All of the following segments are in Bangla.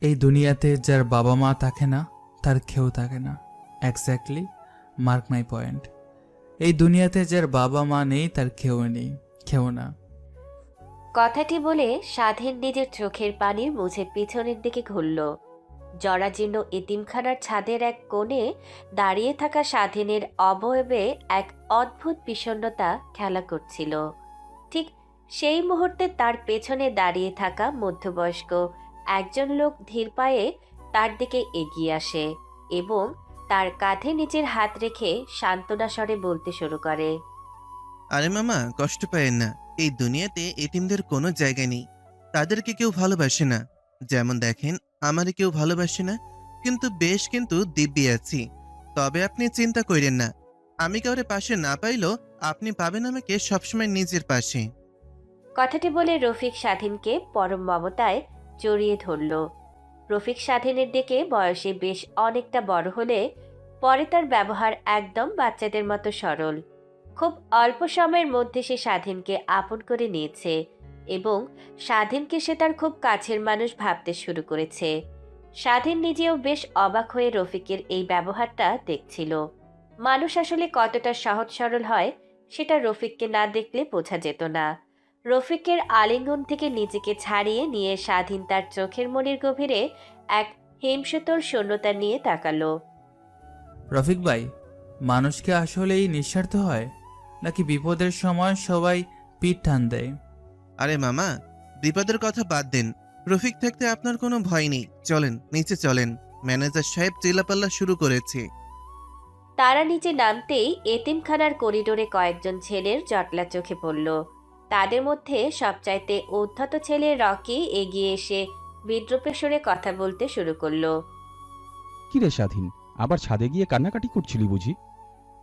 এই দুনিয়াতে যার বাবা মা থাকে না তার কেউ থাকে না। Exactly, mark my point. এই দুনিয়াতে যার বাবা মা নেই তার কেউ না। কথাটি বলে স্বাধীন নিজের চোখের পানি মুছে পিছনের দিকে ঘুরল। জরাজীর্ণ এতিমখানার ছাদের এক কোণে দাঁড়িয়ে থাকা স্বাধীনের অবয়বে এক অদ্ভুত বিষণ্ণতা খেলা করছিল। ঠিক সেই মুহূর্তে তার পেছনে দাঁড়িয়ে থাকা মধ্যবয়স্ক একজন লোক ধীর পায়ে তার দিকে এগিয়ে আসে এবং তার কাঁধে নিজের হাত রেখে সান্ত্বনা স্বরে বলতে শুরু করে। আরে মামা, কষ্ট পায়েন না। এই দুনিয়াতে এতিমদের কোনো জায়গা নেই। তাদেরকে কেউ ভালোবাসে না। যেমন দেখেন, আমারে কেউ ভালোবাসে না, কিন্তু দিব্যি আছি। তবে আপনি চিন্তা কইরেন না, আমি কাউরে পাশে না পাইলেও আপনি পাবেন আমাকে সবসময় নিজের পাশে। কথাটি বলে রফিক স্বাধীনকে পরম মমতায় জড়িয়ে ধরল। রফিক স্বাধীনের দিকে বয়সে বেশ অনেকটা বড় হলে পরে তার ব্যবহার একদম বাচ্চাদের মতো সরল। খুব অল্প সময়ের মধ্যে সে স্বাধীনকে আপন করে নিয়েছে এবং স্বাধীনকে সে তার খুব কাছের মানুষ ভাবতে শুরু করেছে। স্বাধীন নিজেও বেশ অবাক হয়ে রফিকের এই ব্যবহারটা দেখছিল। মানুষ আসলে কতটা সহজ সরল হয় সেটা রফিককে না দেখলে বোঝা যেত না। রফিকের আলিঙ্গন থেকে নিজেকে ছাড়িয়ে নিয়ে স্বাধীন তার চোখের মনির গভীরে এক হিমশীতল শূন্যতা নিয়ে তাকালো। রফিক ভাই, মানুষকে আসলেই নিঃস্বার্থ হয় নাকি বিপদের সময় সবাই পিঠ টান দেয়? আরে মামা, বিপদের কথা বাদ দেন। রফিক থাকতে আপনার কোনো ভয় নেই। চলেন, নিচে চলেন। ম্যানেজার সাহেব চিল্লাপাল্লা শুরু করেছে। তারা নিচে নামতেই এতিমখানার করিডোরে কয়েকজন ছেলের জটলা চোখে পড়ল। তাদের মধ্যে সবচাইতে উদ্ধত ছেলে রকি এগিয়ে এসে বিদ্রূপের সুরে কথা বলতে শুরু করলো। কিরে স্বাধীন, আবার ছাদে গিয়ে কান্নাকাটি করছিলি বুঝি?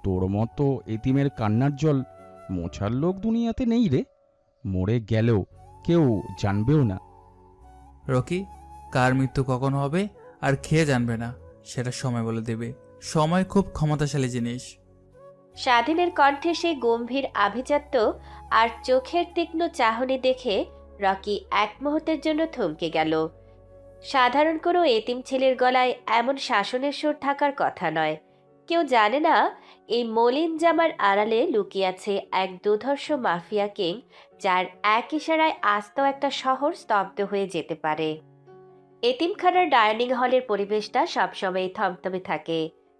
তোর মতো এতিমের কান্নার জল মোছার লোক দুনিয়াতে নেই রে। মরে গেলেও কেউ জানবেও না। রকি, কার মৃত্যু কখন হবে আর খেয়ে জানবে না সেটা সময় বলে দেবে। সময় খুব ক্ষমতাশালী জিনিস। স্বাধীনের কণ্ঠে সেই গম্ভীর আভিজাত্য আর চোখের তীক্ষ্ণ চাহনি দেখে রকি এক মুহূর্তের জন্য থমকে গেল। সাধারণ কোনো এতিম ছেলের গলায় এমন শাসনের সুর থাকার কথা নয়। কেউ জানে না এই মলিন জামার আড়ালে লুকিয়ে আছে এক দুর্ধর্ষ মাফিয়া কিং, যার এক ইশারায় আস্ত একটা শহর স্তব্ধ হয়ে যেতে পারে। এতিমখানার ডাইনিং হলের পরিবেশটা সবসময় থমথমে থাকে।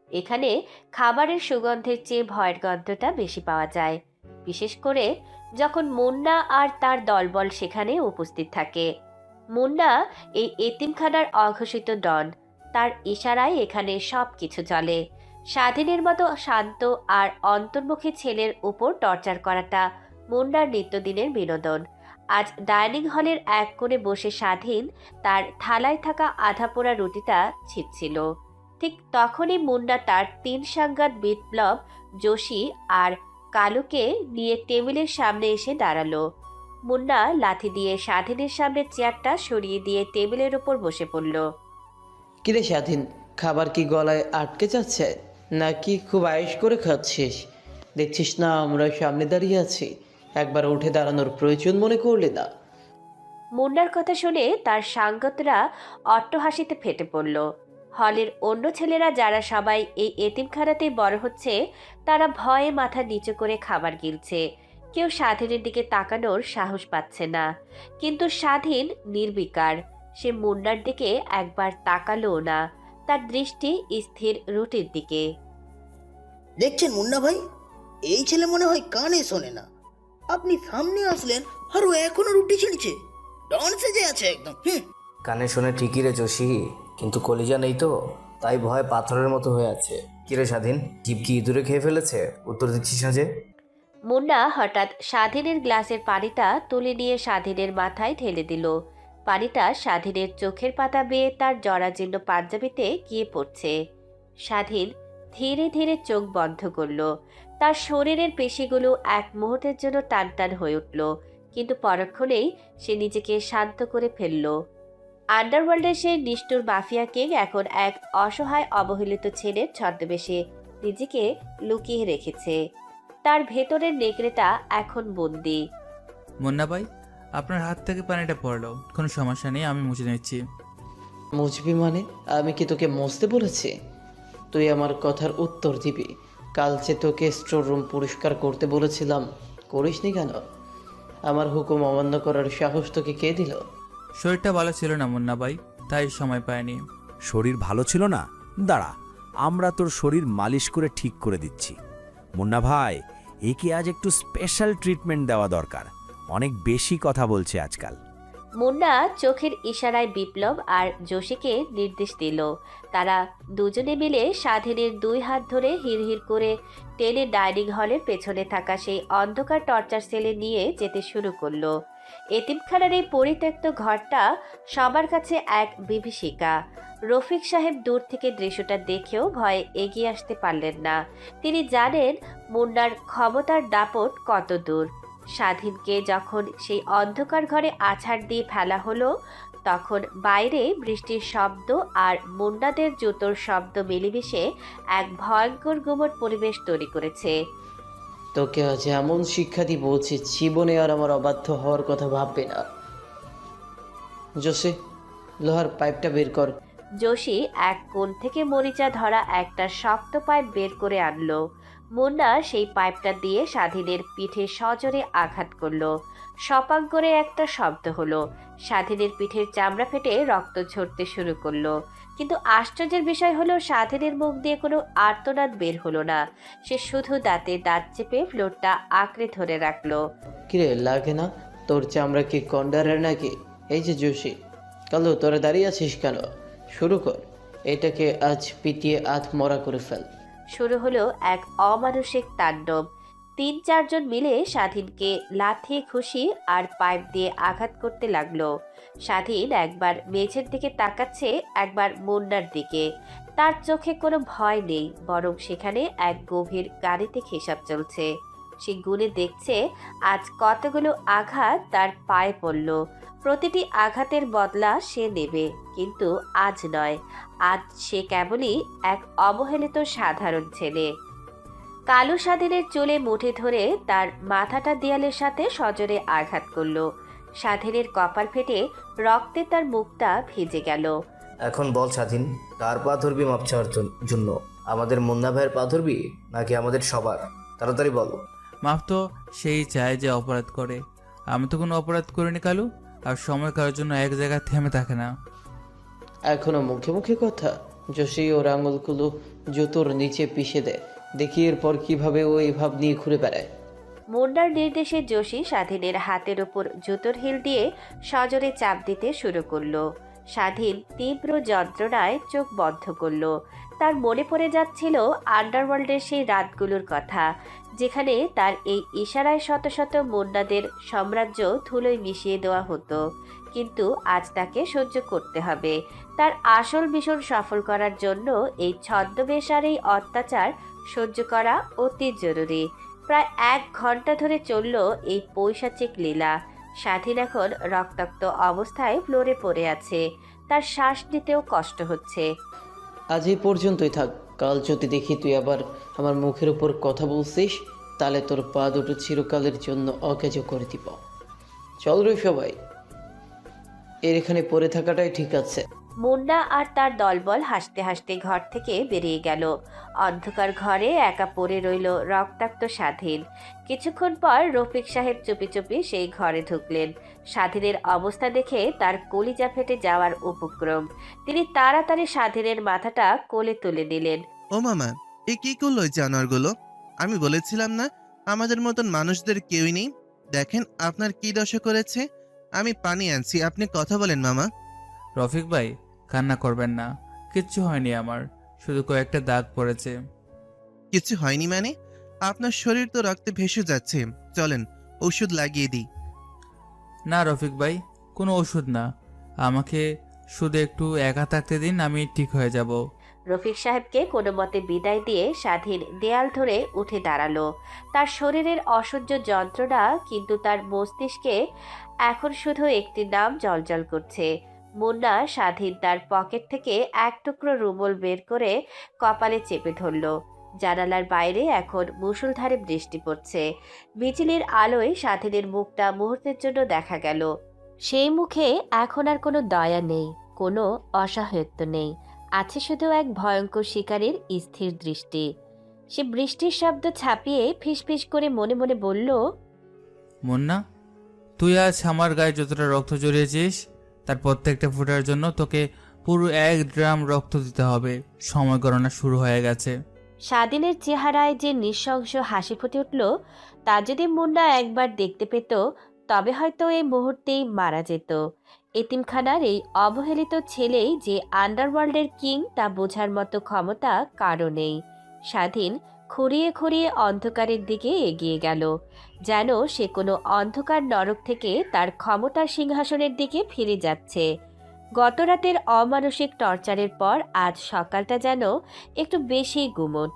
এখানে খাবারের সুগন্ধের চেয়ে ভয়ের গন্ধটা বেশি পাওয়া যায়, বিশেষ করে যখন মুন্না আর তার দলবল সেখানে উপস্থিত থাকে। মুন্না এই এতিমখানার অঘোষিত ডন। তার ইশারায় এখানে সব কিছু চলে। স্বাধীনের মতো শান্ত আর অন্তর্মুখী ছেলের উপর টর্চার করাটা মুন্নার নিত্যদিনের বিনোদন। আজ ডাইনিং হলের এক কোণে বসে স্বাধীন তার থালায় থাকা আধা পোড়া রুটিটা ছিঁড়ছিল। ঠিক তখনই মুন্না তার তিন সাংঘাত বিপ্লব, যোশী আর কালুকে নিয়ে টেবিলের সামনে এসে দাঁড়ালো। মুন্না লাথি দিয়ে স্বাধীনের সামনে চেয়ারটা সরিয়ে দিয়ে টেবিলের উপর বসে পড়ল। কিরে স্বাধীন, খাবার কি গলায় আটকে যাচ্ছে নাকি খুব আয়েশ করে খাচ্ছিস? দেখছিস না আমরা সামনে দাঁড়িয়ে আছি, একবার উঠে দাঁড়ানোর প্রয়োজন মনে করলে না? মুন্নার কথা শুনে তার সাঙ্গতরা অট্টহাসিতে ফেটে পড়ল। হলের অন্য ছেলেরা যারা সবাই এই এতিমখানাতেই বড় হচ্ছে, তারা ভয়ে মাথা নিচু করে খাবার গিলছে। কেউ স্বাধীনের দিকে তাকানোর সাহস পাচ্ছে না। কিন্তু স্বাধীন নির্বিকার। সে মুন্নার দিকে একবার তাকালোও না। তার দৃষ্টি স্থির রুটির দিকে। দেখছেন মুন্না ভাই, এই ছেলে মনে হয় কানে শোনে না। আপনি সামনে আসলেন আর ও এখনো রুটি ছিঁড়ছে। ডন সেজে আছে একদম। কানে শুনে ঠিকই রে যোশী, কিন্তু কলিজা নেই তো, তাই ভয় পাথরের মতো হয়ে আছে। কিরে স্বাধীন, জিভ কি ইঁদুরে খেয়ে ফেলেছে? উত্তর দিচ্ছিস না যে? মুন্না হঠাৎ স্বাধীনের গ্লাসের পানিটা তুলে নিয়ে স্বাধীনের মাথায় ঢেলে দিল। পানিটা স্বাধীনের চোখের পাতা বেয়ে তার জরাজীর্ণ পাঞ্জাবিতে গিয়ে পড়ছে। স্বাধীন ধীরে ধীরে চোখ বন্ধ করল। তার শরীরের পেশিগুলো এক মুহূর্তের জন্য টানটান হয়ে উঠল, কিন্তু পরক্ষণেই সে নিজেকে শান্ত করে ফেলল। আন্ডারওয়ার্ল্ডের সেই নিষ্ঠুর মাফিয়া কিং এখন এক অসহায় অবহেলিত ছেলের ছদ্মবেশে নিজেকে লুকিয়ে রেখেছে। তার ভেতরের নেকড়েটা এখন বন্দি। মুন্না ভাই, আপনার হাত থেকে পানিটা পড়লো, কোনো সমস্যা নেই, আমি মুছে নিচ্ছি। মুছবি মানে? আমি কি তোকে মুছতে বলেছি? তুই আমার কথার উত্তর দিবি। কাল যে তোকে স্টোর রুম পরিষ্কার করতে বলেছিলাম, করিসনি কেন? আমার হুকুম অমান্য করার সাহস তোকে কে দিল? শরীরটা ভালো ছিল না মুন্না ভাই, তাই সময় পাইনি। শরীর ভালো ছিল না? দাঁড়া, আমরা তোর শরীর মালিশ করে ঠিক করে দিচ্ছি। মুন্না ভাই, একে আজ একটু স্পেশাল ট্রিটমেন্ট দেওয়া দরকার, অনেক বেশি কথা বলছে আজকাল। মুন্না চোখের ইশারায় বিপ্লব আর যোশীকে নির্দেশ দিল। তারা দুজনে মিলে স্বাধীনের 2 হাত ধরে হিড়হিড় করে টেনে ডাইনিং হলের পেছনে থাকা সেই অন্ধকার টর্চার সেলে নিয়ে যেতে শুরু করলো। এতিমখানার এই পরিত্যক্ত ঘরটা সবার কাছে এক বিভীষিকা। রফিক সাহেব দূর থেকে দৃশ্যটা দেখেও ভয়ে এগিয়ে আসতে পারলেন না। তিনি জানেন মুন্নার ক্ষমতার দাপট কত দূর। স্বাধীনকে যখন সেই অন্ধকার ঘরে আছাড় দিয়ে ফেলা হলো, তখন বাইরে বৃষ্টির শব্দ আর মুন্নাদের জুতোর শব্দ মিলেমিশে এক ভয়ঙ্কর গুমট পরিবেশ তৈরি করেছে। তোকে আজ এমন শিক্ষা দিব যে জীবনে আর আমার অবাধ্য হওয়ার কথা ভাববে না। জোসে, লোহার পাইপটা বের কর। যোশী এক কোণ থেকে মরিচা ধরা একটা শক্ত পাইপ বের করে আনলো। মুন্না সেই পাইপটা দিয়ে স্বাধীনের পিঠে সজোরে আঘাত করলো। সপাং করে একটা শব্দ হলো। স্বাধীনের পিঠের চামড়া ফেটে রক্ত ঝরতে শুরু করলো। কিন্তু আশ্চর্যের বিষয় হলো, স্বাধীনের মুখ দিয়ে কোনো আর্তনাদ বের হলো না। সে শুধু দাঁতে দাঁত চেপে ফ্লোরটা আঁকড়ে ধরে রাখলো। কিরে, লাগে না? তোর চামড়া কি কন্ডারের নাকি? এই যে জোশী, কালু তোরা দাঁড়িয়ে আছিস কেন? শুরু কর, এটাকে আজ পিটিয়ে আধমরা করে ফেল। শুরু হলো এক অমানুষিক তাণ্ডব। 3-4 জন মিলে স্বাধীনকে লাথি ঘুষি আর পাইপ দিয়ে আঘাত করতে লাগলো। স্বাধীন একবার মেঝের দিকে তাকাচ্ছে, একবার মুন্নার দিকে। তার চোখে কোনো ভয় নেই, বরং সেখানে এক গভীর গাণিতিক হিসাব চলছে। সে গুণে দেখছে আজ কতগুলো আঘাত তার পায়ে পড়ল। প্রতিটি আঘাতের বদলা সে নেবে, কিন্তু আজ নয়। আজ সে কেবলই এক অবহেলিত সাধারণ ছেলে। কালু স্বাধীনের চুলে মুঠে ধরে তার মাথাটা দেয়ালের সাথে সজোরে আঘাত করলো। স্বাধীনের কপাল ফেটে রক্তে তার মুখটা ভিজে গেল। এখন বল স্বাধীন, কার পা ধরবি মাপ চাওয়ার জন্য? আমাদের মুন্না ভাইয়ের পা ধরবি নাকি আমাদের সবার? তাড়াতাড়ি বল। মাফ তো সেই চায় যে অপরাধ করে। আমি তো কোনো অপরাধ করিনি কালু, আর সময় কারোর জন্য এক জায়গায় থেমে থাকে না। এখনো মুখে মুখে কথা? জোশী ওর আঙুলগুলো জুতোর নিচে পিষে দে, দেখি এরপর কিভাবে ও এই ভাব নিয়ে ঘুরে বেড়ায়। মুন্নার নির্দেশে যোশী স্বাধীনের হাতের উপর জুতোর হিল দিয়ে সজোরে চাপ দিতে শুরু করলো। স্বাধীন তীব্র যন্ত্রণায় চোখ বন্ধ করলো। তার মনে পড়ে যাচ্ছিল আন্ডারওয়ার্ল্ডের সেই রাতগুলোর কথা, যেখানে তার এই ইশারায় শত শত মুন্নাদের সাম্রাজ্য ধুলোয় মিশিয়ে দেওয়া হতো। কিন্তু আজ তাকে সহ্য করতে হবে। তার আসল মিশন সফল করার জন্য এই ছদ্মবেশ আর এই অত্যাচার সহ্য করা অতি জরুরি। প্রায় 1 ঘন্টা ধরে চলল এই পৈশাচিক লীলা। স্বাধীন এখন রক্তাক্ত অবস্থায় ফ্লোরে পড়ে আছে। তার শ্বাস নিতেও কষ্ট হচ্ছে। আজ এই পর্যন্তই থাক। কাল যদি দেখি তুই আবার আমার মুখের উপর কথা বলছিস, তাহলে তোর পা দুটো চিরকালের জন্য অকেজো করে দিব। চল রে সবাই, এর এখানে পড়ে থাকাটাই ঠিক আছে। মুন্না আর তার দলবল হাসতে হাসতে ঘর থেকে বেরিয়ে গেল। অন্ধকার ঘরে একা পড়ে রইল রক্তাক্ত স্বাধীন। কিছুক্ষণ পর রফিক সাহেব চুপি চুপি সেই ঘরে ঢুকলেন। স্বাধীনের অবস্থা দেখে তার কলিজা ফেটে যাওয়ার উপক্রম। তিনি তাড়াতাড়ি স্বাধীনের মাথাটা কোলে তুলে নিলেন। ও মামা, এ কি করলো এই জানোয়ারগুলো? আমি বলেছিলাম না আমাদের মতন মানুষদের কেউই নেই? দেখেন আপনার কি দশা করেছে। আমি পানি আনছি, আপনি কথা বলেন মামা। রফিক ভাই, কান্না করবেন না, কিচ্ছু হয়নি আমার, শুধু কয়েকটা দাগ পড়েছে। কিছু হয়নি মানে? আপনার শরীর তো রক্তে ভেসে যাচ্ছে, চলেন ওষুধ লাগিয়ে দিই। না রফিক ভাই, কোনো ওষুধ না, আমাকে শুধু একটু একা থাকতে দিন, আমি ঠিক হয়ে যাব। রফিক সাহেবকে কোনো মতে বিদায় দিয়ে স্বাধীন দেয়াল ধরে উঠে দাঁড়ালো। তার শরীরের অসহ্য যন্ত্রণা, কিন্তু তার মস্তিষ্কে এখন শুধু একটি নাম জ্বলজ্বল করছে। মুন্না স্বাধীন তার পকেট থেকে এক টুকরো রুমাল বের করে কপালে চেপে ধরল। জানালার বাইরে এখন মুষলধারে বৃষ্টি পড়ছে। বিজলির আলোয় স্বাধীনের মুখটা মুহূর্তের জন্য দেখা গেল। সেই মুখে এখন আর কোনো দয়া নেই, কোনো অসহায়ত্ব নেই, আছে শুধু এক ভয়ঙ্কর শিকারীর স্থির দৃষ্টি। সে বৃষ্টির শব্দ ছাপিয়ে ফিসফিস করে মনে মনে বলল, মুন্না, তুই আজ আমার গায়ে যতটা রক্ত জড়িয়েছিস তার প্রত্যেকটা ফোঁটার জন্য তোকে পুরো 1 ড্রাম রক্ত দিতে হবে। সময় গণনা শুরু হয়ে গেছে। স্বাধীনের চেহারায় যে নৃশংস হাসি ফুটে উঠল, তা যদি মুন্না একবার দেখতে পেত তবে হয়তো এই মুহূর্তেই মারা যেত। এতিমখানার এই অবহেলিত ছেলেই যে আন্ডারওয়ার্ল্ডের কিং তা বোঝার মতো ক্ষমতা কারও নেই। স্বাধীন খুঁড়িয়ে খুঁড়িয়ে অন্ধকারের দিকে এগিয়ে গেল, যেন সে কোনো অন্ধকার নরক থেকে তার ক্ষমতার সিংহাসনের দিকে ফিরে যাচ্ছে। গতরাতের অমানসিক টর্চারের পর আজ সকালটা যেন একটু বেশি গুমোট।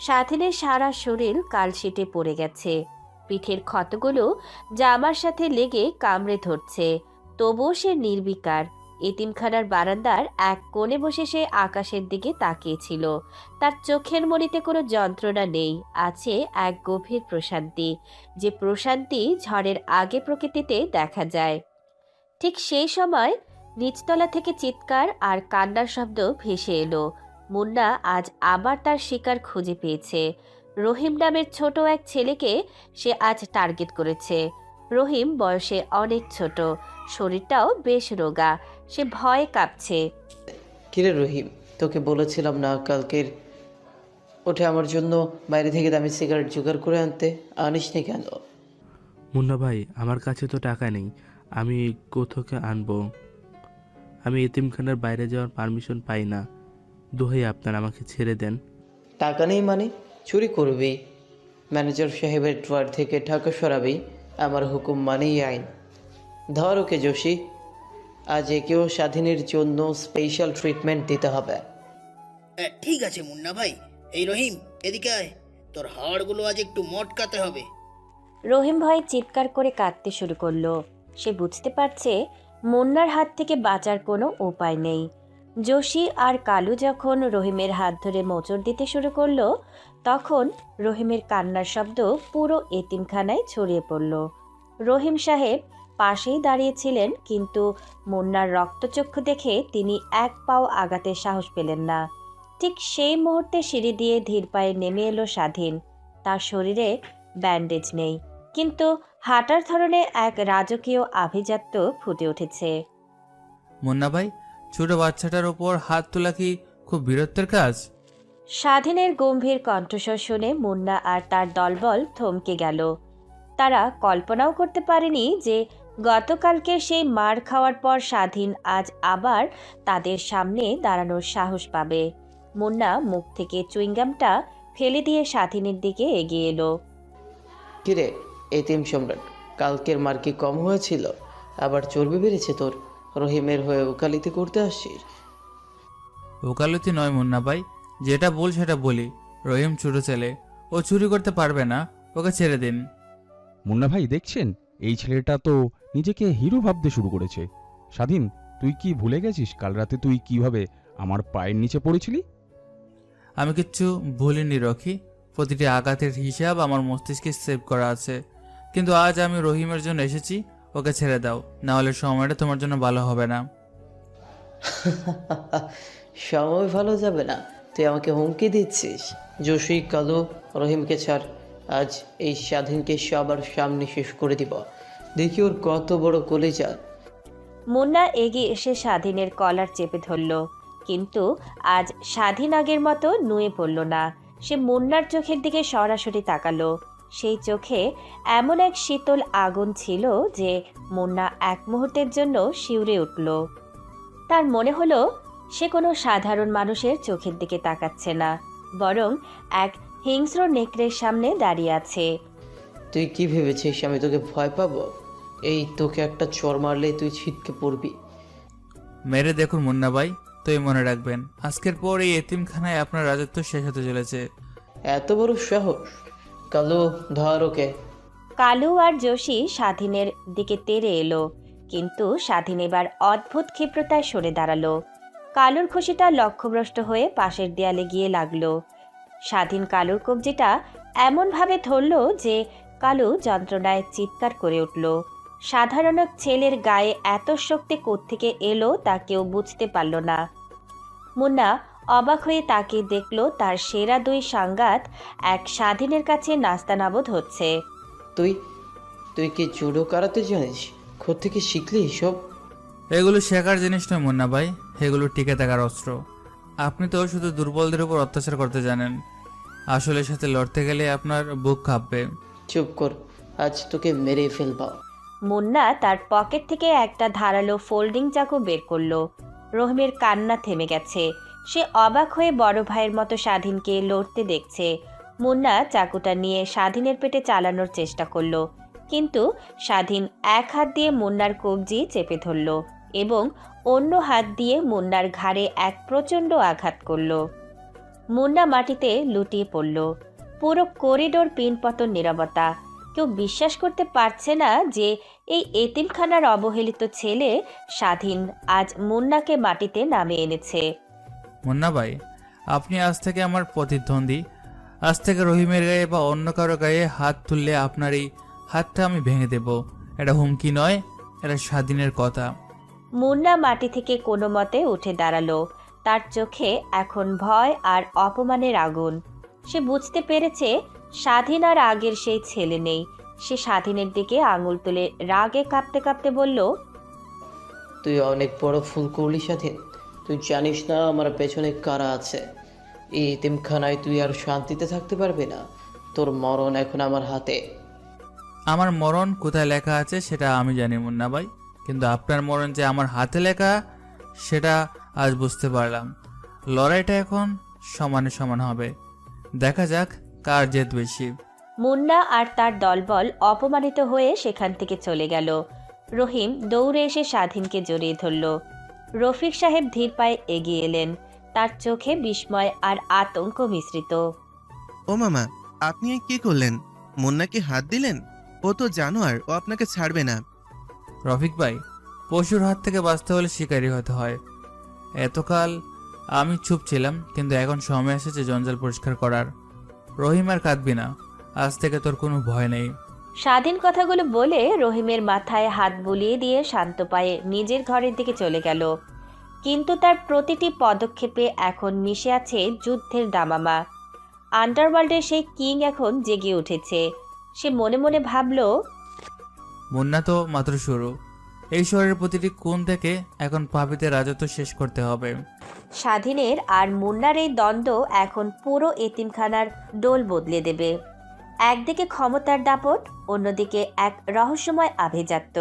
স্বাধীনের সারা শরীর কালশিটে পড়ে গেছে, পিঠের ক্ষতগুলো জামার সাথে লেগে কামড়ে ধরছে, তবুও সে নির্বিকার। এতিমখানার বারান্দার এক কোণে বসে সে আকাশের দিকে তাকিয়েছিল। তার চোখের মণিতে কোনো যন্ত্রণা নেই, আছে এক গভীর প্রশান্তি, যে প্রশান্তি ঝড়ের আগে প্রকৃতিতে দেখা যায়। ঠিক সেই সময় নিচতলা থেকে চিৎকার আর কান্নার শব্দ ভেসে এলো। মুন্না আজ আবার তার শিকার খুঁজে পেয়েছে। রহিম নামের ছোট এক ছেলেকে সে আজ টার্গেট করেছে। রহিম বয়সে অনেক ছোট, শরীরটাও বেশ রোগা, সে ভয়ে কাঁপছে। কিরে রহিম, তোকে বলেছিলাম না কালকের ওঠে আমার জন্য বাইরে থেকে দামি সিগারেট জোগাড় করে আনতে, আনিসনি কেন? মুন্না ভাই, আমার কাছে তো টাকা নেই, আমি কোথেকে আনবো? আমি এতিমখানার বাইরে যাওয়ার পারমিশন পাই না। দোহাই আপনার, আমাকে ছেড়ে দেন। টাকা নেই মানে চুরি করবি? ম্যানেজার সাহেবের ড্রয়ার থেকে টাকা সরাবি? আমার হুকুম মানেই আইন। ধর ওকে যোশী, আজ একেও স্বাধীনের জন্য স্পেশাল ট্রিটমেন্ট দিতে হবে। ঠিক আছে মুন্না ভাই। এই রহিম, এদিকে আয়, তোর হাড়গুলো আজ একটু মটকাতে হবে। রহিম ভয়ে চিৎকার করে কাঁদতে শুরু করলো। সে বুঝতে পারছে মুন্নার হাত থেকে বাঁচার কোনো উপায় নেই। যোশী আর কালু যখন রহিমের হাত ধরে মোচড় দিতে শুরু করলো, তখন রহিমের কান্নার শব্দ পুরো এতিমখানায় ছড়িয়ে পড়ল। রহিম সাহেব পাশেই দাঁড়িয়েছিলেন, কিন্তু মুন্নার রক্তচক্ষু দেখে তিনি এক পাও আগাতে সাহস পেলেন না। ঠিক সেই মুহূর্তে সিঁড়ি দিয়ে ধীর পায়ে নেমে এলো স্বাধীন। তার শরীরে ব্যান্ডেজ নেই, কিন্তু হাঁটার ধরনে এক রাজকীয় আভিজাত্য ফুটে উঠেছে। মুন্না ভাই, ছোট বাচ্চাটার ওপর হাত তোলা কি খুব বীরত্বের কাজ? স্বাধীনের গম্ভীর কণ্ঠস্বর শুনে মুন্না আর তার দলবল থমকে গেল। তারা কল্পনাও করতে পারেনি যে গতকালকে সেই মার খাওয়ার পর স্বাধীন আজ আবার তাদের সামনে দাঁড়ানোর সাহস পাবে। মুন্না মুখ থেকে চুইংগামটা ফেলে দিয়ে স্বাধীনের দিকে এগিয়ে এলো। কিরে এতিম সম্রাট, কালকের মার কি কম হয়েছিল? আবার চর্বি বেড়েছে তোর? রহিমের হয়ে ওকালিতে করতে আসছিস? ওকালতি নয় মুন্না ভাই, যেটা বল সেটা বলি। রহিম ছোট ছেলে, ও চুরি করতে পারবে না, ওকে ছেড়ে দিন। মুন্না ভাই দেখছেন, এই ছেলেটা তো নিজেকে হিরো ভাবতে শুরু করেছে। স্বাধীন, তুই কি ভুলে গেছিস কাল রাতে তুই কিভাবে আমার পায়ের নিচে পড়েছিলি? আমি কিচ্ছু ভুলিনি রকি, প্রতিটি আঘাতের হিসাব আমার মস্তিষ্কে সেভ করা আছে। কিন্তু আজ আমি রহিমের জন্য এসেছি, ওকে ছেড়ে দাও, না হলে সময়টা তোমার জন্য ভালো হবে না। সময় ভালো যাবে না? তুই আমাকে হুমকি দিচ্ছিস? যোশী, কালু, রহিমকে ছাড়। আজ এই স্বাধীনকে সবার সামনে শেষ করে দিব। দেখি ওর কত বড় কলিজা। মুন্না এগিয়ে এসে স্বাধীনের কলার চেপে ধরল, কিন্তু আজ স্বাধীন আগের মতো নুয়ে পড়ল না। সে মুন্নার চোখের দিকে সরাসরি তাকালো। সেই চোখে এমন এক শীতল আগুন ছিল যে মুন্না এক মুহূর্তের জন্য শিউরে উঠল। তার মনে হলো সে কোনো সাধারণ মানুষের চোখের দিকে তাকাচ্ছে না, বরং এক হিংস্র নেকড়ের সামনে দাঁড়িয়ে আছে। তুই কি ভেবেছিস আমি তোকে ভয় পাবো? এই তোকে একটা চড় মারলেই তুই ছিটকে পড়বি। মেরে দেখুন মুন্না ভাই, তুই মনে রাখবেন, আজকের পর এই এতিমখানায় আপনার রাজত্ব শেষ হতে চলেছে। এত বড় সাহস! কালু, ধর ওকে। কালু আর যোশী স্বাধীনের দিকে তেড়ে এলো, কিন্তু স্বাধীন এবার অদ্ভুত ক্ষিপ্রতায় সরে দাঁড়ালো। কালুর খুশিটা লক্ষ্যভ্রষ্ট হয়ে পাশের দেয়ালে গিয়ে লাগলো। স্বাধীন কালুর কবজিটা এমনভাবে ধরল যে কালু যন্ত্রণায় চিৎকার করে উঠল। সাধারণ এক ছেলের গায়ে এত শক্তি কোত্থেকে এলো তা কেউ বুঝতে পারল না। মুন্না অবাক হয়ে তাকিয়ে দেখল তার সেরা দুই সাঙ্গাত এক স্বাধীনের কাছে নাস্তানাবুদ হচ্ছে। তুই তুই কি জুডো কারাতে জানিস? কোত্থেকে শিখলি এসব? এগুলো শেখার জিনিস নয় মুন্না ভাই, এগুলো টিকে থাকার অস্ত্র। আপনি তো শুধু দুর্বলদের উপর অত্যাচার করতে জানেন, আসলে সাথে লড়তে গেলে আপনার বুক কাঁপবে। চুপ কর, আজ তোকে মেরে ফেলবা। মুন্না তার পকেট থেকে একটা ধারালো ফোল্ডিং চাকু বের করলো। রহিমের কান্না থেমে গেছে। সে অবাক হয়ে বড় ভাইয়ের মতো স্বাধীনকে লড়তে দেখছে। মুন্না চাকুটা নিয়ে স্বাধীনের পেটে চালানোর চেষ্টা করলো, কিন্তু স্বাধীন এক হাত দিয়ে মুন্নার কবজি চেপে ধরল এবং অন্য হাত দিয়ে মুন্নার ঘাড়ে এক প্রচণ্ড আঘাত করল। মুন্না মাটিতে লুটিয়ে পড়ল। পুরো করিডোর পিনপতন নীরবতা। কেউ বিশ্বাস করতে পারছে না যে এই এতিমখানার অবহেলিত ছেলে স্বাধীন আজ মুন্নাকে মাটিতে নামিয়ে এনেছে। মুন্না ভাই, আপনি আজ থেকে আমার প্রতিদ্বন্দ্বী। আজ থেকে রহিমের গায়ে বা অন্য কারো গায়ে হাত তুললে আপনার এই হাতটা আমি ভেঙে দেব। এটা হুমকি নয়, এটা স্বাধীনের কথা। মুন্না মাটি থেকে কোনো মতে উঠে দাঁড়ালো। তার চোখে এখন ভয় আর অপমানের আগুন। সে বুঝতে পেরেছে স্বাধীন আর আগের সেই ছেলে নেই। সে স্বাধীনের দিকে আঙুল তুলে রাগে কাঁপতে কাঁপতে বলল, তুই অনেক বড় ভুল করলি স্বাধীন। তুই জানিস না আমার পেছনে কারা আছে। এই এতিমখানায় তুই আর শান্তিতে থাকতে পারবি না। তোর মরণ এখন আমার হাতে। আমার মরণ কোথায় লেখা আছে সেটা আমি জানি মুন্না ভাই, কিন্তু আপনার মরণ যে আমার হাতে লেখা সেটা আজ বুঝতে পারলাম। লড়াইটা এখন সমানে সমান হবে, দেখা যাক কার জেদ বেশি। মুন্না আর তার দলবল অপমানিত হয়ে সেখান থেকে চলে গেল। রহিম দৌড়ে এসে স্বাধীনকে জড়িয়ে ধরল। রফিক সাহেব ধীর পায়ে এগিয়ে এলেন। তার চোখে বিস্ময় আর আতঙ্ক মিশ্রিত। ও মামা, আপনি কি করলেন? মুন্নাকে হাত দিলেন? ও তো জানোয়ার, ও আপনাকে ছাড়বে না। রফিক ভাই, পশুর হাত থেকে বাঁচতে হলে শিকারী হতে হয়। এতকাল আমি চুপ ছিলাম, কিন্তু এখন সময় এসেছে জঞ্জাল পরিষ্কার করার। রহিম আর কাঁদবি না, আজ থেকে তোর কোনো ভয় নেই। স্বাধীন কথাগুলো বলে রহিমের মাথায় হাত বুলিয়ে দিয়ে শান্ত পায়ে নিজের ঘরের দিকে চলে গেল। কিন্তু তার প্রতিটি পদক্ষেপে এখন মিশে আছে যুদ্ধের দামামা। আন্ডারওয়ার্ল্ডের সেই কিং এখন জেগে উঠেছে। সে মনে মনে ভাবল, মুন্না তো মাত্র শুরু। এই শহরের প্রতিটি কোণ থেকে এখন পাপীদের রাজত্ব শেষ করতে হবে। স্বাধীনের আর মুন্নার এই দ্বন্দ্ব এখন পুরো এতিমখানার ডোল বদলে দেবে। একদিকে ক্ষমতার দাপট, অন্যদিকে এক রহস্যময় আভিজাত্য।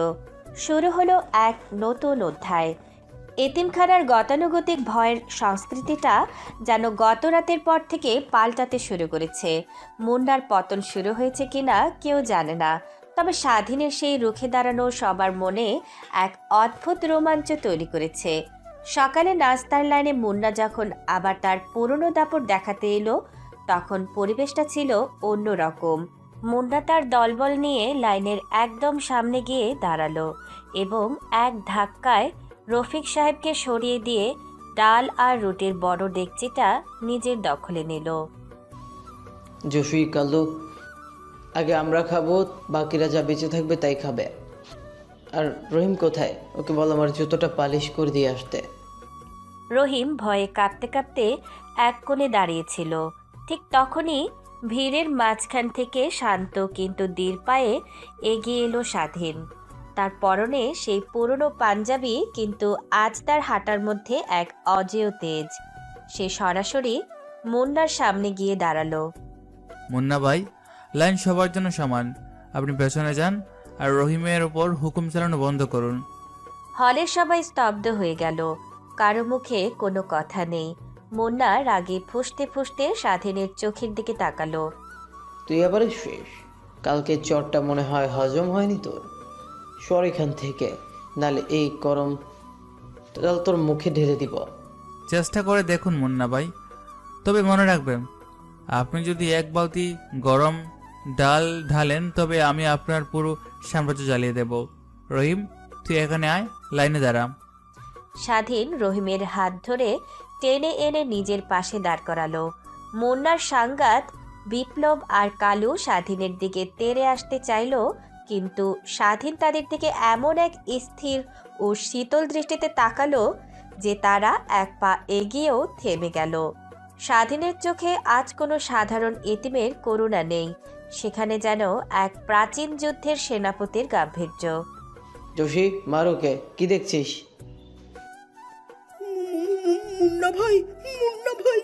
শুরু হলো এক নতুন অধ্যায়। এতিমখানার গতানুগতিক ভয়ের সংস্কৃতিটা যেন গত রাতের পর থেকে পাল্টাতে শুরু করেছে। মুন্নার পতন শুরু হয়েছে কিনা কেউ জানে না, তবে স্বাধীনের সেই রুখে দাঁড়ানো সবার মনে এক অদ্ভুত রোমাঞ্চ তৈরি করেছে। সকালে নাস্তার লাইনে মুন্না যখন আবার তার পুরনো দাপট দেখাতে এলো, তখন পরিবেশটা ছিল অন্যরকম। মুন্না তার দলবল নিয়ে লাইনের একদম সামনে গিয়ে দাঁড়ালো এবং এক ধাক্কায় রফিক সাহেবকে সরিয়ে দিয়ে ডাল আর রুটির বড় ডেকচিটা নিজের দখলে নিল। জসুই কালু, আগে আমরা খাবো, বাকিরা যা বেঁচে থাকবে তাই খাবে। আর রহিম কোথায়? ওকে বল আমার জুতোটা পালিশ করে দিয়ে আসতে। রহিম ভয়ে কাঁপতে কাঁপতে এক কোণে দাঁড়িয়েছিল। ঠিক তখনই ভিড়ের মাঝখান থেকে শান্ত কিন্তু দৃঢ় পায়ে এগিয়ে এলো স্বাধীন। তার পরনে সেই পুরনো পাঞ্জাবি, কিন্তু আজ তার হাঁটার মধ্যে এক অজেয় তেজ। সে সরাসরি মুন্নার সামনে গিয়ে দাঁড়ালো। মুন্না ভাই, লাইন সবার জন্য সমান। আপনি পেছনে যান আর রহিমের ওপর হুকুম চালানো বন্ধ করুন। হলের সবাই স্তব্ধ হয়ে গেল। কারো মুখে কোনো কথা নেই। মুন্না রাগে ফুঁসতে ফুঁসতে স্বাধীনের চোখের দিকে তাকালো। তুই আবার শেষ? কালকে চটটা মনে হয় হজম হয়নি তোর। সর এখান থেকে, নালে এই গরম তেল তোর মুখে ঢেলে দিব। চেষ্টা করে দেখুন মুন্না ভাই, তবে মনে রাখবেন, আপনি যদি এক বালতি গরম ডাল ঢালেন তবে আমি আপনার পুরো সাম্রাজ্য জ্বালিয়ে দেব। রহিম, তুই এখানে আয়, লাইনে দাঁড়া। স্বাধীন রহিমের হাত ধরে টেনে এনে নিজের পাশে দাঁড় করালো। মুন্নার সাঙ্গাত বিপ্লব আর কালু স্বাধীনের দিকে তেড়ে আসতে চাইল, কিন্তু স্বাধীন তাদের দিকে এমন এক স্থির ও শীতল দৃষ্টিতে তাকালো যে তারা এক পা এগিয়েও থেমে গেল। স্বাধীনের চোখে আজ কোনো সাধারণ এতিমের করুণা নেই, সেখানে যেন এক প্রাচীন যুদ্ধের সেনাপতির গাম্ভীর্য। জোশী, মারুকে কি দেখছিস? মুন্না ভাই, মুন্না ভাই,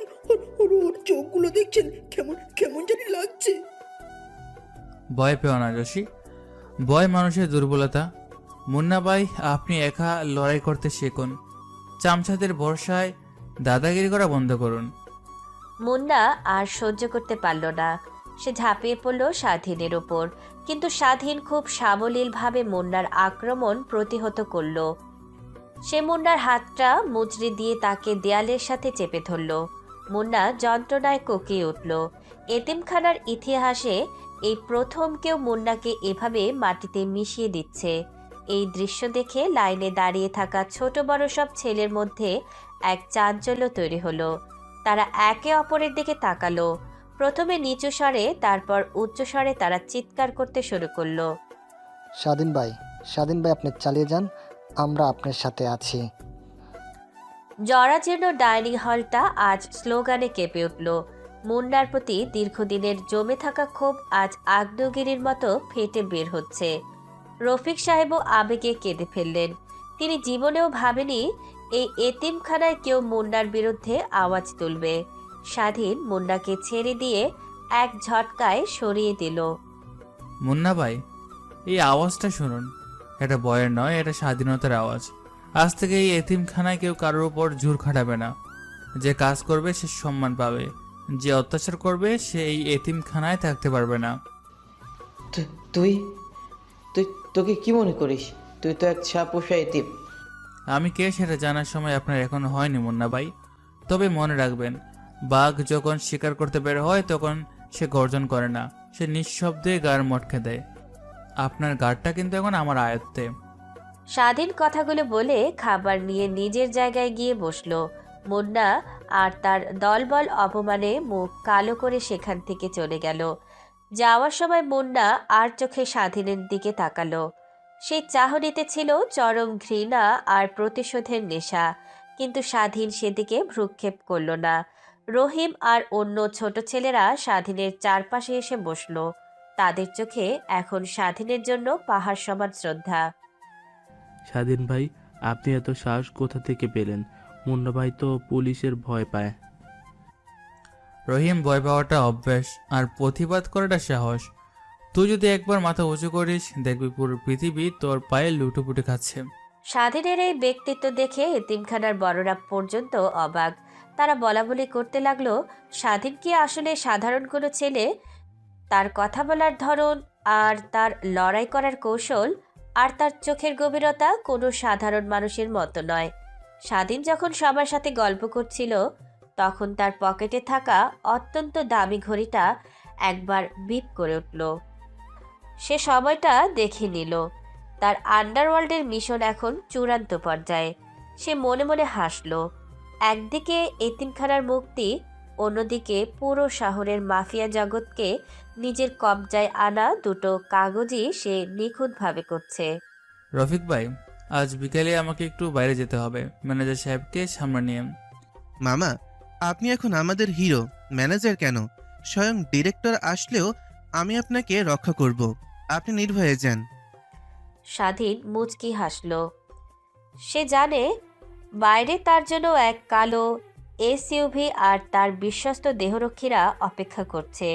ওর চোখগুলো দেখছেন কেমন কেমন জানি লাগছে। ভয় পেও না যোশী, ভয় মানুষের দুর্বলতা। মুন্না ভাই, আপনি একা লড়াই করতে শিখুন। চামচাদের ভরসায় দাদাগিরি করা বন্ধ করুন। মুন্না আর সহ্য করতে পারল না, সে ঝাঁপিয়ে পড়ল স্বাধীনের ওপর, কিন্তু স্বাধীন খুব সাবলীলভাবে মুন্নার আক্রমণ প্রতিহত করল। সে মুন্নার হাতটা মুচড়ে দিয়ে তাকে দেয়ালের সাথে চেপে ধরল। মুন্না যন্ত্রণায় কোকিয়ে উঠল। এতিমখানার ইতিহাসে এই প্রথম কেউ মুন্নাকে এভাবে মাটিতে মিশিয়ে দিচ্ছে। এই দৃশ্য দেখে লাইনে দাঁড়িয়ে থাকা ছোট বড় সব ছেলের মধ্যে এক চাঞ্চল্য তৈরি হলো। তারা একে অপরের দিকে তাকালো। প্রথমে নিচু স্বরে, তারপর উচ্চ স্বরে তারা চিৎকার করতে শুরু করলো। স্বাধীন ভাই, স্বাধীন ভাই, আপনি চালিয়ে যান, আমরা আপনার সাথে আছি। জরাজীর্ণ ডাইনিং হলটা আজ স্লোগানে কেঁপে উঠল। মুন্নার প্রতি দীর্ঘদিনের জমে থাকা ক্ষোভ আজ আগ্নেয়গিরির মতো ফেটে বের হচ্ছে। রফিক সাহেবও আবেগে কেঁদে ফেললেন। তিনি জীবনেও ভাবেনি এই এতিমখানায় কেউ মুন্নার বিরুদ্ধে আওয়াজ তুলবে। স্বাধীন মুন্নাকে ছেড়ে দিয়ে এক ঝটকায় সরিয়ে দিল। মুন্না ভাই, এই আওয়াজটা শুনুন। এটা ভয়ের নয়, এটা স্বাধীনতার আওয়াজ। আজ থেকে এই এতিমখানায় কেউ কারোর উপর জোর খাটাবে না। যে কাজ করবে সে সম্মান পাবে, যে অত্যাচার করবে সে এই এতিমখানায় থাকতে পারবে না। তুই তুই তোকে কি মনে করিস? তুই তো এক ছাপোষা এতিম। আমি কে সেটা জানার সময় আপনার এখনো হয়নি মুন্না ভাই। তবে মনে রাখবেন, বাঘ যখন শিকার করতে বের হয় তখন সে গর্জন করে না, সে নিঃশব্দে গাড় মটকে দেয়। আপনার গাড়টা কিন্তু এখন আমার আয়ত্তে। স্বাধীন কথাগুলো বলে খাবার নিয়ে নিজের জায়গায় গিয়ে বসলো। মুন্না আর তার দলবল অপমানে মুখ কালো করে সেখান থেকে চলে গেল। যাওয়ার সময় মুন্না আর চোখে স্বাধীনের দিকে তাকালো। সেই চাহনিতে ছিল চরম ঘৃণা আর প্রতিশোধের নেশা, কিন্তু স্বাধীন সেদিকে ভ্রুক্ষেপ করল না। রহিম আর অন্য ছোট ছেলেরা স্বাধীনের চারপাশে এসে বসলো। তাদের চোখে এখন স্বাধীনের জন্য পাহাড় সমান শ্রদ্ধা। স্বাধীন ভাই, আপনি এত সাহস কোথা থেকে পেলেন? মুন্না ভাই তো পুলিশের ভয় পায়। রহিম, ভয় পাওয়াটা অভ্যাস আর প্রতিবাদ করাটা সাহস। তুই যদি একবার মাথা উঁচু করিস, দেখবি পুরো পৃথিবী তোর পায়ে লুটোপুটি খাচ্ছে। স্বাধীনের এই ব্যক্তিত্ব দেখে এতিমখানার বড়রা পর্যন্ত অবাক। তারা বলাবলি করতে লাগলো, স্বাধীন কি আসলে সাধারণ কোনো ছেলে? তার কথা বলার ধরন আর তার লড়াই করার কৌশল আর তার চোখের গভীরতা কোনো সাধারণ মানুষের মতো নয়। স্বাধীন যখন সবার সাথে গল্প করছিল, তখন তার পকেটে থাকা অত্যন্ত দামি ঘড়িটা একবার বিপ করে উঠল। সে সময়টা দেখে নিল। তার আন্ডারওয়ার্ল্ডের মিশন এখন চূড়ান্ত পর্যায়ে। সে মনে মনে হাসল। একদিকে এতিমখানার মুক্তি, অন্যদিকে পুরো শহরের মাফিয়া জগৎকে নিজের কবজায় আনা দুটো কাগজই সে নিখুঁতভাবে করছে। রফিক ভাই, আজ বিকালে আমাকে একটু বাইরে যেতে হবে, ম্যানেজার সাহেবকে সামনে নিয়ে। মামা, আপনি এখন আমাদের হিরো। ম্যানেজার কেন, স্বয়ং ডিরেক্টর আসলেও আমি আপনাকে রক্ষা করব। আপনি নির্ভয়ে যান। স্বাধীন মুচকি হাসল। সে জানে বাইরে তার জন্য এক কালো এসইউভি আর তার বিশ্বস্ত দেহরক্ষীরা অপেক্ষা করছে।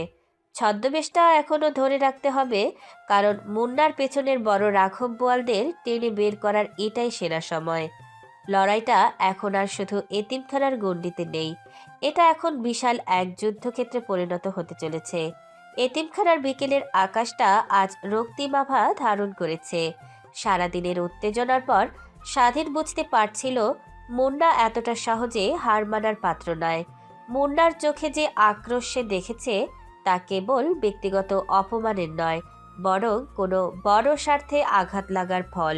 ছদ্মবেশটা এখনও ধরে রাখতে হবে, কারণ মুন্নার পেছনের বড় রাঘব বোয়ালদের টেনে বের করার এটাই সেরা সময়। লড়াইটা এখন আর শুধু এতিমখানার গণ্ডিতে নেই, এটা এখন বিশাল এক যুদ্ধক্ষেত্রে পরিণত হতে চলেছে। এতিমখানার বিকেলের আকাশটা আজ রক্তিমাভা ধারণ করেছে। সারাদিনের উত্তেজনার পর স্বাধীন বুঝতে পারছিল মুন্না এতটা সহজে হার মানার পাত্র নয়। মুন্নার চোখে যে আক্রোশ সে দেখেছে, তা কেবল ব্যক্তিগত অপমানের নয়, বরং কোনো বড় স্বার্থে আঘাত লাগার ফল।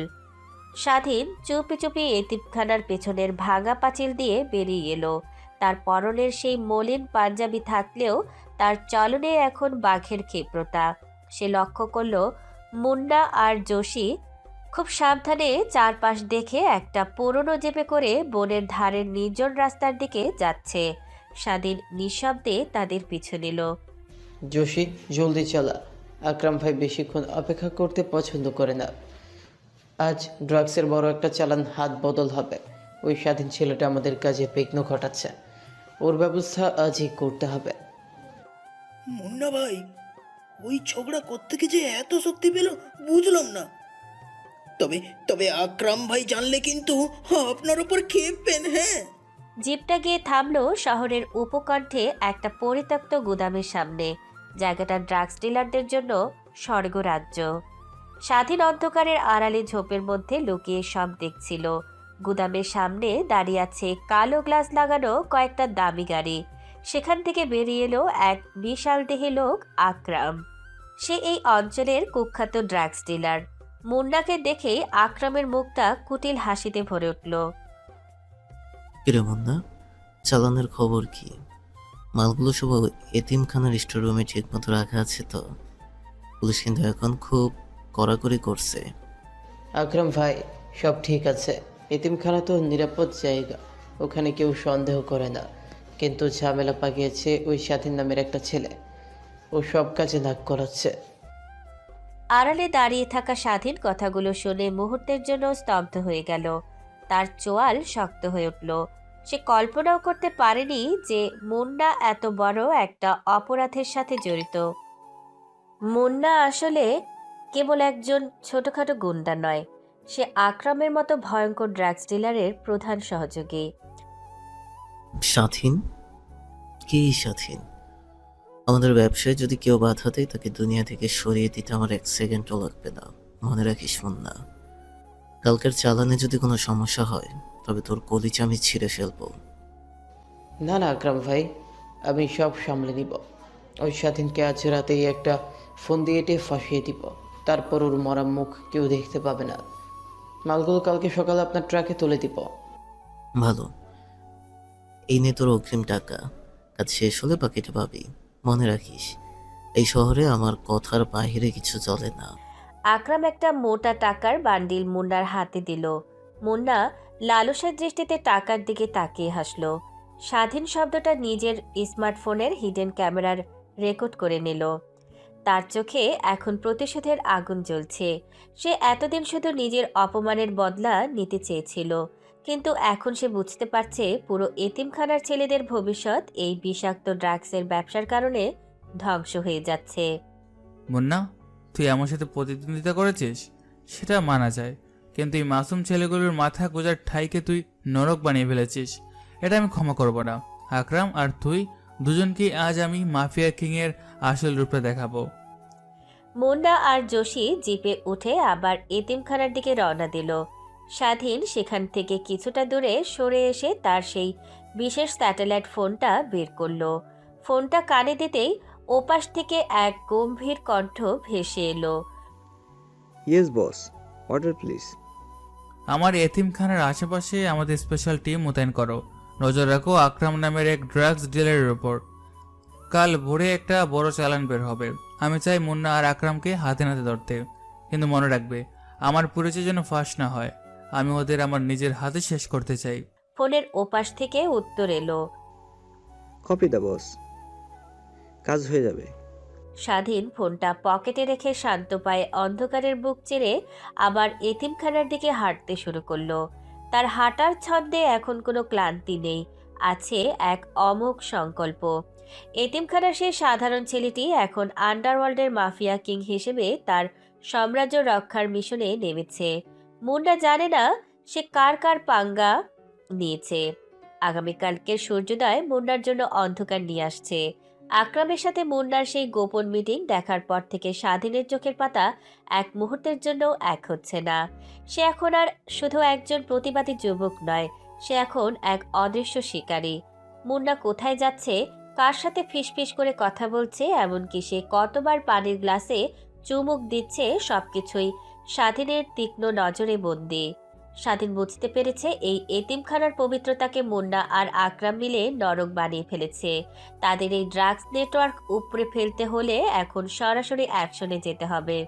স্বাধীন চুপি চুপি এতিমখানার পেছনের ভাঙা পাঁচিল দিয়ে বেরিয়ে এলো। তার পরনের সেই মলিন পাঞ্জাবি থাকলেও তার চলনে এখন বাঘের ক্ষিপ্রতা। সে লক্ষ্য করল মুন্না আর যোশী খুব সাবধানে চারপাশ দেখে একটা পুরনো জেপে করে বনের ধারের নির্জন রাস্তার দিকে যাচ্ছে। স্বাধীন নিঃশব্দে তাদের পিছু নিল। যোশী, জলদি চালা। আকরাম ভাই বেশিক্ষণ অপেক্ষা করতে পছন্দ করে না। আজ ড্রাগসের বড় একটা চালান হাত বদল হবে। ওই স্বাধীন ছেলেটা আমাদের কাজে বিঘ্ন ঘটাচ্ছে, ওর ব্যবস্থা আজই করতে হবে। মুন্না ভাই, ওই ছোকরা কোত্থেকে যে এত শক্তি পেল বুঝলাম না। তবে তবে আকরাম ভাই জানলে কিন্তু আপনার উপর খেপবেন। হ্যাঁ, জিপটা গিয়ে থামলো শহরের উপকণ্ঠে একটা পরিত্যক্ত গুদামের সামনে। জায়গাটা ড্রাগস ডিলারদের জন্য স্বর্গরাজ্য। স্বাধীন অন্ধকারের আড়ালে ঝোপের মধ্যে লুকিয়ে সব দেখছিল। গুদামের সামনে দাঁড়িয়ে আছে কালো গ্লাস লাগানো কয়েকটা দামি গাড়ি। সেখান থেকে বেরিয়ে এলো এক বিশাল দেহী লোক, আকরাম। সে এই অঞ্চলের কুখ্যাত ড্রাগস ডিলার। মুন্নাকে দেখেই আকরামের মুখটা কুটিল হাসিতে ভরে উঠল। কিরে মুন্না, চালানের খবর কি? মালগুলো সব এতিমখানার স্টোররুমে ঠিক মতো রাখা আছে তো? পুলিশ কিন্তু এখন খুব কড়াকড়ি করছে। আকরাম ভাই, সব ঠিক আছে। এতিমখানা তো নিরাপদ জায়গা, ওখানে কেউ সন্দেহ করে না। কিন্তু ঝামেলা পাকিয়েছে ওই স্বাধীন নামের একটা ছেলে। ও সব কাজে নাক করাচ্ছে। আড়ালে দাঁড়িয়ে থাকা স্বাধীন কথাগুলো শুনে মুহূর্তের জন্য স্তব্ধ হয়ে গেল। তার চোয়াল শক্ত হয়ে উঠল। সে কল্পনাও করতে পারেনি যে মুন্না এত বড় একটা অপরাধের সাথে জড়িত। মুন্না আসলে কেবল একজন ছোটখাটো গুন্ডা নয়, সে আকরামের মতো ভয়ঙ্কর ড্রাগস ডিলারের প্রধান সহযোগী। স্বাধীন? কি স্বাধীন? আমাদের ব্যবসায় যদি কেউ বাধা দেয় তাকে দুনিয়া থেকে সরিয়ে দিতে আমার 1 সেকেন্ডও লাগবে না। মনে রাখিস মুন্না, কালকের চালানে যদি কোনো সমস্যা হয় তবে তোর কলিজা আমি ছিঁড়ে ফেলবো। না না আকরাম ভাই, আমি সব সামলে নিব। ওই স্বাধীনকে আজ রাতেই একটা ফোন দিয়ে ফাঁসিয়ে দিব। তারপর ওর মরা মুখ কেউ দেখতে পাবে না। মালগুলো কালকে সকালে আপনার ট্রাকে তুলে দিব। ভালো, এই নে তোর অগ্রিম টাকা। কাজ শেষ হলে বাকিটা পাবি। মনে রাখিস, এই শহরে আমার কথার বাইরে কিছু চলে না। আকরাম একটা মোটা টাকার বান্ডিল মুন্নার হাতে দিল। মুন্না লালসার দৃষ্টিতে টাকার দিকে তাকিয়ে হাসল। স্বাধীন শব্দটা নিজের স্মার্টফোনের হিডেন ক্যামেরার রেকর্ড করে নিল। তার চোখে এখন প্রতিশোধের আগুন জ্বলছে। সে এতদিন শুধু নিজের অপমানের বদলা নিতে চেয়েছিল, কিন্তু এখন সে বুঝতে পারছে পুরো এতিমখানার ছেলেদের ভবিষ্যৎ এই বিষাক্ত ড্রাগসের ব্যবসার কারণে ধ্বংস হয়ে যাচ্ছে। মুন্না, তুই আমার সাথে প্রতিদ্বন্দ্বিতা করেছিস সেটা মানা যায়, কিন্তু এই মাসুম ছেলেগুলোর মাথা গোজার ঠাইকে তুই নরক বানিয়ে ফেলেছিস। এটা আমি ক্ষমা করব না। আকরাম আর তুই দুজনকেই আজ আমি মাফিয়া কিংয়ের আসল রূপটা দেখাবো। মুন্না আর যোশী জিপে উঠে আবার এতিমখানার দিকে রওনা দিল। স্বাধীন সেখান থেকে কিছুটা দূরে সরে এসে তার সেই বিশেষ স্যাটেলাইট ফোনটা বের করলো। ফোনটা কানে দিতেই ওপাশ থেকে এক গম্ভীর কণ্ঠ ভেসে এলো। Yes boss, order please. আমার এতিমখানার আশেপাশে আমাদের স্পেশাল টিম মোতায়েন করো। নজর রাখো আকরাম নামের এক ড্রাগস ডিলারের ওপর। কাল ভোরে একটা বড় চালান বের হবে। আমি চাই মুন্না আর আকরামকে হাতে নাতে ধরতে, কিন্তু মনে রাখবে আমার পরিচয় যেন ফাঁস না হয়। আমি ওদের আমার নিজের হাতে শেষ করতে চাই। ফোনের ওপাশ থেকে উত্তর এলো, কপি দা বস, কাজ হয়ে যাবে। স্বাধীন ফোনটা পকেটে রেখে শান্ত পায়ে অন্ধকারের বুক চিরে আবার এতিমখানার দিকে হাঁটতে শুরু করলো। তার হাঁটার ছন্দে এখন কোনো ক্লান্তি নেই, আছে এক অমোঘ সংকল্প। এতিমখানার সেই সাধারণ ছেলেটি এখন আন্ডারওয়ার্ল্ডের মাফিয়া কিং হিসেবে তার সাম্রাজ্য রক্ষার মিশনে নেমেছে। মুন্না জানে না সে কার কার পাঙ্গা নিয়েছে। আগামীকালকে সূর্যোদয় মুন্নার জন্য অন্ধকার নিয়ে আসছে। আকরামের সাথে মুন্নার সেই গোপন মিটিং দেখার পর থেকে স্বাধীনের চোখের পাতা এক মুহূর্তের জন্য এক হচ্ছে না। সে এখন আর শুধু একজন প্রতিবাদী যুবক নয়, সে এখন এক অদৃশ্য শিকারী। মুন্না কোথায় যাচ্ছে, কার সাথে ফিসফিস করে কথা বলছে, এমনকি সে কতবার পানির গ্লাসে চুমুক দিচ্ছে, সবকিছুই স্বাধীনের তীক্ষ্ণ নজরে বন্দী। স্বাধীন বুঝতে পেরেছে এই এতিমখানার পবিত্রতাকে মুন্না আর আকরাম মিলে নরক বানিয়ে ফেলেছে। তাদের এই ড্রাগস নেটওয়ার্ক উপড়ে ফেলতে হলে এখন সরাসরি অ্যাকশনে যেতে হবে।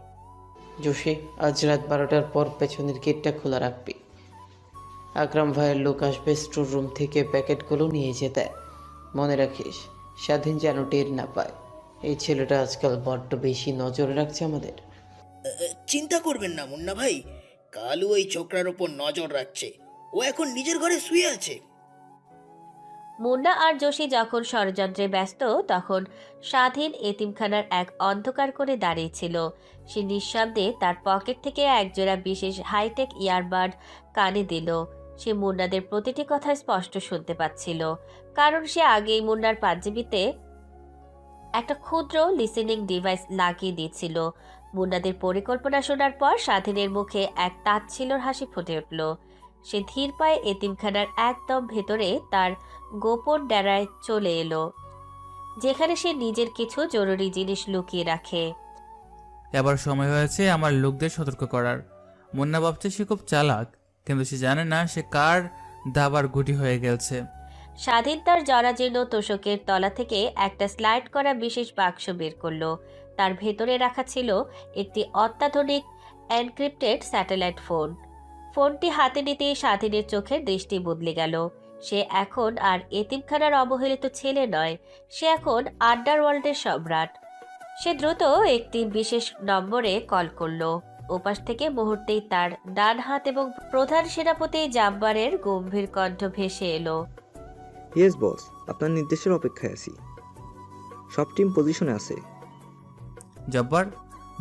জোশী, আজ রাত 12টার পর পেছনের গেটটা খোলা রাখবি। আকরাম ভাইয়ের লোক আসবে স্টোর রুম থেকে প্যাকেটগুলো নিয়ে যেতে। মনে রাখিস, স্বাধীন যেন টের না পায়। এই ছেলেটা আজকাল বড্ড বেশি নজর রাখছে আমাদের। চিন্তা করবেন না মুন্না ভাই, কালু ওই ছোকরার ওপর নজর রাখছে। ও এখন নিজের ঘরে শুয়ে আছে। মুন্না আর যোশী যখন ষড়যন্ত্রে ব্যস্ত, তখন স্বাধীন এতিমখানার এক অন্ধকার করে দাঁড়িয়েছিল। সে নিঃশব্দে তার পকেট থেকে একজোড়া বিশেষ হাইটেক ইয়ারবাড কানে দিল। সে মুন্নাদের প্রতিটি কথা স্পষ্ট শুনতে পাচ্ছিল, কারণ সে আগেই মুন্নার পাঞ্জাবিতে একটা ক্ষুদ্র লিসেনিং ডিভাইস লাগিয়ে দিয়েছিল। মুন্নাদের পরিকল্পনা শোনার পর স্বাধীনের মুখে এক তাচ্ছিল্যর হাসি ফুটে উঠল। সে ধীর পায়ে এতিমখানার একদম ভেতরে তার গোপন ডেরায় চলে এলো, যেখানে সে নিজের কিছু জরুরি জিনিস লুকিয়ে রাখে। এবার সময় হয়েছে আমার লোকদের সতর্ক করার। মুন্না ভাবছে সে খুব চালাক, কিন্তু সে জানে না সে কার দাবার গুটি হয়ে গেছে। স্বাধীন তার জরাজীর্ণ তোষকের তলা থেকে একটা স্লাইড করা বিশেষ বাক্স বের করলো। তার ভেতরে রাখা ছিল একটি অত্যাধুনিক এনক্রিপ্টেড স্যাটেলাইট ফোন। ফোনটি হাতে নিতেই স্বাধীনের চোখের দৃষ্টি বদলে গেল। সে এখন আর এতিমখানার অবহেলিত ছেলে নয়, সে এখন আন্ডারওয়ার্ল্ডের সম্রাট। সে দ্রুত একটি বিশেষ নম্বরে কল করলো। ওপাশ থেকে মুহূর্তেই তার ডান হাত এবং প্রধান সেনাপতি জাম্বারের গম্ভীর কণ্ঠ ভেসে এলো। ইয়েস বস, আপনার নির্দেশের অপেক্ষায় আছি। সব টিম পজিশনে আছে। জব্বার,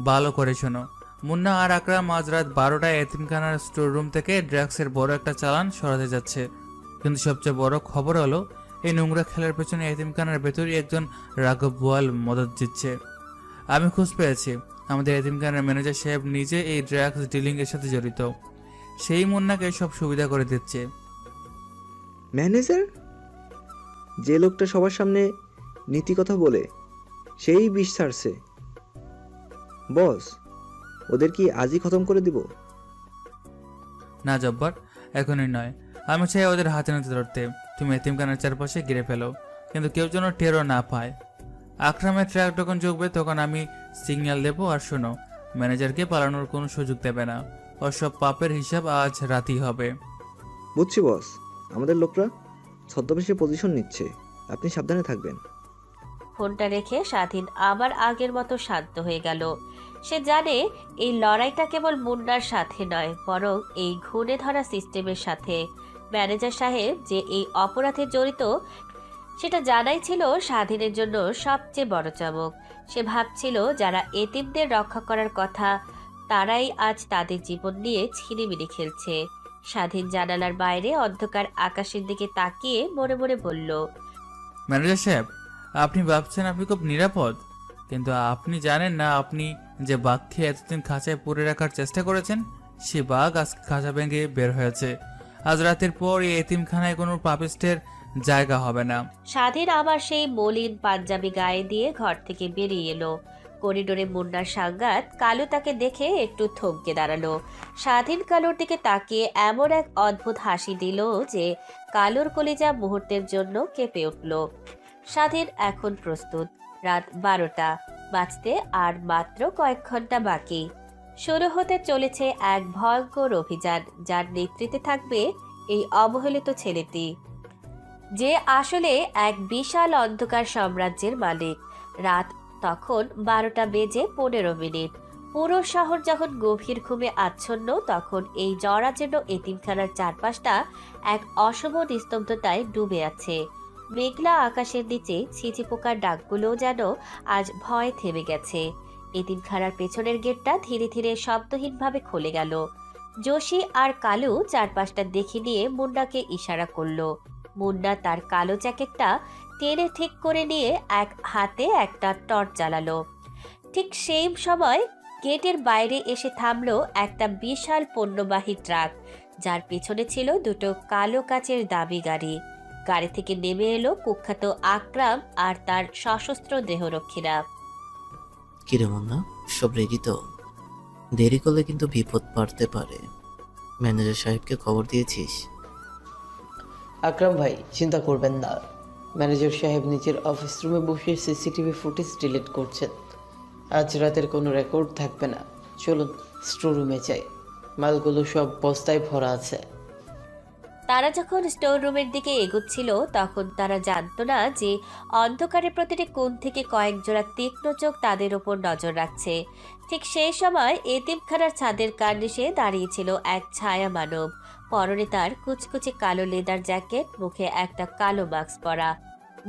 ভালো করে শোনো। মুন্না আর আকরাম আজ রাত 12টায় এতিমখানার স্টোর রুম থেকে ড্রাগসের বড় একটা চালান সরাতে যাচ্ছে। কিন্তু সবচেয়ে বড় খবর হলো, এই নোংরা খেলার পেছনে এতিমখানার ভেতরই একজন রাঘব বোয়াল মদত দিচ্ছে। আমি খোঁজ পেয়েছি, আমাদের এতিমখানার ম্যানেজার সাহেব নিজে এই ড্রাগস ডিলিং এর সাথে জড়িত। সেই মুন্নাকে সব সুবিধা করে দিচ্ছে। ম্যানেজার? যে লোকটা সবার সামনে নীতি কথা বলে, সেই বিষ ছাড়ছে। বস, ওদের কি আজই খতম করে দিব? না জব্বার, এখনই নয়। আমি চাই ওদের হাতে নাতে ধরতে। তুমি এতিমখানার চারপাশে ঘিরে ফেলো, কিন্তু কেউ যেন টেরও না পায়। আকরামের ট্র্যাক যখন চুকবে তখন আমি সিগন্যাল দেবো। আর শোনো, ম্যানেজারকে পালানোর কোনো সুযোগ দেবে না। ওর সব পাপের হিসাব আজ রাতেই হবে। বুঝছি বস, আমাদের লোকরা ছদ্মবেশে পজিশন নিচ্ছে, আপনি সাবধানে থাকবেন। ফোনটা রেখে স্বাধীন আবার আগের মতো শান্ত হয়ে গেল। সে জানে এই লড়াইটা কেবল মুন্নার সাথে নয়, বরং এই ঘুণে ধরা সিস্টেমের সাথে। ম্যানেজার সাহেব যে এই অপরাধে জড়িত, সেটা জানাই ছিল স্বাধীনের জন্য সবচেয়ে বড় চমক। সে ভাবছিল যারা এতিমদের রক্ষা করার কথা, তারাই আজ তাদের জীবন নিয়ে ছিনিমিনি খেলছে। স্বাধীন জানালার বাইরে অন্ধকার আকাশের দিকে তাকিয়ে মনে মনে বলল, ম্যানেজার সাহেব, আপনি ভাবছেন আপনি খুব নিরাপদ, কিন্তু আপনি জানেন না আপনি যে বাঘকে এতদিন খাঁচায় পুরে রাখার চেষ্টা করেছেন, সে বাঘ আজকে খাঁচা ভেঙে বের হয়েছে। আজ রাতের পর এই এতিমখানায় কোনো পাপিস্টের জায়গা হবে না। স্বাধীন আবার সেই মলিন পাঞ্জাবি গায়ে দিয়ে ঘর থেকে বেরিয়ে এলো। করিডোরে মুন্নার সাঙ্গাত কালু তাকে দেখে একটু থমকে দাঁড়ালো। স্বাধীন কালুর দিকে তাকিয়ে এমন এক অদ্ভুত হাসি দিল যে কালুর কলিজা মুহূর্তের জন্য কেঁপে উঠল। স্বাধীন এখন প্রস্তুত। রাত 12টা বাজতে আর মাত্র কয়েক ঘন্টা বাকি। শুরু হতে চলেছে এক ভয়ঙ্কর অভিযান, যার নেতৃত্বে থাকবে এই অবহেলিত ছেলেটি, যে আসলে এক বিশাল অন্ধকার সাম্রাজ্যের মালিক। রাত তখন 12:15। পুরো শহর যখন গভীর ঘুমে আচ্ছন্ন, তখন এই জরাজীর্ণ এতিমখানার চারপাশটা এক অশুভ নিস্তব্ধতায় ডুবে আছে। মেঘলা আকাশের নিচে ছিচি পোকার ডাকগুলোও যেন আজ ভয় থেমে গেছে। এতিমখানার পেছনের গেটটা ধীরে ধীরে শব্দহীনভাবে খুলে গেল। যোশী আর কালু চারপাশটা দেখে নিয়ে মুন্নাকে ইশারা করলো। মুন্না তার কালো জ্যাকেটটা টেনে ঠিক করে নিয়ে এক হাতে একটা টর্চ জ্বালালো। ঠিক সেই সময় গেটের বাইরে এসে থামলো একটা বিশাল পণ্যবাহী ট্রাক, যার পেছনে ছিল দুটো কালো কাচের দামি গাড়ি। গাড়ি থেকে নেমে এলো কুখ্যাত আকরাম আর তার সশস্ত্র দেহরক্ষীরা। কিরে মুন্না, সব রেডি তো? দেরি করলে কিন্তু বিপদ বাড়তে পারে। ম্যানেজার সাহেবকে খবর দিয়েছিস? আকরাম ভাই, চিন্তা করবেন না। ম্যানেজার সাহেব নিজের অফিস রুমে বসে সিসিটিভি ফুটেজ ডিলিট করছেন। আজ রাতের কোনো রেকর্ড থাকবে না। চলুন স্টোর রুমে যাই, মালগুলো সব বস্তায় ভরা আছে। তারা যখন স্টোর রুমের দিকে এগোচ্ছিল তখন তারা জানতো না যে অন্ধকারের প্রতিটি কোণ থেকে কয়েক জোড়া তীক্ষ্ণ চোখ তাদের ওপর নজর রাখছে। ঠিক সেই সময় এতিমখানার ছাদের কার্নিশে দাঁড়িয়েছিল এক ছায়া মানব। পরনে তার কুচকুচে কালো লেদার জ্যাকেট, মুখে একটা কালো মাস্ক পরা,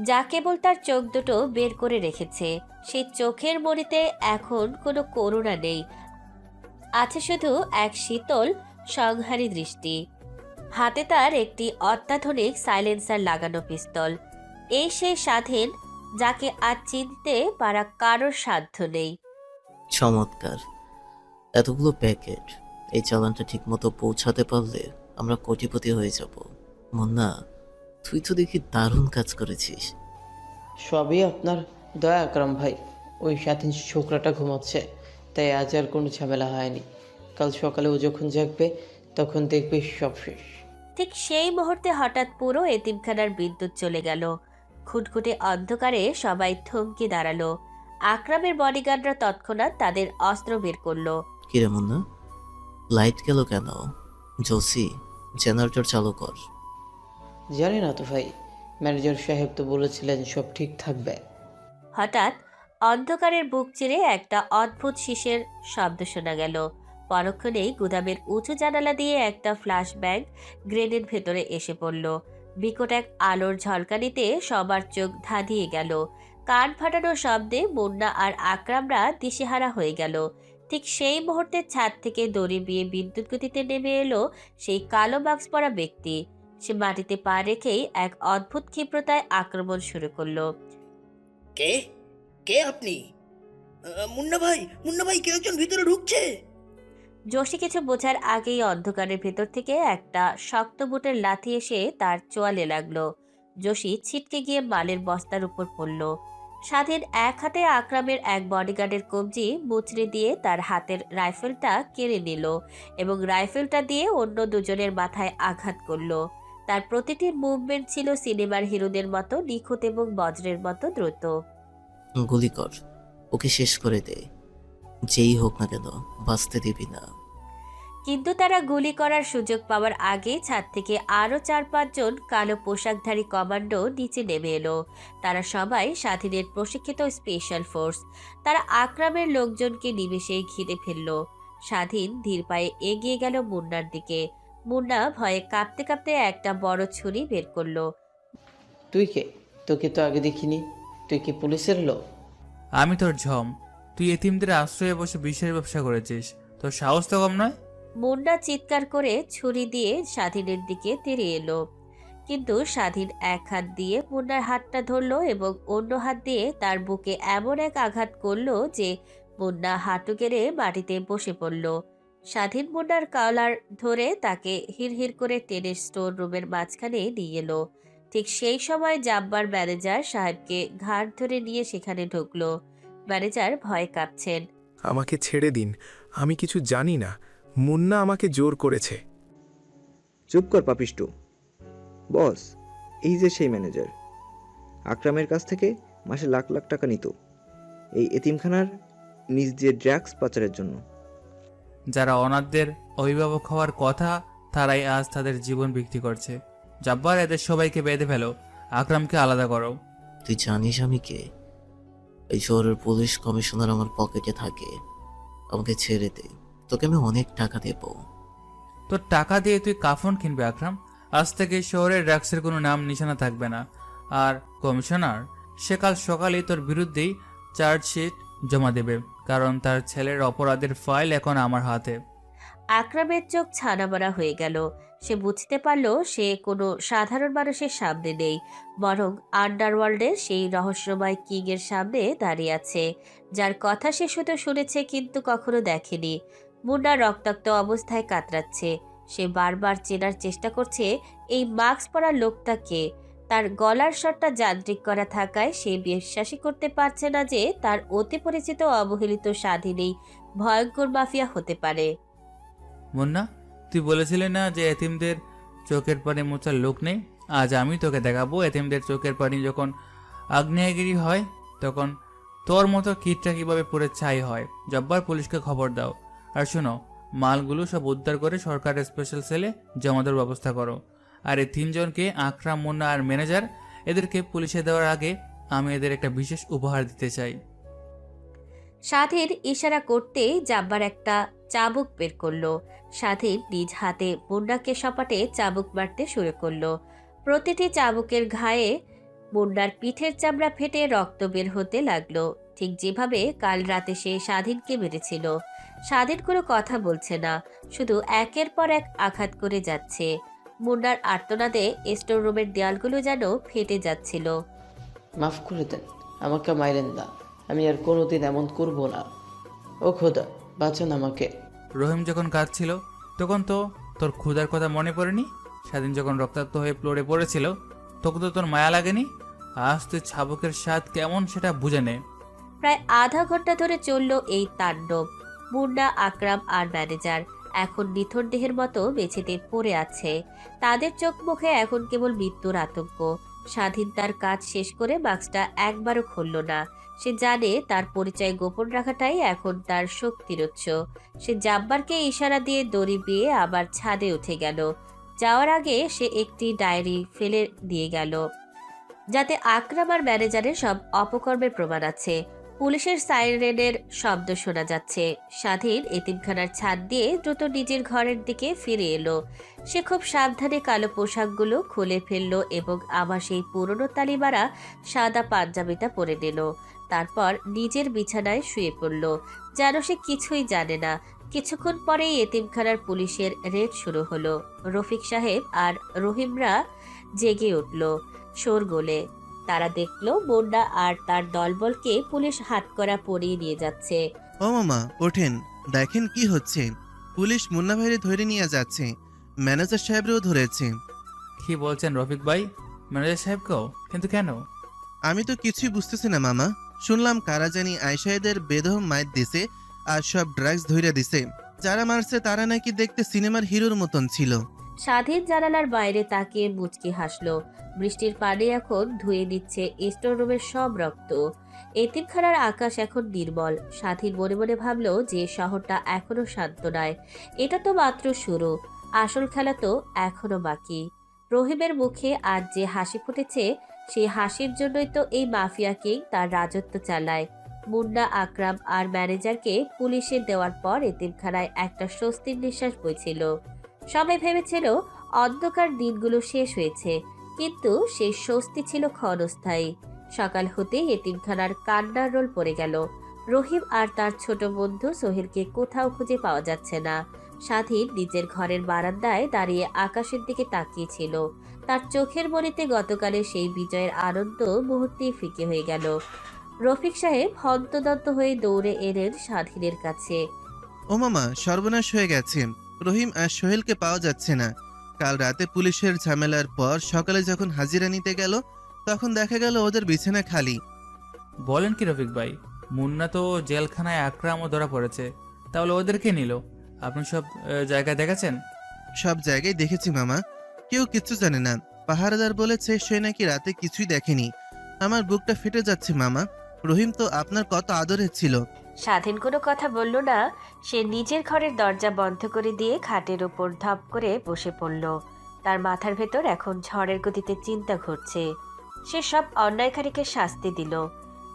যা কেবল তার চোখ দুটো বের করে রেখেছে। সেই চোখের মণিতে এখন কোনো করুণা নেই, আছে শুধু এক শীতল সংহারী দৃষ্টি। হাতে তার একটি অত্যাধুনিক সাইলেন্সার লাগানো পিস্তল। এই সেই স্বাধীন যাকে আজ চিনতে পারা কারোর সাধ্য নেই। চমৎকার। এতগুলো প্যাকেট, এই চালানটা ঠিকমতো পৌঁছাতে পারলে আমরা কোটিপতি হয়ে যাব। মুন্না, তুই তো দেখি দারুণ কাজ করেছিস। সবই আপনার দয়া আকরাম ভাই। ওই স্বাধীন ছোকরাটা ঘুমাচ্ছে, তাই আজ আর কোনো ঝামেলা হয়নি। কাল সকালে ও যখন জাগবে তখন দেখবে সব শেষ। ঠিক সেই মুহূর্তে হঠাৎ পুরো এতিমখানার বিদ্যুৎ চলে গেল। খুটখুটে অন্ধকারে সবাই থমকে দাঁড়ালো। আকরামের বডিগার্ডরা তৎক্ষণাৎ তাদের অস্ত্র বের করলো। কিরে মুন্না, লাইট গেল কেন? জোসি, জেনারেটর চালু কর। জানি না তো ভাই, ম্যানেজার সাহেব তো বলেছিলেন সব ঠিক থাকবে। হঠাৎ অন্ধকারের বুক চিরে একটা অদ্ভুত শীষের শব্দ শোনা গেল। পরক্ষণেই গুদামের উঁচু জানালা দিয়ে একটা ফ্ল্যাশ ব্যাং গ্রেনেড ভেতরে এসে পড়ল। বিকট এক আলোর ঝলকানিতে সবার চোখ ধাঁধিয়ে গেল। কান ফাটানো শব্দে মুন্না আর আকরামরা দিশেহারা হয়ে গেল। ঠিক সেই মুহূর্তে ছাদ থেকে দড়ি বিয়ে বিদ্যুৎ গতিতে নেমে এলো সেই কালো মাস্ক পরা ব্যক্তি। সে মাটিতে পা রেখেই এক অদ্ভুত ক্ষিপ্রতায় আক্রমণ শুরু করলো। কে কে আপনি? মুন্না ভাই, কেউ একজন ভিতরে ঢুকছে। যোশী কিছু বোঝার আগেই অন্ধকারের ভেতর থেকে একটা শক্ত বুটের লাথি এসে তার চোয়ালে লাগলো। যোশী ছিটকে গিয়ে মালের বস্তার উপর পড়ল। স্বাধীন এক হাতে আকরামের এক বডিগার্ডের কবজি মুচড়ে দিয়ে তার হাতের রাইফেলটা কেড়ে নিল এবং রাইফেলটা দিয়ে অন্য দুজনের মাথায় আঘাত করলো। তার প্রতিটি মুভমেন্ট ছিল সিনেমার হিরোদের মতো নিখুঁত এবং বজ্রের মতো দ্রুত। গুলি কর, ওকে শেষ করে দে। যেই হোক না কেন, বাঁচতে দিবি না। কিন্তু তারা গুলি করার সুযোগ পাওয়ার আগে ছাদ থেকে আরো 4-5 জন কালো পোশাকধারী কমান্ডো নিচে নেমে এলো। তারা সবাই স্বাধীনের প্রশিক্ষিত স্পেশাল ফোর্স। তারা আকরামের লোকজনকে নিমেষেই ঘিরে ফেলল। স্বাধীন ধীর পায়ে এগিয়ে গেল মুন্নার দিকে। মুন্না ভয়ে কাঁপতে কাঁপতে একটা বড় ছুরি বের করলো। তুই কে? তোকে তো আগে দেখিনি। তুই কি পুলিশের লোক? আমি তোর ঝম। তুই এতিমদের আশ্রয়ে বসে বিষের ব্যবসা করেছিস, তোর সাহস তো কম নয়। মুন্না চিৎকার করে ছুরি দিয়ে স্বাধীনের দিকে তেড়ে এলো, কিন্তু স্বাধীন এক হাত দিয়ে মুন্নার হাতটা ধরলো এবং অন্য হাত দিয়ে তার বুকে এমন এক আঘাত করলো যে মুন্না হাঁটু গেড়ে মাটিতে বসে পড়ল। স্বাধীন মুন্নার কলার ধরে তাকে হিড়হিড় করে টেনে স্টোর রুমের মাঝখানে নিয়ে এলো। ঠিক সেই সময় জাব্বার ম্যানেজার সাহেবকে ঘাড় ধরে নিয়ে সেখানে ঢুকলো। ম্যানেজার ভয়ে কাঁপছেন। আমাকে ছেড়ে দিন, আমি কিছু জানি না। মুন্না আমাকে জোর করেছে। চুপ কর পাপিষ্টু। বস, এই যে সেই ম্যানেজার আকরামের কাছ থেকে মাসে লাখ লাখ টাকা নিত এই এতিমখানার নিজ দিয়ে ড্রাগস পাচারের জন্য। যারা অনাথদের অভিভাবক হওয়ার কথা তারাই আজ তাদের জীবন বিক্রি করছে। জাব্বার, এদের সবাইকে বেঁধে ফেলো, আকরামকে আলাদা করো। তুই জানিস আমি কে? এই শহরের পুলিশ কমিশনার আমার পকেটে থাকে। আমাকে ছেড়ে দে, তোকে আমি অনেক টাকা দেব। তোর টাকা দিয়ে তুই কাফন কিনবে আকরাম? আজ থেকে শহরের ড্রাগসের কোনো নাম নিশানা থাকবে না। আর কমিশনার, সে কাল সকালেই তোর বিরুদ্ধেই চার্জশিট জমা দেবে, কারণ তার ছেলের অপরাধের ফাইল এখন আমার হাতে। আকরামের চোখ ছানাবড়া হয়ে গেল। সে বুঝতে পারল সে কোনো সাধারণ মানুষের সামনে নেই, বরং আন্ডারওয়ার্ল্ডের সেই রহস্যময় কিং এর সামনে দাঁড়িয়ে আছে, যার কথা সে শুধু শুনেছে কিন্তু কখনো দেখেনি। মুন্না রক্তাক্ত অবস্থায় কাতরাচ্ছে। সে বারবার চেনার চেষ্টা করছে এই মাস্ক পরা লোকটা কে। তার গলার স্বরটা যান্ত্রিক করা থাকায় সে বিশ্বাসই করতে পারছে না যে তার অতি পরিচিত অবহেলিত স্বাধীন এই ভয়ঙ্কর মাফিয়া হতে পারে। মুন্না, তুই বলেছিলি না যে এতিমদের চোখের পানি মোছার লোক নেই? আজ আমি তোকে দেখাবো এতিমদের চোখের পানি যখন আগ্নেয়গিরি হয় তখন তোর মতো কিটটা কিভাবে পুরো ছাই হয়। জব্বার, পুলিশকে খবর দাও। আর শোনো, মালগুলো সব উদ্ধার করে সরকারের স্পেশাল সেলে জমা দেওয়ার ব্যবস্থা করো। আর এই তিনজনকে, আকরাম, মুন্না আর ম্যানেজার, এদেরকে পুলিশে দেওয়ার আগে আমি এদের একটা বিশেষ উপহার দিতে চাই। স্বাধীন ইশারা করতে জাব্বার একটা চাবুক বের করলো। স্বাধীন নিজ হাতে মুন্নাকে সপাটে চাবুক মারতে শুরু করলো। প্রতিটি চাবুকের ঘায়ে মুন্নার পিঠের চামড়া ফেটে রক্ত বের হতে লাগলো, ঠিক যেভাবে কাল রাতে সে স্বাধীনকে মেরেছিল। স্বাধীন কোনো কথা বলছে না, শুধু একের পর এক আঘাত করে যাচ্ছে। মুন্নার আর্তনাদে স্টোর রুমের দেয়ালগুলো যেন ফেটে যাচ্ছিল। মাফ করে দেন, আমাকে মাইরেন না, আমি আর কোনোদিন এমন করব না। ও খোদা, বাঁচান আমাকে। রহিম যখন কাঁদছিল তখন তো তোর ক্ষুধার কথা মনে পড়েনি? স্বাধীন যখন রক্তাক্ত হয়ে ফ্লোরে পড়েছিল তখন তো তোর মায়া লাগেনি? আজ তুই ছাবকের স্বাদ কেমন সেটা বুঝে নে। প্রায় আধা ঘন্টা ধরে চলল এই তাণ্ডব। মুন্না, আকরাম আর ম্যানেজার এখন নিথর দেহের মতো মেঝেতে পড়ে আছে। তাদের চোখ মুখে এখন কেবল মৃত্যুর আতঙ্ক। স্বাধীন তার কাজ শেষ করে বাক্সটা একবারও খুলল না। সে জানে তার পরিচয় গোপন রাখাটাই এখন তার শক্তির উৎস। সে জাব্বারকে ইশারা দিয়ে দড়ি বিয়ে আবার ছাদে উঠে গেল। যাওয়ার আগে সে একটি ডায়েরি ফেলে দিয়ে গেল, যাতে আকরাম আর ম্যানেজারের সব অপকর্মের প্রমাণ আছে। পুলিশের সাইরেনের শব্দ শোনা যাচ্ছে। স্বাধীন এতিমখানার ছাদ দিয়ে দ্রুত নিজের ঘরের দিকে ফিরে এলো। সে খুব সাবধানে কালো পোশাকগুলো খুলে ফেললো এবং আবার সেই পুরনো তালিমারা সাদা পাঞ্জাবিটা পরে নিল। তারপর নিজের বিছানায় শুয়ে পড়ল, যেন সে কিছুই জানে না। কিছুক্ষণ পরেই এতিমখানার পুলিশের রেড শুরু হলো। রফিক সাহেব আর রহিমরা জেগে উঠল শোরগোলে। তারা দেখলো মুন্না আর তার দলবলকে পুলিশ হাতকড়া পরিয়ে নিয়ে যাচ্ছে। ও মামা, ওঠেন, দেখেন কি হচ্ছে। পুলিশ মুন্না ভাইরে ধরে নিয়ে যাচ্ছে, ম্যানেজার সাহেবরেও ধরেছে। কি বলছেন রফিক ভাই? ম্যানেজার সাহেবকেও? কিন্তু কেন? আমি তো কিছুই বুঝতেছি না মামা। শুনলাম কারা জানি আয়শা এদের বেদম মাইর দিছে আর সব ড্রাগস ধইরা দিছে। যারা মারছে তারা নাকি দেখতে সিনেমার হিরোর মতন ছিল। স্বাধীন জানালার বাইরে তাকিয়ে মুচকি হাসলো। বৃষ্টির পানি এখন ধুয়ে দিচ্ছে স্টোর রুমের সব রক্ত। এতিমখানার আকাশ এখন নির্মল। স্বাধীন মনে মনে ভাবলো যে শহরটা এখনো শান্ত নয়। এটা তো মাত্র শুরু, আসল খেলা তো এখনো বাকি। রহিমের মুখে আজ যে হাসি ফুটেছে, সেই হাসির জন্যই তো এই মাফিয়া কিং তার রাজত্ব চালায়। মুন্না, আকরাম আর ম্যানেজারকে পুলিশে দেওয়ার পর এতিমখানায় একটা স্বস্তির নিঃশ্বাস বইছিল। সবাই ভেবেছিল অন্ধকার দিনগুলো শেষ হয়েছে, কিন্তু সেই স্বস্তি ছিল ক্ষণস্থায়ী। সকাল হতেই এতিমখানার কান্নার রোল পড়ে গেল। রহিম আর তার ছোট বন্ধু সোহেলকে কোথাও খুঁজে পাওয়া যাচ্ছে না। স্বাধীন নিজের ঘরের বারান্দায় দাঁড়িয়ে আকাশের দিকে তাকিয়েছিল। তার চোখের মনিতে গতকালের সেই বিজয়ের আনন্দ মুহূর্তেই ফিকে হয়ে গেল। রফিক সাহেব হন্তদন্ত হয়ে দৌড়ে এলেন স্বাধীনের কাছে। ও মামা, সর্বনাশ হয়ে গেছে। রহিম আর সোহেলকে পাওয়া যাচ্ছে না। কাল রাতে পুলিশের ঝামেলার পর সকালে যখন হাজিরা নিতে গেল তখন দেখা গেল ওদের বিছানা খালি। বলেন কি রফিক ভাই? মুন্না তো জেলখানায়, আকরামও ধরা পড়েছে, তাহলে ওদেরকে নিল? আপনি সব জায়গায় দেখেছেন? সব জায়গায় দেখেছি মামা, কেউ কিচ্ছু জানে না। পাহারাদার বলেছে সে নাকি রাতে কিছুই দেখেনি। আমার বুকটা ফেটে যাচ্ছে মামা। রহিম তো আপনার কত আদরের ছিল। স্বাধীন কোনো কথা বলল না। সে নিজের ঘরের দরজা বন্ধ করে দিয়ে খাটের ওপর ধপ করে বসে পড়ল। তার মাথার ভেতর এখন ঝড়ের গতিতে চিন্তা ঘুরছে। সে সব অন্যায়কারীকে শাস্তি দিল,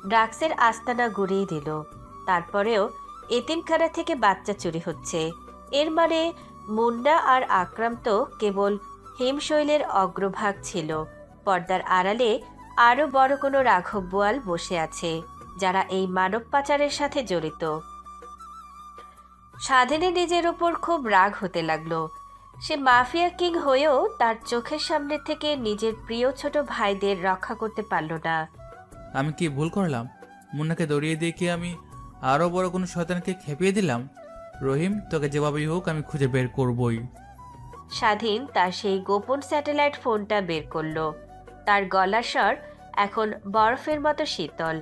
ড্রাগসের আস্তানা গুড়িয়ে দিল। তারপরেও এতিমখানা থেকে বাচ্চা চুরি হচ্ছে। এর মানে মুন্না আর আকরাম তো কেবল হিমশৈলের অগ্রভাগ ছিল। পর্দার আড়ালে আরও বড় কোনো রাঘব বোয়াল বসে আছে, যারা এই মানব পাচারের সাথে জড়িত। স্বাধীনের নিজের উপর খুব রাগ হতে লাগলো। সে মাফিয়া কিং হয়েও তার চোখের সামনে থেকে নিজের প্রিয় ছোট ভাইদের রক্ষা করতে পারল না। আমি কি ভুল করলাম? মুন্নাকে দড়িয়ে দিয়ে কি আমি আরও বড় কোনো শয়তানকে খেপিয়ে দিলাম? রহিম, তোকে যেভাবেই হোক আমি খুঁজে বের করবই। স্বাধীন তার সেই গোপন স্যাটেলাইট ফোনটা বের করলো। তার গলার স্বর এখন বরফের মতো শীতল।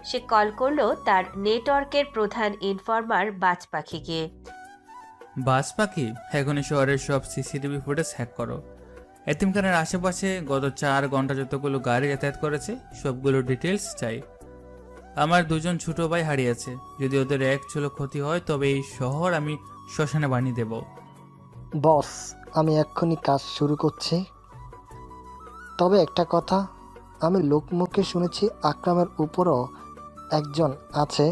সে কল করলো তার নেটওয়ার্কের প্রধান ইনফর্মার বাজ পাখিকে। বাস পাখি, এখনই শহরের সব সিসিটিভি ফুটেজ হ্যাক করো। এতিমখানার আশেপাশে গত 4 ঘন্টা যতগুলো গাড়ি যাতায়াত করেছে সবগুলো ডিটেলস চাই। আমার 2জন ছোট ভাই হারিয়েছে। যদি ওদের এক চুলো ক্ষতি হয় তবে এই শহর আমি শ্মশানে বানিয়ে দেব। বস, আমি এক্ষুনি কাজ শুরু করছি। তবে একটা কথা, আমি লোকমুখে শুনেছি আকরামের উপরও একজন আছে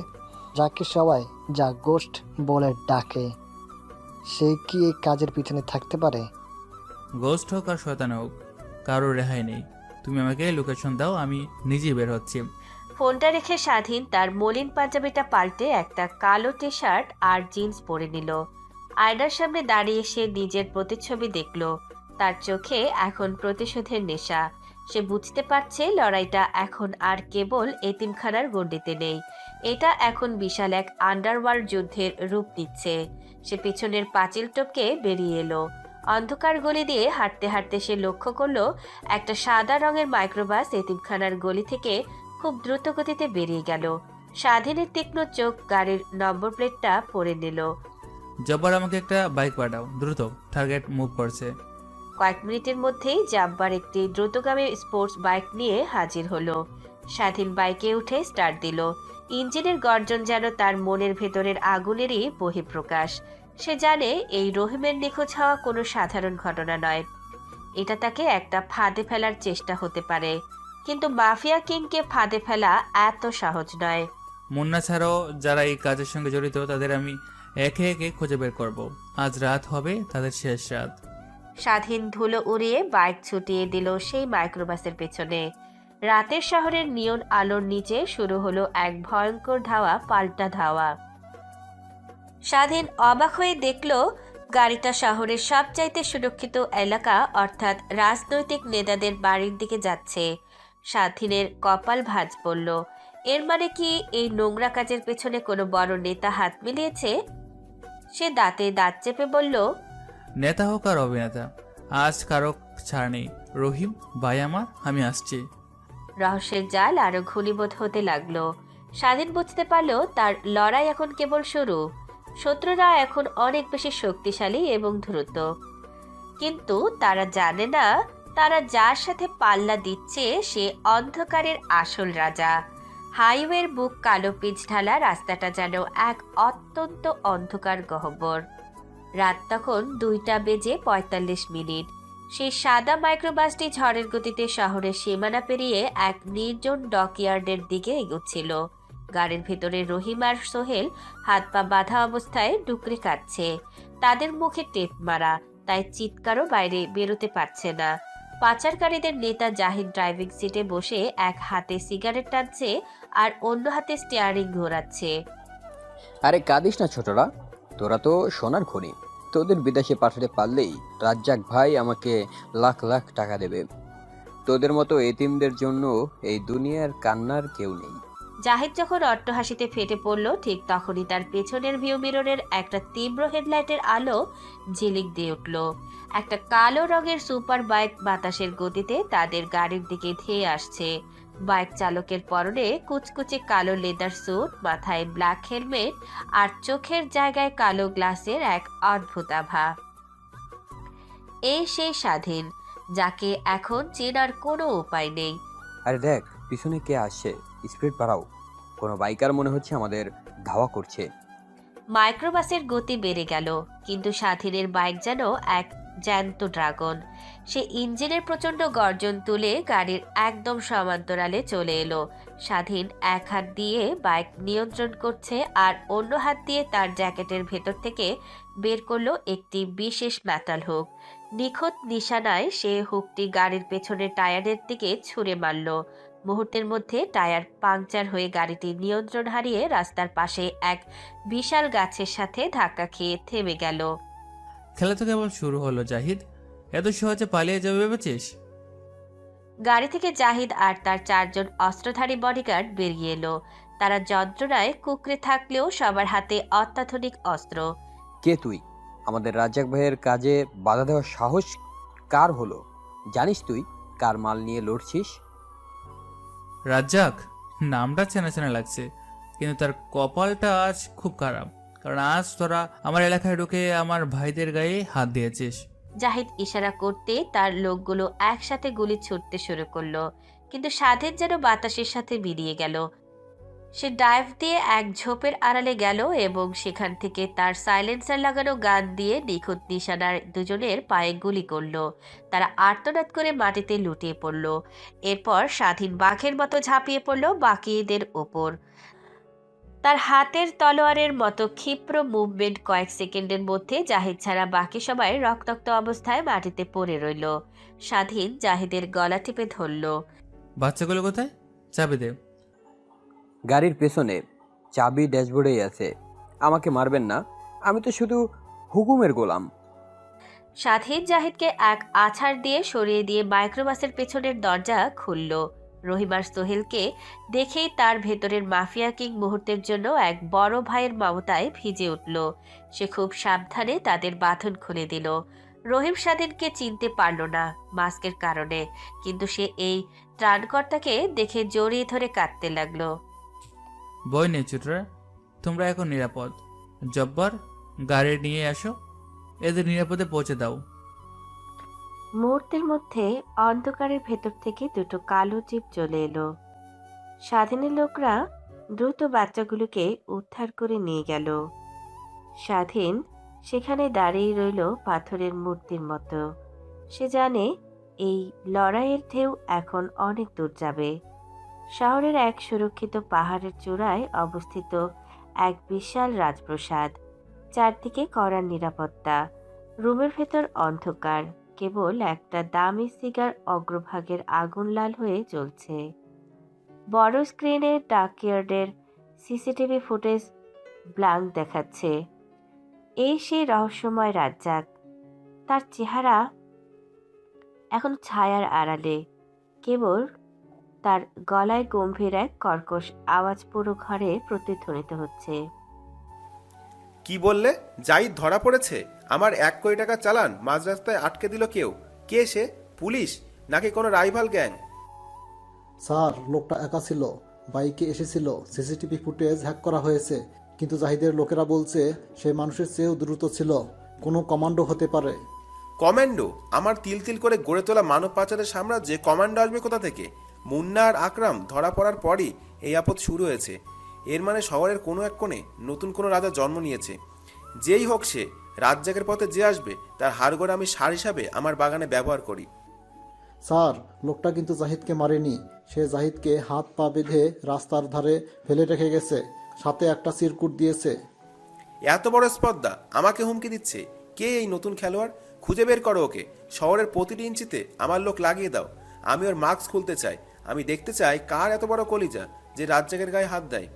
যাকে সবাই যা গোস্ট বলে ডাকে। সে কি এই কাজের পিছনে থাকতে পারে? গোস্ট হোক আর শয়তান হোক, কারোর রেহাই নেই। তুমি আমাকে লোকেশন দাও, আমি নিজেই বের হচ্ছি। ফোনটা রেখে স্বাধীন তার মলিন পাঞ্জাবিটা পাল্টে একটা কালো টি শার্ট আর জিন্স পরে নিল। আয়নার সামনে দাঁড়িয়ে সে নিজের প্রতিচ্ছবি দেখল। তার চোখে এখন প্রতিশোধের নেশা। সে বুঝতে পারছে লড়াইটা এখন আর কেবল এতিমখানার গণ্ডিতে নেই, এটা এখন বিশাল এক আন্ডারওয়ার্ল্ড যুদ্ধের রূপ নিচ্ছে। সে পিছনের পাঁচিল টপকে বেরিয়ে এলো। অন্ধকার গলি দিয়ে হাঁটতে হাঁটতে সে লক্ষ্য করলো একটা সাদা রঙের মাইক্রোবাস এতিমখানার গলি থেকে খুব দ্রুত গতিতে বেরিয়ে গেল। স্বাধীনের তীক্ষ্ণ চোখ গাড়ির নম্বর প্লেটটা পড়ে নিল। জব্বার, আমাকে একটা বাইক পাঠাও, দ্রুত, টার্গেট মুভ করছে। কয়েক মিনিটের মধ্যেই জাব্বার একটি দ্রুতগামী স্পোর্টস বাইক নিয়ে হাজির হলো। স্বাধীন বাইকে উঠে স্টার্ট দিল। ইঞ্জিনের গর্জন যেন তার মনের ভেতরের আগুনেরই বহিঃপ্রকাশ। সে জানে এই রহিমের নিখোঁজ হওয়া কোনো সাধারণ ঘটনা নয়। এটা তাকে একটা ফাঁদে ফেলার চেষ্টা হতে পারে, কিন্তু মাফিয়া কিংকে ফাঁদে ফেলা এত সহজ নয়। মুন্না ছাড়াও যারা এই কাজের সঙ্গে জড়িত তাদের আমি একে একে খুঁজে বের করব। আজ রাত হবে তাদের শেষ রাত। স্বাধীন ধুলো উড়িয়ে বাইক ছুটিয়ে দিল সেই মাইক্রোবাসের পেছনে। রাতের শহরের নিয়ন আলোর নিচে শুরু হলো এক ভয়ঙ্কর ধাওয়া পাল্টা ধাওয়া। স্বাধীন অবাক হয়ে দেখল গাড়িটা শহরের সবচাইতে সুরক্ষিত এলাকা অর্থাৎ রাজনৈতিক নেতাদের বাড়ির দিকে যাচ্ছে। স্বাধীনের কপাল ভাঁজ পড়ল। এর মানে কি এই নোংরা কাজের পেছনে কোনো বড় নেতা হাত মিলিয়েছে? সে দাঁতে দাঁত চেপে বলল, নেতা হোক আর অভিনেতা, আজ কারো ছাড় নেই। রহিম ভাই আমার, আমি আসছি। রহস্যের জাল আরো ঘনীভূত হতে লাগলো। স্বাধীন বুঝতে পারল তার লড়াই এখন কেবল শুরু। শত্রুরা এখন অনেক বেশি শক্তিশালী এবং দ্রুত, কিন্তু তারা জানে না তারা যার সাথে পাল্লা দিচ্ছে সে অন্ধকারের আসল রাজা। হাইওয়ের বুক কালো পিচ ঢালা রাস্তাটা যেন এক অত্যন্ত অন্ধকার গহ্বর। রাত তখন 2:45। সেই সাদা মাইক্রোবাসটি ঝড়ের গতিতে শহরের সীমানা পেরিয়ে এক নির্জন ডকইয়ার্ডের দিকে এগোচ্ছিল। গাড়ির ভেতরে রহিম আর সোহেল হাত পা বাঁধা অবস্থায় ডুকরে কাটছে। তাদের মুখে টেপ মারা, তাই চিৎকারও বাইরে বেরোতে পারছে না। পাচারকারীদের নেতা জাহিদ ড্রাইভিং সিটে বসে এক হাতে সিগারেট টানছে আর অন্য হাতে স্টিয়ারিং ঘোরাচ্ছে। আরে কাঁদিস না ছোটরা, তোরা তো সোনার খনি। তোদের বিদেশে পাঠাতে পারলেই রাজ্জাক ভাই আমাকে লাখ লাখ টাকা দেবে। তোদের মতো এতিমদের জন্য এই দুনিয়ার কান্নার কেউ নেই। জাহিদ যখন অট্টহাসিতে ফেটে পড়ল ঠিক তখনই তার পেছনের ভিউ মিররের একটা তীব্র হেডলাইটের আলো ঝিলিক দিয়ে উঠল। একটা কালো রঙের সুপার বাইক বাতাসের গতিতে তাদের গাড়ির দিকে ধেয়ে আসছে। বাইক চালকের পরনে কুচকুচে কালো লেদার স্যুট, মাথায় ব্ল্যাক হেলমেট আর চোখের জায়গায় কালো গ্লাসের এক অদ্ভুত আভা। এই সেই স্বাধীন, যাকে এখন চেনার কোনো উপায় নেই। আরে দেখ পিছনে কে আসছে, স্পিড বাড়াও। কোনো বাইকার মনে হচ্ছে আমাদের ধাওয়া করছে। মাইক্রোবাসের গতি বেড়ে গেল, কিন্তু স্বাধীনের বাইক যেন এক জ্যান্ত ড্রাগন। সে ইঞ্জিনের প্রচন্ড গর্জন তুলে গাড়ির একদম সমান্তরালে চলে এলো। স্বাধীন এক হাত দিয়ে বাইক নিয়ন্ত্রণ করছে আর অন্য হাত দিয়ে তার জ্যাকেটের ভেতর থেকে বের করলো একটি বিশেষ মেটাল হুক। নিখুঁত নিশানায় সে হুকটি গাড়ির পেছনের টায়ারের দিকে ছুঁড়ে মারল। মুহূর্তের মধ্যে টায়ার পাংচার হয়ে গাড়িটি নিয়ন্ত্রণ হারিয়ে রাস্তার পাশে এক বিশাল গাছের সাথে ধাক্কা খেয়ে থেমে গেল। খেলা তো কেবল শুরু হলো জাহিদ, এত সহজে পালিয়ে যাবে ভেবেছিস? গাড়ি থেকে জাহিদ আর তার 4 জন অস্ত্রধারী বডিগার্ড বেরিয়ে এলো। তারা যন্ত্রণায় কুকড়ে থাকলেও সবার হাতে অত্যাধুনিক অস্ত্র। কে তুই? আমাদের রাজ্জাক ভাইয়ের কাজে বাধা দেওয়ার সাহস কার হলো? জানিস তুই কার মাল নিয়ে লড়ছিস? রাজ্জাক নামটা চেনা চেনা লাগছে, কিন্তু তার কপালটা আজ খুব খারাপ। কারণ আজ তোরা আমার এলাকায় ঢুকে আমার ভাইদের গায়ে হাত দিয়েছিস। জাহিদ ইশারা করতে তার লোকগুলো একসাথে গুলি ছুটতে শুরু করলো, কিন্তু স্বাধীন যেন বাতাসের সাথে মিলিয়ে গেল। সে ডাইভ দিয়ে এক ঝোপের আড়ালে গেল এবং সেখান থেকে তার সাইলেন্সার লাগানো গান দিয়ে নিখুঁত নিশানার দুজনের পায়ে গুলি করলো। তারা আর্তনাদ করে মাটিতে লুটিয়ে পড়ল। এরপর স্বাধীন বাঘের মতো ঝাঁপিয়ে পড়ল বাকিদের ওপর। তার হাতের তলোয়ারের মতো ক্ষিপ্র মুভমেন্ট কয়েক সেকেন্ডের মধ্যে জাহিদ ছাড়া বাকি সবাই রক্তাক্ত অবস্থায় মাটিতে পড়ে রইল। স্বাধীন জাহিদের গলা টিপে ধরল। বাচ্চাগুলো কোথায়? চাবি দে। গাড়ির পেছনে, চাবি ড্যাশবোর্ডেই আছে। আমাকে মারবেন না, আমি তো শুধু হুকুমের গোলাম। স্বাধীন জাহিদকে এক আছাড় দিয়ে সরিয়ে দিয়ে মাইক্রোবাসের পেছনের দরজা খুলল। রহিম আর সোহেলকে দেখেই তার ভেতরের মাফিয়া কিং মুহূর্তের জন্য এক বড় ভাইয়ের মমতায় ভিজে উঠল। সে খুব সাবধানে তাদের বাঁধন খুলে দিল। রহিম স্বাধীনকে চিনতে পারল না মাস্কের কারণে, কিন্তু সে এই ত্রাণকর্তাকে দেখে জড়িয়ে ধরে কাঁদতে লাগলো। বই নেই ছোটরা, তোমরা এখন নিরাপদ। জব্বর, গাড়ি নিয়ে আসো, এদের নিরাপদে পৌঁছে দাও। মুহূর্তের মধ্যে অন্ধকারের ভেতর থেকে দুটো কালো জিপ চলে এলো। স্বাধীনের লোকরা দ্রুত বাচ্চাগুলোকে উদ্ধার করে নিয়ে গেল। স্বাধীন সেখানে দাঁড়িয়ে রইল পাথরের মূর্তির মতো। সে জানে এই লড়াইয়ের ঢেউ এখন অনেক দূর যাবে। শহরের এক সুরক্ষিত পাহাড়ের চূড়ায় অবস্থিত এক বিশাল রাজপ্রাসাদ। চারদিকে কড়া নিরাপত্তা। রুমের ভেতর অন্ধকার, কেবল একটা দামি সিগার অগ্রভাগের আগুন লাল হয়ে জ্বলছে। বড় স্ক্রিনে ডাকইয়ার্ডের সিসিটিভি ফুটেজ ব্ল্যাঙ্ক দেখাচ্ছে। এই সেই রহস্যময় রাজ্জাক। তার চেহারা এখন ছায়ার আড়ালে, কেবল তার গলায় গম্ভীর এক কর্কশ আওয়াজ পুরো ঘরে প্রতিধ্বনিত হচ্ছে। কি বললে? জাহিদ ধরা পড়েছে? আমার 1 কোটি টাকা চালান মাঝ রাস্তায় আটকে দিল কেউ। কে সে? পুলিশ নাকি কোনো রাইভাল গ্যাং? স্যার, লোকটা একা ছিল, বাইকে এসেছিল। সিসিটিভি ফুটেজ হ্যাক করা হয়েছে, কিন্তু জাহিদের লোকেরা বলছে সে মানুষের চেয়েও দ্রুত ছিল। কোনো কমান্ডো হতে পারে। কমান্ডো? আমার তিল তিল করে গড়ে তোলা মানব পাচারের সাম্রাজ্যে কমান্ডো আসবে কোথা থেকে? মুন্না আর আকরাম ধরা পড়ার পরই এই আপদ শুরু হয়েছে। এর মানে শহরের কোনো এক কোণে নতুন কোনো রাজা জন্ম নিয়েছে। যেই হোক সে, রাজ্জাকের পথে যে আসবে তার হাড়গোড় আমি সার হিসাবে আমার বাগানে ব্যবহার করি। স্যার, লোকটা কিন্তু জাহিদকে মারেনি। সে জাহিদকে হাত পা বেঁধে রাস্তার ধারে ফেলে রেখে গেছে, সাথে একটা চিরকুট দিয়েছে। এত বড় স্পর্ধা আমাকে হুমকি দিচ্ছে? কে এই নতুন খেলোয়াড়? খুঁজে বের করো ওকে। শহরের প্রতিটি ইঞ্চিতে আমার লোক লাগিয়ে দাও। আমি ওর মাস্ক খুলতে চাই। আমি দেখতে চাই কার এত বড় কলিজা যে রাজ্জাকের গায়ে হাত দেয়।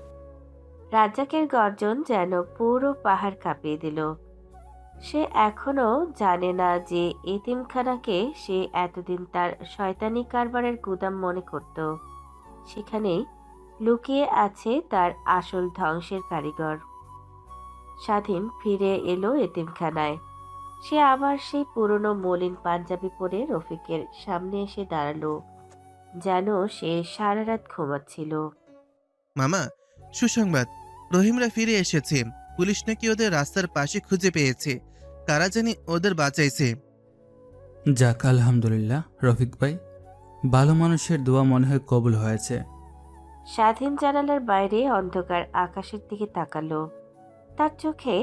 রাজ্জাকের গর্জন যেন পুরো পাহাড় কাঁপিয়ে দিল। সে এখনো জানে না যে এতিমখানাকে সে এতদিন তার শয়তানি কারবারের গুদাম মনে করত। সেখানেই লুকিয়ে আছে তার আসল ধ্বংসের কারিগর। স্বাধীন ফিরে এলো এতিমখানায়। সে আবার সেই পুরনো মলিন পাঞ্জাবি পরে রফিকের সামনে এসে দাঁড়ালো, যেন সে সারা রাত ঘুমাচ্ছিল। মামা, সুসংবাদ, রহিমরা ফিরে এসেছে। পুলিশ নাকি ওদের রাস্তার পাশে খুঁজে পেয়েছে। কারা জানি ওদের বাঁচাইছে। যাক, আলহামদুলিল্লাহ রফিক ভাই, ভালো মানুষের দোয়া মনে হয় কবুল হয়েছে। স্বাধীন জানালার বাইরে অন্ধকার আকাশের দিকে তাকালো। তার চোখে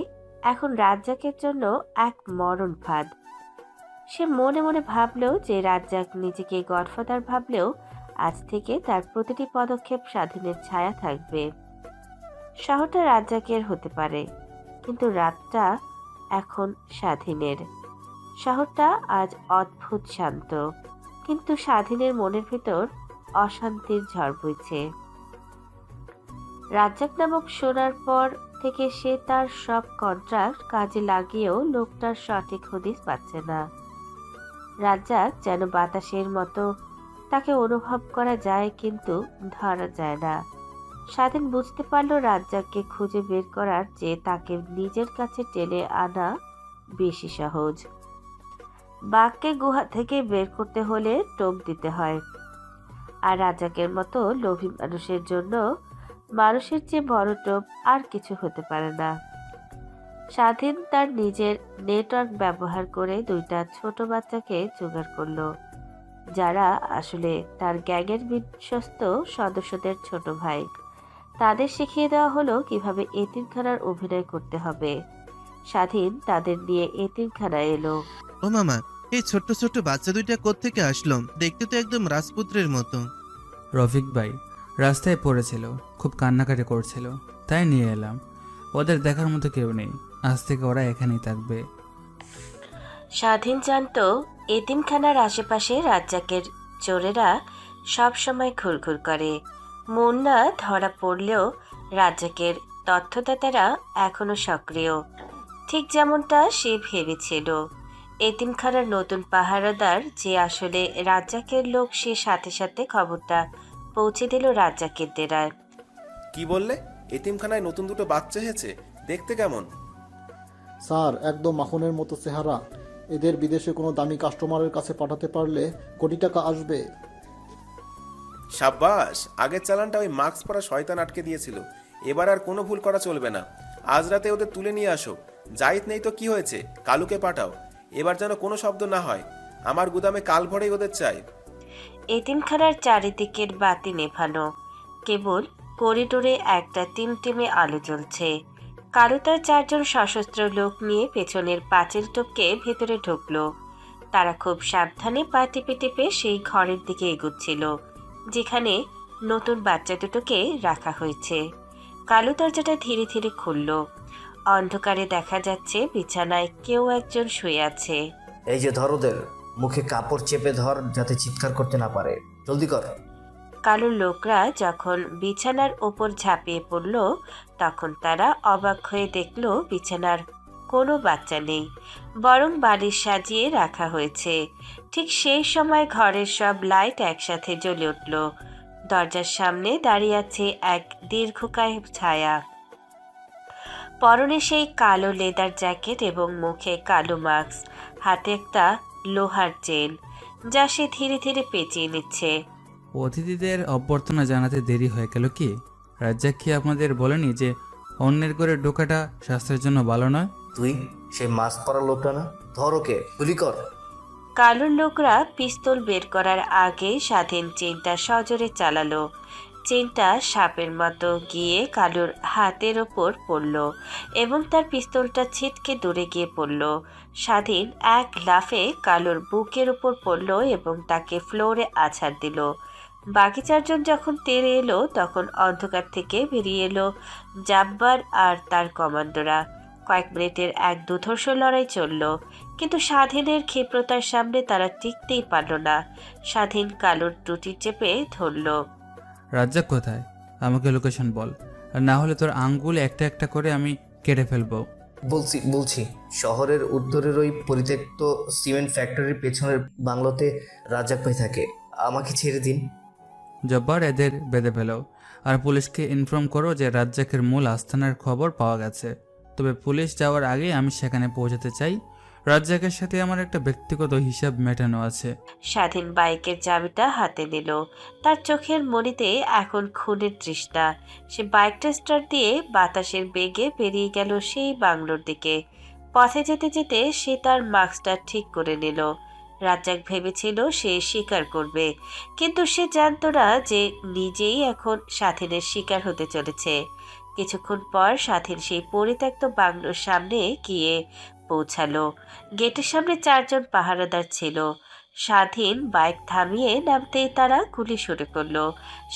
এখন রাজ্জাকের জন্য এক মরণ ফাঁদ। সে মনে মনে ভাবলো যে রাজ্জাক নিজেকে গডফাদার ভাবলেও আজ থেকে তার প্রতিটি পদক্ষেপ স্বাধীনের ছায়া থাকবে। শহরটা রাজ্জাকের হতে পারে, কিন্তু রাতটা এখন স্বাধীনের। শহরটা আজ অদ্ভুত শান্ত, কিন্তু স্বাধীনের মনের ভিতর অশান্তির ঝড় বইছে। রাজ্জাক নামক শোনার পর থেকে সে তার সব কন্ট্রাক্ট কাজে লাগিয়েও লোকটার সঠিক হদিস পাচ্ছে না। রাজ্জাক যেন বাতাসের মতো, তাকে অনুভব করা যায় কিন্তু ধরা যায় না। স্বাধীন বুঝতে পারল রাজ্জাককে খুঁজে বের করার চেয়ে তাকে নিজের কাছে টেনে আনা বেশি সহজ। বাঘকে গুহা থেকে বের করতে হলে টোপ দিতে হয়, আর রাজ্জাকের মতো লোভী মানুষের জন্য মানুষের চেয়ে বড় টোপ আর কিছু হতে পারে না। স্বাধীন তার নিজের নেটওয়ার্ক ব্যবহার করে দুইটা ছোট বাচ্চাকে জোগাড় করলো, যারা আসলে তার গ্যাংয়ের বিশ্বস্ত সদস্যদের ছোট ভাই। তাদের শিখিয়ে দেওয়া হলো কিভাবে এতিমখানার অভিনয় করতে হবে। স্বাধীন তাদের নিয়ে এতিমখানায় এলো। ও মামা, এই ছোট্ট ছোট্ট বাচ্চা দুইটা কোত্থেকে আসলো? দেখতে তো একদম রাজপুত্রের মতো। রফিক ভাই রাস্তায় পড়েছিল, খুব কান্নাকাটি করছিল, তাই নিয়ে এলাম। ওদের দেখার মতো কেউ নেই, আজ থেকে ওরা এখানেই থাকবে। স্বাধীন জানতো এতিমখানার আশেপাশে রাজ্জাকের চোরেরা সব সময় ঘুরঘুর করে। মুন্না ধরা পড়লেও রাজ্জাকের তথ্যদাতারা এখনো সক্রিয়, ঠিক যেমনটা সে ভেবেছিল। এতিমখানার নতুন পাহারাদার যে আসলে রাজ্জাকের লোক, সে সাথে সাথে খবরটা পৌঁছে দিল রাজ্জাকের ডেরায়। কি বললে? এতিমখানায় নতুন দুটো বাচ্চা হয়েছে, দেখতে কেমন? স্যার, একদম মাখনের মতো চেহারা। এদের বিদেশে কোনো দামি কাস্টমারের কাছে পাঠাতে পারলে কোটি টাকা আসবে। সাব্বাস, আগের চালানটা ওই মাস্ক পরা শয়তান আটকে দিয়েছিল। এবার আর কোনো ভুল করা চলবে না। আজ রাতে ওদের তুলে নিয়ে আসো। জাহিদ নেই তো কি হয়েছে, কালুকে পাঠাও। এবার যেন কোনো শব্দ না হয়। আমার গুদামে কাল ভরেই ওদের চাই। এতিমখানার চারিদিকের বাতি নেভানো, কেবল করিডোরে একটা টিমটিমে আলো জ্বলছে। কালু তার 4 জন সশস্ত্র লোক নিয়ে পেছনের পাঁচিল টপকে ভেতরে ঢুকলো। তারা খুব সাবধানে পা টিপে টিপে সেই ঘরের দিকে এগুচ্ছিল যেখানে নতুন বাচ্চা দুটোকে রাখা হয়েছে। কালু দরজাটা ধীরে ধীরে খুলল। অন্ধকারে দেখা যাচ্ছে বিছানায় কেউ একজন শুয়ে আছে। এই যে ধর, ওদের মুখে কাপড় চেপে ধর, যাতে চিৎকার করতে না পারে। জলদি কর। কালুর লোকরা যখন বিছানার ওপর ঝাঁপিয়ে পড়ল, তখন তারা অবাক হয়ে দেখল বিছানার কোনো বাচ্চা নেই, বরং বালিশ সাজিয়ে রাখা হয়েছে। ঠিক সেই সময় ঘরের সব লাইট একসাথে জ্বলে উঠল। দরজার সামনে দাঁড়িয়ে আছে এক দীর্ঘকায় ছায়া। পরনে সেই কালো লেদার জ্যাকেট এবং মুখে কালো মাস্ক, হাতে একটা লোহার চেন, যা সে ধীরে ধীরে পেঁচিয়ে নিচ্ছে। অতিথিদের অভ্যর্থনা জানাতে দেরি হয়ে গেল কি? রাজ্জাক কি আপনাদের বলেনি যে অন্যের করে ঢোকাটা স্বাস্থ্যের জন্য ভালো নয়? তুই সেই মাস্ক পরা লোকটা না? ধর ওকে, গুলি কর। কালুর লোকরা পিস্তল বের করার আগেই স্বাধীন চেনটা সজোরে চালালো। চেনটা সাপের মতো গিয়ে কালুর হাতের ওপর পড়ল এবং তার পিস্তলটা ছিটকে দূরে গিয়ে পড়ল। স্বাধীন এক লাফে কালুর বুকের উপর পড়ল এবং তাকে ফ্লোরে আছাড় দিল। বাকি 4 জন যখন তেড়ে এলো, তখন অন্ধকার থেকে বেরিয়ে এলো জাব্বার আর তার কমান্ডোরা। কয়েক মিনিটের এক দুধর্ষ লড়াই চলল, কিন্তু স্বাধীনের ক্ষিপ্রতার সামনে তারা টিকতেই পারল না। স্বাধীন কালুর টুটি চেপে ধরল। রাজ্জাক কোথায়? আমাকে লোকেশন বল, আর না হলে তোর আঙ্গুল একটা একটা করে আমি কেটে ফেলবো। বলছি শহরের উত্তরের ওই পরিত্যক্ত সিমেন্ট ফ্যাক্টরির পেছনের বাংলোতে রাজ্জাক ভাই থাকে। আমাকে ছেড়ে দিন। জব্বার, এদের বেঁধে ফেলো আর পুলিশকে ইনফর্ম করো যে রাজ্জাকের মূল আস্থানার খবর পাওয়া গেছে। তবে পুলিশ যাওয়ার আগে আমি সেখানে পৌঁছাতে চাই। রাজ্জাকের সাথে আমার একটা ব্যক্তিগত হিসাব মেটানো আছে। স্বাধীন বাইকের চাবিটা হাতে নিল। তার চোখের মনিতে এখন খুনের তৃষ্ণা। সে বাইকটা স্টার্ট দিয়ে বাতাসের বেগে বেরিয়ে গেল সেই বাংলোর দিকে। পথে যেতে যেতে সে তার মাস্কটা ঠিক করে নিল। রাজ্জাক ভেবেছিল সে শিকার করবে, কিন্তু সে জানতো না যে নিজেই এখন স্বাধীনের শিকার হতে চলেছে। কিছুক্ষণ পর স্বাধীন সেই পরিত্যক্ত বাংলোর সামনে গিয়ে পৌঁছালো। গেটের সামনে 4 জন পাহারাদার ছিল। স্বাধীন বাইক থামিয়ে নামতেই তারা গুলি শুরু করলো।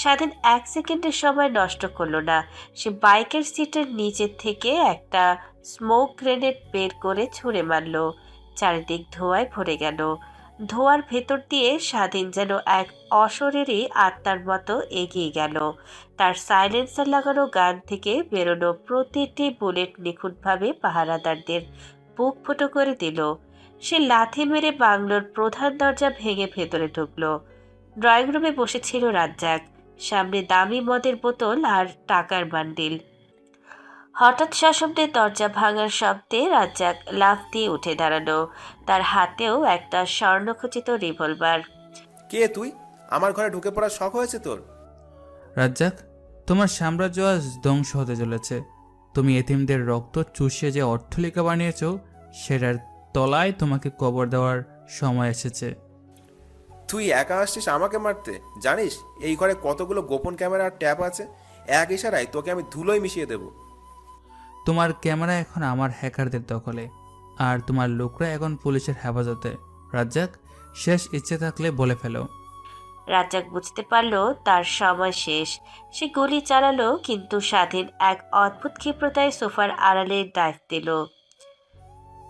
স্বাধীন 1 সেকেন্ডের সময় নষ্ট করলো না। সে বাইকের সিটের নিচে থেকে একটা স্মোক গ্রেনেড বের করে ছুঁড়ে মারল। চারিদিক ধোঁয়ায় ভরে গেল। ধোঁয়ার ভেতর দিয়ে স্বাধীন যেন এক অশরীরী আত্মার মতো এগিয়ে গেল। তার সাইলেন্সার লাগানো গান থেকে বেরোনো প্রতিটি বুলেট নিখুঁতভাবে পাহারাদারদের বুক ফুটো করে দিল। সে লাথি মেরে বাংলোর প্রধান দরজা ভেঙে ভেতরে ঢুকল। ড্রয়িং রুমে বসেছিল রাজ্জাক, সামনে দামি মদের বোতল আর টাকার বান্ডিল। হঠাৎ সশব্দে দরজা ভাঙার শব্দে রাজ্জাক লাফ দিয়ে উঠে দাঁড়ালো। তার হাতেও একটা স্বর্ণখচিত রিভলভার। কে তুই? আমার ঘরে ঢুকে পড়ার শখ হয়েছে তোর? রাজ্জাক, তোমার সাম্রাজ্য আজ ধ্বংস হতে চলেছে। তুমি এতিমদের রক্ত চুষিয়ে যে অট্টালিকা বানিয়েছ, সেটার তলায় তোমাকে কবর দেওয়ার সময় এসেছে। তুই একা আসছিস আমাকে মারতে? জানিস এই ঘরে কতগুলো গোপন ক্যামেরা আর ট্যাপ আছে? এক ইশারায় তোকে আমি ধুলোয় মিশিয়ে দেব। তোমার ক্যামেরা এখন আমার হ্যাকারদের দখলে, আর তোমার লোকরা এখন পুলিশের হেফাজতে। রাজ্জাক, শেষ ইচ্ছে থাকলে বলে ফেলো। রাজ্জাক বুঝতে পারল তার সময় শেষ। সে গুলি চালালো, কিন্তু স্বাধীন এক অদ্ভুত ক্ষিপ্রতায় সোফার আড়ালে ডাইভ দিল।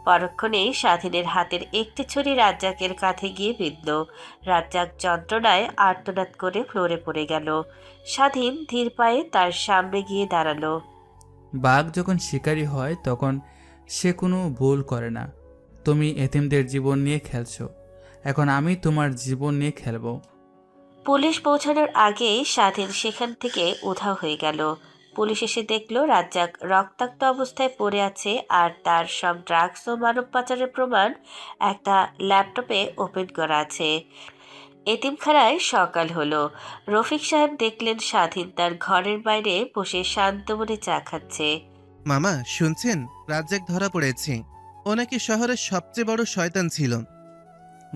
পরক্ষণেই স্বাধীনের হাতের একটি ছুরি রাজ্জাকের কাঁধে গিয়ে বিঁধল। রাজ্জাক যন্ত্রণায় আর্তনাদ করে ফ্লোরে পড়ে গেল। স্বাধীন ধীর পায়ে তার সামনে গিয়ে দাঁড়ালো। বাঘ যখন শিকারী হয় তখন সে কোনো ভুল করে না। তুমি এতিমদের জীবন নিয়ে খেলছো, এখন আমি তোমার জীবন নিয়ে খেলবো। পুলিশ পৌঁছানোর আগেই স্বাধীন সেখান থেকে উধাও হয়ে গেল। পুলিশ এসে দেখলো রাজ্জাক রক্তাক্ত অবস্থায় পড়ে আছে, আর তার সব ড্রাগস ও মানব পাচারের প্রমাণ একটা ল্যাপটপে ওপেন করা আছে। এতিমখানায় সকাল হলো। রফিক সাহেব দেখলেন স্বাধীন তার ঘরের বাইরে বসে শান্ত মনে চা খাচ্ছে। মামা শুনছেন, রাজ্জাক ধরা পড়েছে। ও নাকি শহরের সবচেয়ে বড় শয়তান ছিল।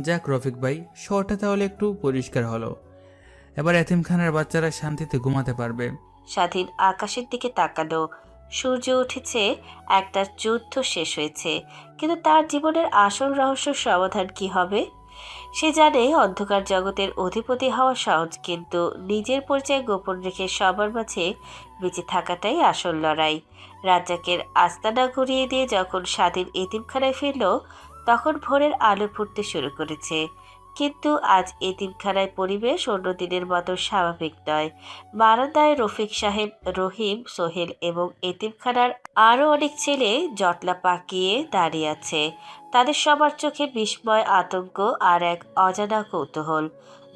যাক রফিক ভাই, শহরটা তাহলে একটু পরিষ্কার হলো। এবার এতিমখানার বাচ্চারা শান্তিতে ঘুমাতে পারবে। স্বাধীন আকাশের দিকে তাকালো। সূর্য উঠেছে, একটা যুদ্ধ শেষ হয়েছে, কিন্তু তার জীবনের আসল রহস্যের সমাধান কি হবে? সে জানে অন্ধকার জগতের অধিপতি হওয়া সহজ, কিন্তু নিজের পরিচয় গোপন রেখে সবার মাঝে বেঁচে থাকাটাই আসল লড়াই। রাজ্জাকের আস্তানা ঘুরিয়ে দিয়ে যখন স্বাধীন এতিমখানায় ফিরল, তখন ভোরের আলো ফুটতে শুরু করেছে। কিন্তু আজ এতিমখানায় পরিবেশ অন্য দিনের মতো স্বাভাবিক নয়। বারান্দায় রফিক সাহেব, রহিম, সোহেল এবং এতিমখানার আরও অনেক ছেলে জটলা পাকিয়ে দাঁড়িয়ে আছে। তাদের সবার চোখে বিস্ময়, আতঙ্ক আর এক অজানা কৌতূহল।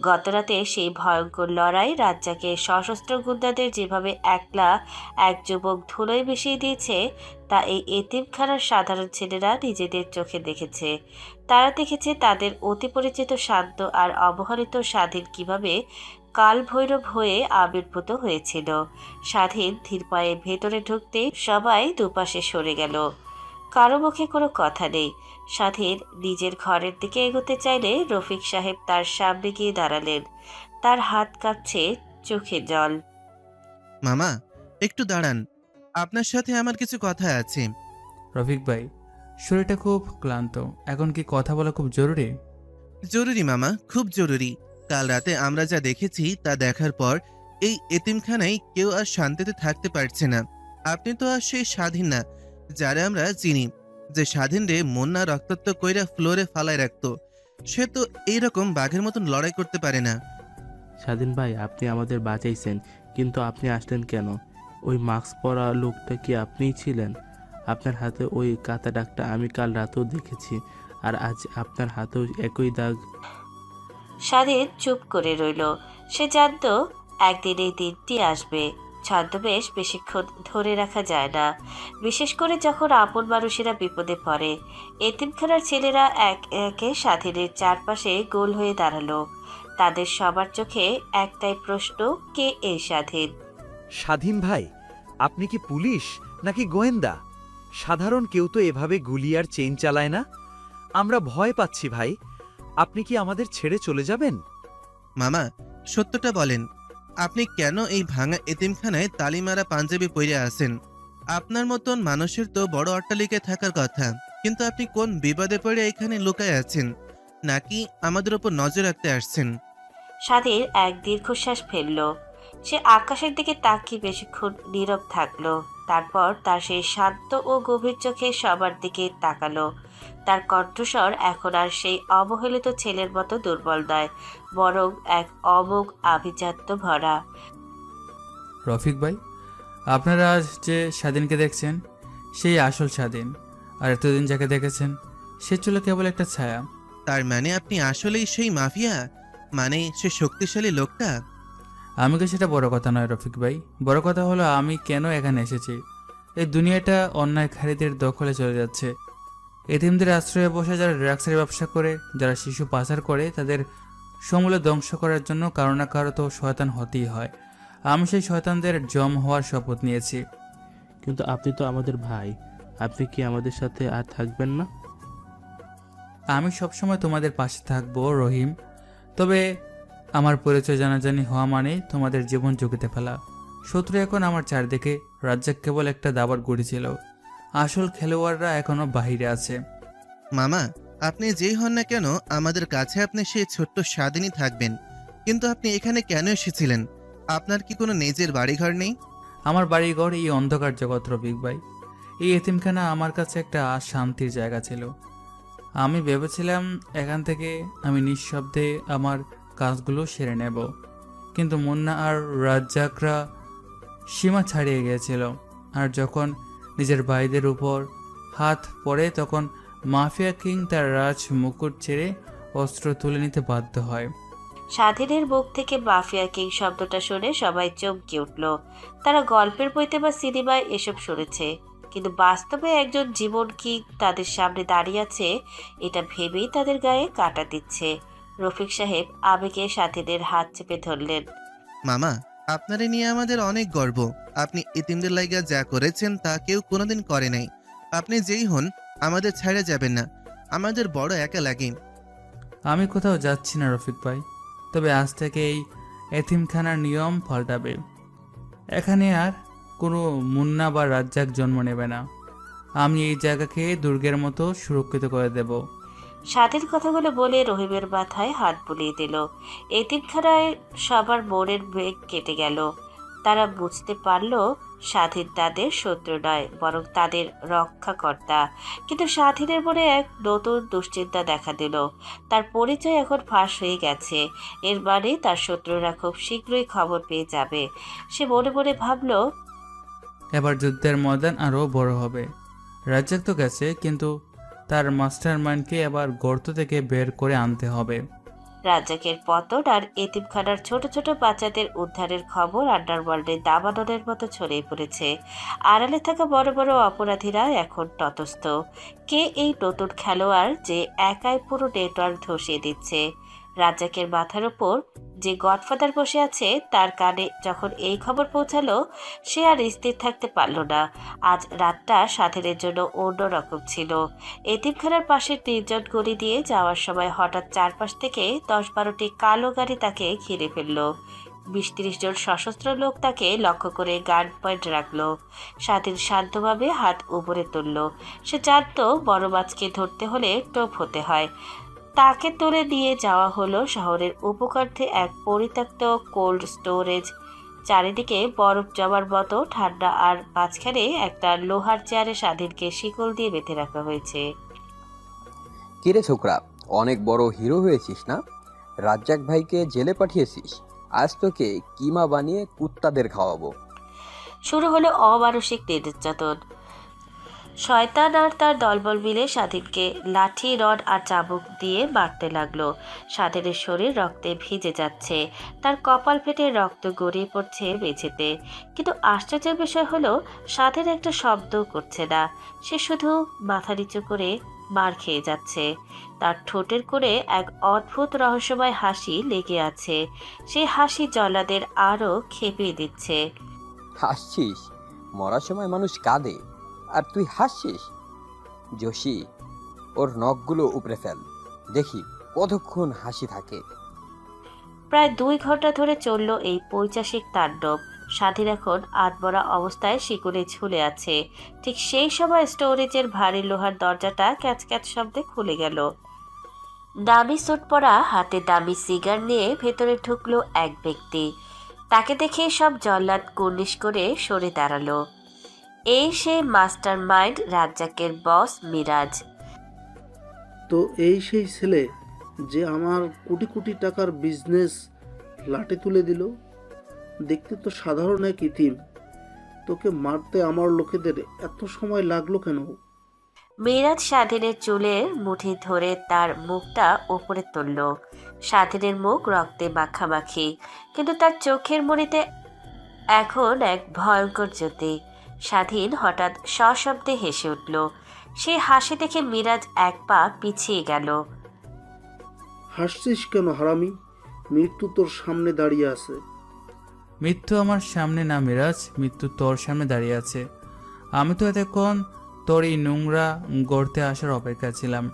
গতরাতে সেই ভয়ঙ্কর লড়াই রাজ্জাকে সশস্ত্র গুন্ডাদের যেভাবে একলা এক যুবক ধুলোয় মিশিয়ে দিয়েছে, তা এই এতিমখানার সাধারণ ছেলেরা নিজেদের চোখে দেখেছে। তারা দেখেছে তাদের অতি পরিচিত শান্ত আর অবহেলিত স্বাধীন কিভাবে কাল ভৈরব হয়ে আবির্ভূত হয়েছিল। স্বাধীন ধীর পায়ে ভেতরে ঢুকতে সবাই দুপাশে সরে গেল। কারো মুখে কোনো কথা নেই। স্বাধীন নিজের ঘরের দিকে এগোতে চাইলে রফিক সাহেব তার সামনে গিয়ে দাঁড়ালেন। তার হাত কাঁপছে, চোখে জল। মামা একটু দাঁড়ান, আপনার সাথে আমার কিছু কথা আছে। রফিক ভাই, শরীরটা খুব ক্লান্ত, এখন কি কথা বলা খুব জরুরি? জরুরি মামা, খুব জরুরি। কাল রাতে আমরা যা দেখেছি তা দেখার পর এই এতিমখানায় কেউ আর শান্তিতে থাকতে পারছে না। আপনি তো আর সেই স্বাধীন না যারা আমরা চিনি, যে স্বাধীন রে মুন্না রক্তাক্ত কইরা ফ্লোরে ফালায় রাখতো। সে তো এইরকম বাঘের মতন লড়াই করতে পারে না। স্বাধীন ভাই, আপনি আমাদের বাঁচাইছেন, কিন্তু আপনি আসলেন কেন? ওই মাস্ক পরা লোকটা কি আপনিই ছিলেন? আপনার হাতে ওই কাটা দাগটা আমি কাল রাতেও দেখেছি, আর আজ আপনার হাতেও একই দাগ। স্বাধীন চুপ করে রইল। সে জানত একদিন এই দিনটি আসবে। ছদ্মবেশ বেশিক্ষণ ধরে রাখা যায় না, বিশেষ করে যখন আপন মানুষেরা বিপদে পড়ে। এতিমখানার ছেলেরা এক একে স্বাধীনের চারপাশে গোল হয়ে দাঁড়ালো। তাদের সবার চোখে একটাই প্রশ্ন, কে এই স্বাধীন? স্বাধীন ভাই, আপনি কি পুলিশ নাকি গোয়েন্দা? সাধারণ কেউ তো এভাবে গুলি আর চেইন চালায় না। আমরা ভয় পাচ্ছি ভাই, আপনি কি আমাদের ছেড়ে চলে যাবেন? মামা সত্যটা বলেন, আপনি কেন এই ভাঙা এতিমখানায় তালিমারা পাঞ্জাবি পরে আছেন? আপনার মতন মানুষের তো বড় অট্টালিকায় থাকার কথা, কিন্তু আপনি কোন বিপদে পড়ে এখানে লুকায় আছেন? নাকি আমাদের উপর নজর রাখতে আসছেন? স্বাধীন এক দীর্ঘশ্বাস ফেলল। সে আকাশের দিকে তাকিয়ে বেশিক্ষণ নীরব থাকলো। তারপর তার সেই শান্ত ও গভীর চোখে সবার দিকে তাকালো। তার কণ্ঠস্বর এখন আর সেই অবহেলিত ছেলের মতো দুর্বল নয়, বরং এক অমোঘ আভিজাত্য ভরা। রফিক ভাই, আপনারা আজ যে স্বাধীনকে দেখছেন সেই আসল স্বাধীন, আর এতদিন যাকে দেখেছেন সে ছিল কেবল একটা ছায়া। তার মানে আপনি আসলেই সেই মাফিয়া, মানে সে শক্তিশালী লোকটা? আমাকে সেটা বড় কথা নয় রফিক ভাই, বড় কথা হলো আমি কেন এখানে এসেছি। এই দুনিয়াটা অন্যায়কারীদের দখলে চলে যাচ্ছে। এতিমদের আশ্রয়ে বসে যারা ড্রাগসের ব্যবসা করে, যারা শিশু পাচার করে, তাদের সমূলে ধ্বংস করার জন্য কারো না কারো তো শয়তান হতেই হয়। আমি সেই শয়তানদের জম হওয়ার শপথ নিয়েছি। কিন্তু আপনি তো আমাদের ভাই, আপনি কি আমাদের সাথে আর থাকবেন না? আমি সবসময় তোমাদের পাশে থাকবো রহিম, তবে আমার পরিচয় জানাজানি হওয়া মানে তোমাদের জীবন ঝুঁকিতে ফেলা। শত্রু এখন আমার চারদিকে, রাজ্জাক কেবল একটা দাবার গুড়ি ছিল, আসল খেলোয়াড়রা এখনো বাহিরে আছে। মামা, আপনি যেই হন না কেন আমাদের কাছে আপনি সেই ছোট্ট স্বাধীনই থাকবেন। কিন্তু আপনি এখানে কেন এসেছিলেন? আপনার কি কোনো নিজের বাড়িঘর নেই? আমার বাড়িঘর এই অন্ধকার জগৎ রফিক ভাই। এই এতিমখানা আমার কাছে একটা শান্তির জায়গা ছিল। আমি ভেবেছিলাম এখান থেকে আমি নিঃশব্দে আমার কাজগুলো সেরে নেব, কিন্তু মুন্না আর রাজ্জাকরা সীমা ছাড়িয়ে গিয়েছিল। আর যখন নিজের ভাইদের উপর হাত পড়ে তখন মাফিয়া কিং তার রাজ মুকুট ছেড়ে অস্ত্র তুলে নিতে বাধ্য হয়। স্বাধীনের মুখ থেকে মাফিয়া কিং শব্দটা শুনে সবাই চমকে উঠল। তারা গল্পের বইতে বা সিনেমায় এসব শুনেছে, কিন্তু বাস্তবে একজন জীবন কিং তাদের সামনে দাঁড়িয়ে আছে, এটা ভেবেই তাদের গায়ে কাঁটা দিচ্ছে। রফিক সাহেব আবেগে স্বাধীনের হাত চেপে ধরলেন। মামা, আপনারে নিয়ে আমাদের অনেক গর্ব। আপনি এতিমদের লাইগা যা করেছেন তা কেউ কোনোদিন করে নাই। আপনি যেই হন আমাদের ছাড়া যাবেন না, আমাদের বড় একা লাগে। আমি কোথাও যাচ্ছি না রফিক ভাই, তবে আজ থেকে এই এতিমখানার নিয়ম পাল্টাবে। এখানে আর কোনো মুন্না বা রাজ্জাক জন্ম নেবে না। আমি এই জায়গাকে দুর্গের মতো সুরক্ষিত করে দেব। স্বাধীন কথাগুলো বলে রহিমের মাথায় হাত বুলিয়ে দিল। এতিমখানায় সবার মনের বেগ কেটে গেল। তারা বুঝতে পারল স্বাধীন তাদের শত্রু নয়, বরং তাদের রক্ষাকর্তা। কিন্তু স্বাধীনের মনে এক নতুন দুশ্চিন্তা দেখা দিল। তার পরিচয় এখন ফাঁস হয়ে গেছে, এর মানে তার শত্রুরা খুব শীঘ্রই খবর পেয়ে যাবে। সে মনে মনে ভাবল, এবার যুদ্ধের ময়দান আরও বড় হবে। রাজ্জাক তো গেছে, কিন্তু তার মাস্টার মাইন্ডকে এবার গর্ত থেকে বের করে আনতে হবে। রাজ্জাকের পতন আর এতিমখানার ছোট ছোট বাচ্চাদের উদ্ধারের খবর আন্ডারওয়ার্ল্ডে দাবানলের মতো ছড়িয়ে পড়েছে। আড়ালে থাকা বড় বড় অপরাধীরা এখন তটস্থ। কে এই নতুন খেলোয়াড় যে একাই পুরো নেটওয়ার্ক ধসিয়ে দিচ্ছে? রাজ্জাকের মাথার উপর যে গডফাদার বসে আছে তার কানে যখন এই খবর পৌঁছালো, সে আর স্থির থাকতে পারল না। আজ রাতটা স্বাধীনের জন্য অন্যরকম ছিল। এতিমখানার পাশের নির্জন গলি দিয়ে যাওয়ার সময় হঠাৎ চারপাশ থেকে 10-12টি কালো গাড়ি তাকে ঘিরে ফেলল। 20-30 জন সশস্ত্র লোক তাকে লক্ষ্য করে গান পয়েন্ট রাখলো। স্বাধীন শান্তভাবে হাত উপরে তুলল। সে জানত বড় মাছকে ধরতে হলে টোপ হতে হয়। তাকে তুলে নিয়ে যাওয়া হলো শহরের উপকণ্ঠে এক পরিত্যক্ত কোল্ড স্টোরেজ। চারিদিকে বরফ জমার মতো ঠান্ডা, আর মাঝখানে একটা লোহার চেয়ারে স্বাধীনকে শিকল দিয়ে বেঁধে রাখা হয়েছে। কিরে ছোকরা, অনেক বড় হিরো হয়েছিস না? রাজ্জাক ভাইকে জেলে পাঠিয়েছিস, আজ তোকে কিমা বানিয়ে কুত্তাদের খাওয়াবো। শুরু হলো অমানসিক নির্যাতন। শয়তান আর তার দলবল মিলে স্বাধীনকে লাঠি, রড আর চাবুক দিয়ে মারতে লাগলো। স্বাধীনের শরীর রক্তে ভিজে যাচ্ছে, তার কপাল ফেটে রক্ত গড়িয়ে পড়ছে মেঝেতে। কিন্তু আশ্চর্যের বিষয় হলো স্বাধীন একটা শব্দও করছে না। সে শুধু মাথা নিচু করে মার খেয়ে যাচ্ছে। তার ঠোঁটের করে এক অদ্ভুত রহস্যময় হাসি লেগে আছে। সেই হাসি জল্লাদের আরও খেপিয়ে দিচ্ছে। হাসছিস? মরার সময় মানুষ কাঁদে আর তুই হাসছিস? যোশী, ওর নখগুলো উপড়ে ফেল, দেখি কতক্ষণ হাসি থাকে। প্রায় 2 ঘন্টা ধরে চলল এই পৈশাচিক তাণ্ডব। স্বাধীন এখন আধমরা অবস্থায় শিকলে ঝুলে আছে। ঠিক সেই সময় স্টোরেজের ভারী লোহার দরজাটা ক্যাচ ক্যাচ শব্দে খুলে গেল। দামি স্যুট পরা, হাতে দামি সিগার নিয়ে ভেতরে ঢুকলো এক ব্যক্তি। তাকে দেখে সব জল্লাদ কুর্নিশ করে সরে দাঁড়ালো। এই সে মাস্টার মাইন্ড, রাজ্জাকের বস মিরাজ। তো এই সেই ছেলে যে আমার কোটি কোটি টাকার বিজনেস লাটে তুলে দিল। দেখতে তো সাধারণ এক ইতিম, তোকে মারতে আমার লোকেদের এত সময় লাগলো কেন? মিরাজ স্বাধীনের চুলের মুঠি ধরে তার মুখটা উপরে তুলল। স্বাধীনের মুখ রক্তে মাখামাখি, কিন্তু তার চোখের মণিতে এখন এক ভয়ঙ্কর জ্যোতি। স্বাধীন হঠাৎ সশব্দে হেসে উঠল। সে হাসি দেখে মিরাজ এক পা পিছিয়ে গেল। হাসছিস কেন হারামি? মৃত্যু তোর সামনে দাঁড়িয়ে আছে। মৃত্যু আমার সামনে না মিরাজ, মৃত্যু তোর সামনে দাঁড়িয়ে আছে। আমি তো এতক্ষণ তোর এই নোংরা গড়তে আসার অপেক্ষা ছিলাম।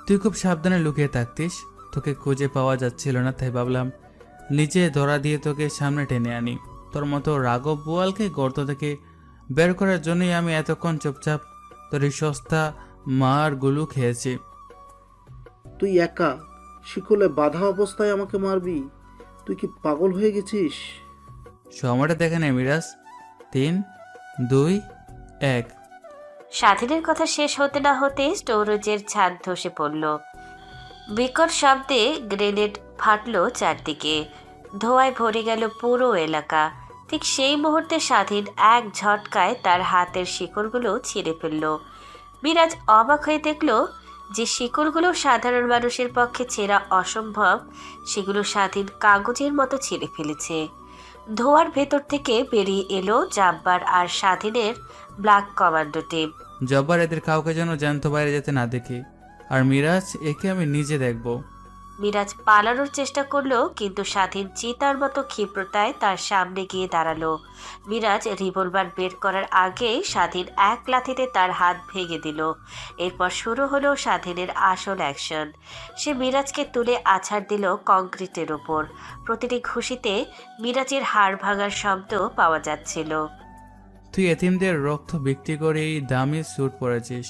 তুই খুব সাবধানে লুকিয়ে থাকতিস, তোকে খুঁজে পাওয়া যাচ্ছিল না, তাই ভাবলাম নিচে ধরা দিয়ে তোকে সামনে টেনে আনি। তোর মতো রাঘব বোয়ালকে গর্ত থেকে বের করার জন্যই আমি এতক্ষণ চুপচাপ তোর এই সস্তা মারগুলো খেয়েছি। তুই একা শিকলে বাধা অবস্থায় আমাকে মারবি? তুই কি পাগল হয়ে গেছিস? সময়টা দেখে নে মিরাজ। 3, 2, 1। স্বাধীনের কথা শেষ হতে না হতে স্টোরেজের ছাদ ধসে পড়ল। বিকট শব্দে গ্রেনেড ফাটলো চারদিকে, ধোঁয়ায় ভরে গেল পুরো এলাকা। ঠিক সেই মুহূর্তে স্বাধীন এক ঝটকায় তার হাতের শিকড়গুলো ছিঁড়ে ফেলল। মিরাজ অবাক হয়ে দেখল যে শিকড়গুলো সাধারণ মানুষের পক্ষে ছেঁড়া অসম্ভব, সেগুলো স্বাধীন কাগজের মতো ছিঁড়ে ফেলেছে। ধোঁয়ার ভেতর থেকে বেরিয়ে এলো জাব্বার আর স্বাধীনের ব্ল্যাক কমান্ডো টিম। জব্বার এদের কাউকে যেন জ্যান্ত বাইরে যেতে না দেখি, আর মিরাজ একে আমি নিজে দেখব। মিরাজ পালানোর চেষ্টা করলো, কিন্তু স্বাধীন চিতার মতো ক্ষিপ্রতায় তার সামনে গিয়ে দাঁড়ালো। মিরাজ রিভলভার বের করার আগে স্বাধীন এক লাথিতে তার হাত ভেঙে দিল। এরপর শুরু হলো স্বাধীনের আসল অ্যাকশন। সে মিরাজকে তুলে আছাড় দিল কংক্রিটের ওপর। প্রতিটি ঘুষিতে মিরাজের হাড় ভাঙার শব্দ পাওয়া যাচ্ছিল। তুই এতিমদের রক্ত বিক্রি করে এই দামি স্যুট পরেছিস,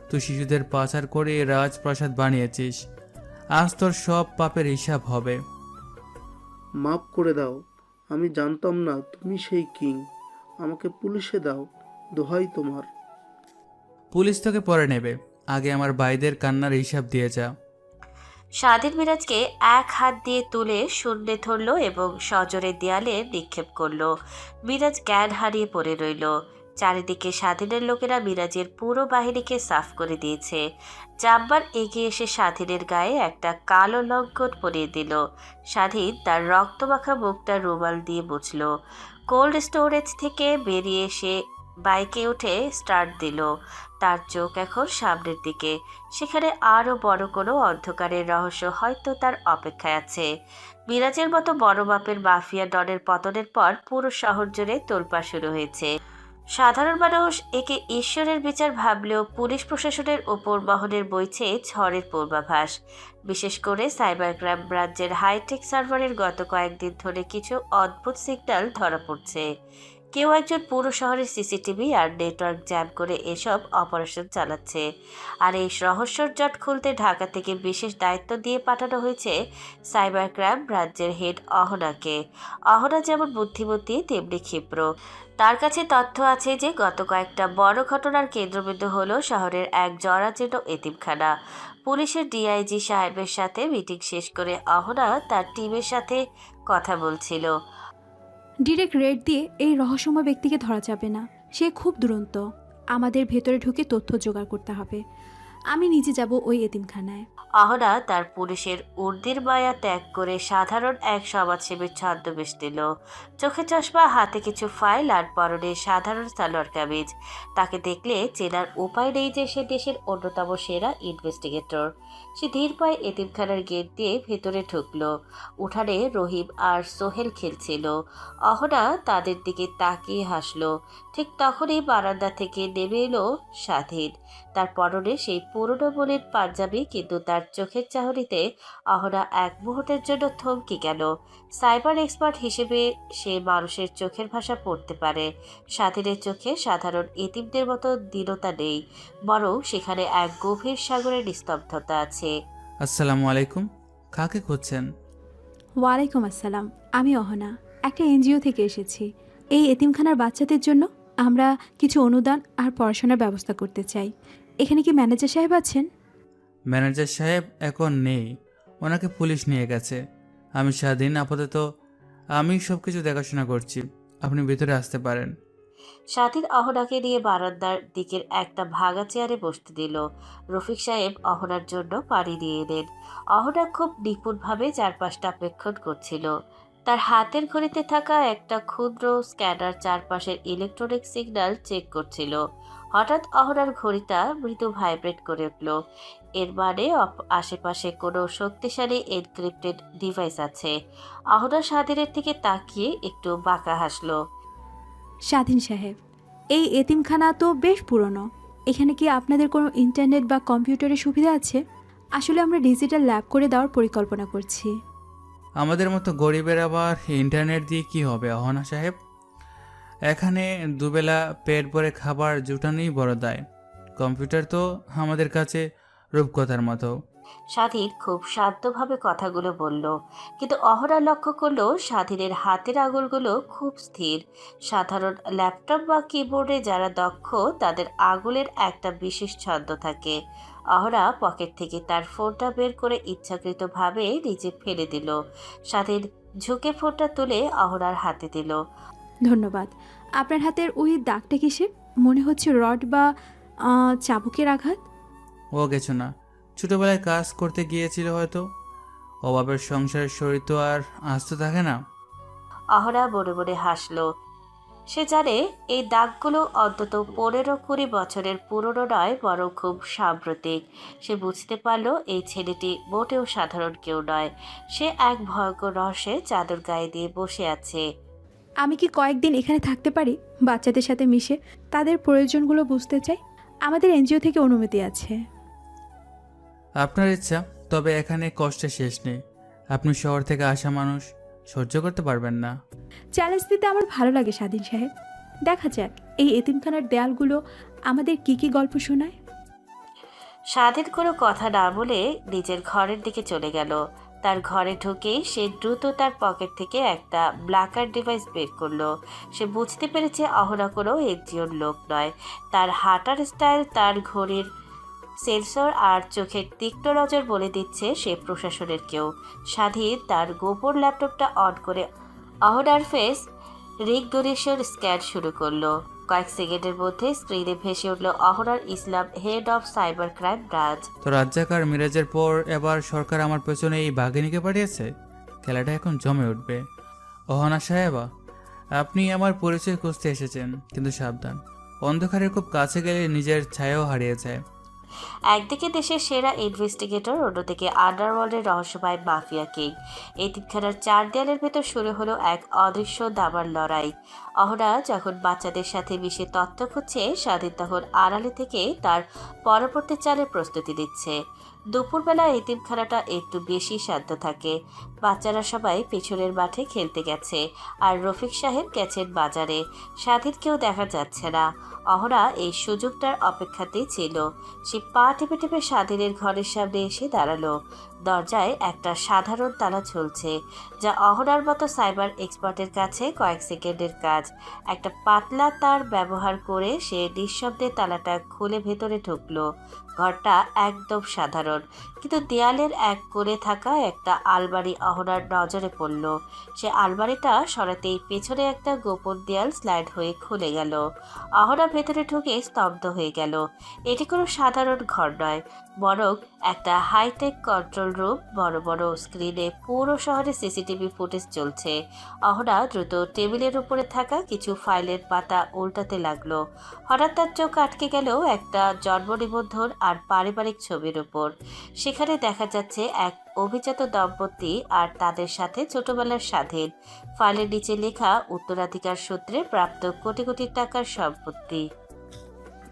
তুই শিশুদের পাচার করে এই রাজপ্রাসাদ বানিয়েছিস। আজ তোর সব পাপের হিসাব হবে। মাফ করে দাও, আমি জানতাম না তুমি সেই কিং। আমাকে পুলিশে দাও, দোহাই তোমার। পুলিশ তোকে পরে নেবে, আগে আমার ভাইদের কান্নার হিসাব দিয়ে যা। স্বাধীন মিরাজকে এক হাত দিয়ে তুলে শূন্যে ধরল এবং সজোরে দেয়ালে নিক্ষেপ করলো। মিরাজ জ্ঞান হারিয়ে পড়ে রইল। চারিদিকে স্বাধীনের লোকেরা মিরাজের পুরো বাহিনীকে সাফ করে দিয়েছে। জাব্বার এগিয়ে এসে স্বাধীনের গায়ে একটা কালো লঙ্ঘন পরিয়ে দিল। স্বাধীন তার রক্তমাখা মুখটা রুমাল দিয়ে মুছল। কোল্ড স্টোরেজ থেকে বেরিয়ে এসে বাইকে উঠে স্টার্ট দিল। তার চোখ এখন সামনের দিকে, সেখানে আরও বড় কোনো অন্ধকারের রহস্য হয়তো তার অপেক্ষায় আছে। মিরাজের মতো বড় মাপের মাফিয়া ডনের পতনের পর পুরো শহর জুড়ে তোলপাড় শুরু হয়েছে। সাধারণ মানুষ একে ঈশ্বরের বিচার ভাবলেও পুলিশ প্রশাসনের ওপর মহলের বইছে ঝড়ের পূর্বাভাস। বিশেষ করে সাইবার ক্রাইম ব্রাঞ্চের হাইটেক সার্ভারের গত কয়েকদিন ধরে কিছু অদ্ভুত সিগন্যাল ধরা পড়ছে। কেউ একজন পুরো শহরের সিসিটিভি আর নেটওয়ার্ক জ্যাম করে এসব অপারেশন চালাচ্ছে। আর এই রহস্যর জট খুলতে ঢাকা থেকে বিশেষ দায়িত্ব দিয়ে পাঠানো হয়েছে সাইবার ক্রাইম ব্রাঞ্চের হেড অহনাকে। অহনা যেমন বুদ্ধিমতী তেমনি ক্ষিপ্র। তার কাছে তথ্য আছে যে গত কয়েকটা বড় ঘটনার কেন্দ্রবিন্দু হলো শহরের এক জরাজীর্ণ এতিমখানা। পুলিশের ডিআইজি সাহেবের সাথে মিটিং শেষ করে অহনা তার টিমের সাথে কথা বলছিল। ডিরেক্ট রেড দিয়ে এই রহস্যময় ব্যক্তিকে ধরা যাবে না, সে খুব দুরন্ত। আমাদের ভেতরে ঢুকে তথ্য জোগাড় করতে হবে। আমি নিজে যাব ওই এতিমখানায়। অহনা তার পুলিশের উর্দির মায়া ত্যাগ করে সাধারণ এক সমাজসেবীর ছদ্মবেশ দিল। চোখে চশমা, হাতে কিছু ফাইল আর পরনে সাধারণ সালোয়ার কামিজ। তাকে দেখলে চেনার উপায় নেই যে সে দেশের অন্যতম সেরা ইনভেস্টিগেটর। সে ধীর পায়ে এতিমখানার গেট দিয়ে ভেতরে ঢুকলো। উঠানে রহিম আর সোহেল খেলছিল। অহনা তাদের দিকে তাকিয়ে হাসলো। ঠিক তখনই বারান্দা থেকে নেমে এলো স্বাধীন। তার পরনে সেই পুরনো বলের পাঞ্জাবি, কিন্তু তার চোখের চাহনিতে অহনা এক মুহূর্তের জন্য থমকে গেল। সাইবার এক্সপার্ট হিসেবে সে মানুষের চোখের ভাষা পড়তে পারে। স্বাধীনের চোখে সাধারণ এতিমদের মতো দীনতা নেই, বরং সেখানে এক গভীর সাগরের নিস্তব্ধতা আছে। আসসালামু আলাইকুম, কাকে খুঁজছেন? ওয়ালাইকুম আসসালাম, আমি অহনা, একটা এনজিও থেকে এসেছি। এই এতিমখানার বাচ্চাদের জন্য আমরা কিছু অনুদান আর পড়াশোনার ব্যবস্থা করতে চাই। এখানে কি ম্যানেজার সাহেব আছেন? ম্যানেজার সাহেব এখন নেই, ওনাকে পুলিশ নিয়ে গেছে। আমি স্বাধীন, আপাতত আমি সব কিছু দেখাশোনা করছি। আপনি ভিতরে আসতে পারেন। স্বাধীন অহনাকে নিয়ে বারান্দার দিকের একটা ভাঙা চেয়ারে বসতে দিল। রফিক সাহেব অহনার জন্য পানি দিয়ে এলেন। অহনা খুব নিপুণভাবে চারপাশটা অপেক্ষণ করছিল। তার হাতের ঘড়িতে থাকা একটা ক্ষুদ্র স্ক্যানার চারপাশের ইলেকট্রনিক সিগন্যাল চেক করছিল। হঠাৎ অহনার ঘড়িটা মৃদু ভাইব্রেট করে উঠল। এর মানে আশেপাশে কোনো শক্তিশালী এনক্রিপ্টেড ডিভাইস আছে। অহনা স্বাধীনের দিকে তাকিয়ে একটু বাঁকা হাসলো। স্বাধীন সাহেব, এই এতিমখানা তো বেশ পুরনো। এখানে কি আপনাদের কোনো ইন্টারনেট বা কম্পিউটারের সুবিধা আছে? আসলে আমরা ডিজিটাল ল্যাব করে দেওয়ার পরিকল্পনা করছি। আমাদের মতো গরিবের আবার ইন্টারনেট দিয়ে কি হবে অহনা সাহেব? এখানে দুবেলা পেট ভরে খাবার জুটানোই বড় দায়। কম্পিউটার তো আমাদের কাছে রূপকথার মতো। স্বাধীন খুব শান্তভাবে কথাগুলো বলল, কিন্তু অহনা লক্ষ্য করলো স্বাধীনের হাতের আঙুলগুলো খুব স্থির। সাধারণ ল্যাপটপ বা কিবোর্ডে যারা দক্ষ তাদের আঙুলের একটা বিশেষ ছন্দ থাকে। অহনা পকেট থেকে তার ফোনটা বের করে ইচ্ছাকৃতভাবে নিচে ফেলে দিল। স্বাধীন ঝুঁকে ফোনটা তুলে অহনার হাতে দিল। ধন্যবাদ। আপনার হাতের ওই দাগটা কিসের? মনে হচ্ছে রড বা চাবুকের আঘাত। ও কিছু না, ছোটবেলায় কাজ করতে গিয়েছিল হয়তো। অভাবের সংসারের শরীর তো আর আস্ত থাকে না। অহনা মনে মনে হাসলো। সে জানে এই দাগগুলো অন্তত 15-20 বছরের পুরনো নয়, বরং খুব সাম্প্রতিক। সে বুঝতে পারল এই ছেলেটি মোটেও সাধারণ কেউ নয়। সে এক ভয়ঙ্কর রহস্যে চাদর গায়ে দিয়ে বসে আছে। আমি কি কয়েকদিন এখানে থাকতে পারি? বাচ্চাদের সাথে মিশে তাদের প্রয়োজনগুলো বুঝতে চাই। আমাদের এনজিও থেকে অনুমতি আছে। আপনার ইচ্ছা, তবে এখানে কষ্টের শেষ নেই। আপনি শহর থেকে আসা মানুষ, সহ্য করতে পারবেন না। চ্যালেঞ্জ দিতে আমার ভালো লাগে স্বাধীন সাহেব। দেখা যাক এই এতিমখানার দেয়ালগুলো আমাদের কি কি গল্প শোনায়। স্বাধীন কোনো কথা না বলে নিজের ঘরের দিকে চলে গেল। তার ঘরে ঢুকেই সে দ্রুত তার পকেট থেকে একটা ব্ল্যাকার ডিভাইস বের করলো। সে বুঝতে পেরেছে অহনা কোনো এনজিওর লোক নয়। তার হাঁটার স্টাইল, তার ঘড়ির সেন্সর আর চোখের তীক্ষ্ণ নজর বলে দিচ্ছে সে প্রশাসনের কেউ। স্বাধীন তার গোপন ল্যাপটপটা অন করে অহনার ফেস রিকগনিশন স্ক্যান শুরু করলো। কয়েক সেকেন্ডের মধ্যে স্ক্রিনে ভেসে উঠল অহনার Islam, head of cyber crime branch. তো রাজ্জাক আর মিরাজের পর এবার সরকার আমার পেছনে এই বাঘিনীকে পাঠিয়েছে। খেলাটা এখন জমে উঠবে। অহনা সাহেবা, আপনি আমার পরিচয় খুঁজতে এসেছেন, কিন্তু সাবধান, অন্ধকারের খুব কাছে গেলে নিজের ছায়াও হারিয়ে যায়। একদিকে দেশের সেরা ইনভেস্টিগেটর, অন্যদিকে আন্ডারওয়ার্ল্ডের রহস্যময় মাফিয়া কিং। এই তিনখানার চার দেয়ালের ভেতর শুরু হলো এক অদৃশ্য দাবার লড়াই। অহনা যখন বাচ্চাদের সাথে মিশে তথ্য খুঁজছে, স্বাধীন তখন আড়ালে থেকে তার পরবর্তী চালের প্রস্তুতি নিচ্ছে। দুপুরবেলা এতিমখানাটা একটু বেশি শান্ত থাকে। বাচ্চারা সবাই পেছনের মাঠে খেলতে গেছে, আর রফিক সাহেব গেছেন বাজারে। স্বাধীনকেও দেখা যাচ্ছে না। অহনা এই সুযোগটার অপেক্ষাতেই ছিল। সে পা টেপে টেপে স্বাধীনের ঘরের সামনে এসে দাঁড়ালো। দরজায় একটা সাধারণ তালা ঝুলছে, যা অহনার মতো সাইবার এক্সপার্টের কাছে কয়েক সেকেন্ডের কাজ। একটা পাতলা তার ব্যবহার করে সে নিঃশব্দে তালাটা খুলে ভেতরে ঢুকলো। ঘরটা একদম সাধারণ, কিন্তু দেয়ালের এক কোণে থাকা একটা আলমারি অহনার নজরে পড়ল। সে আলমারিটা সরাতেই পেছনে একটা গোপন দেয়াল স্লাইড হয়ে খুলে গেল। অহনা ভেতরে ঢুকে স্তব্ধ হয়ে গেল। এটি কোনো সাধারণ ঘর নয়, বরং একটা হাইটেক কন্ট্রোল রুম। বড় বড় স্ক্রিনে পুরো শহরে সিসিটিভি ফুটেজ চলছে। অহনা দ্রুত টেবিলের উপরে থাকা কিছু ফাইলের পাতা উল্টাতে লাগলো। হঠাৎ তার চোখ আটকে গেল একটা জন্ম নিবন্ধন আর পারিবারিক ছবির উপর। সেখানে দেখা যাচ্ছে এক অভিজাত দম্পতি আর তাদের সাথে ছোটবেলার স্বাধীন। ফাইলের নিচে লেখা উত্তরাধিকার সূত্রে প্রাপ্ত কোটি কোটি টাকার সম্পত্তি।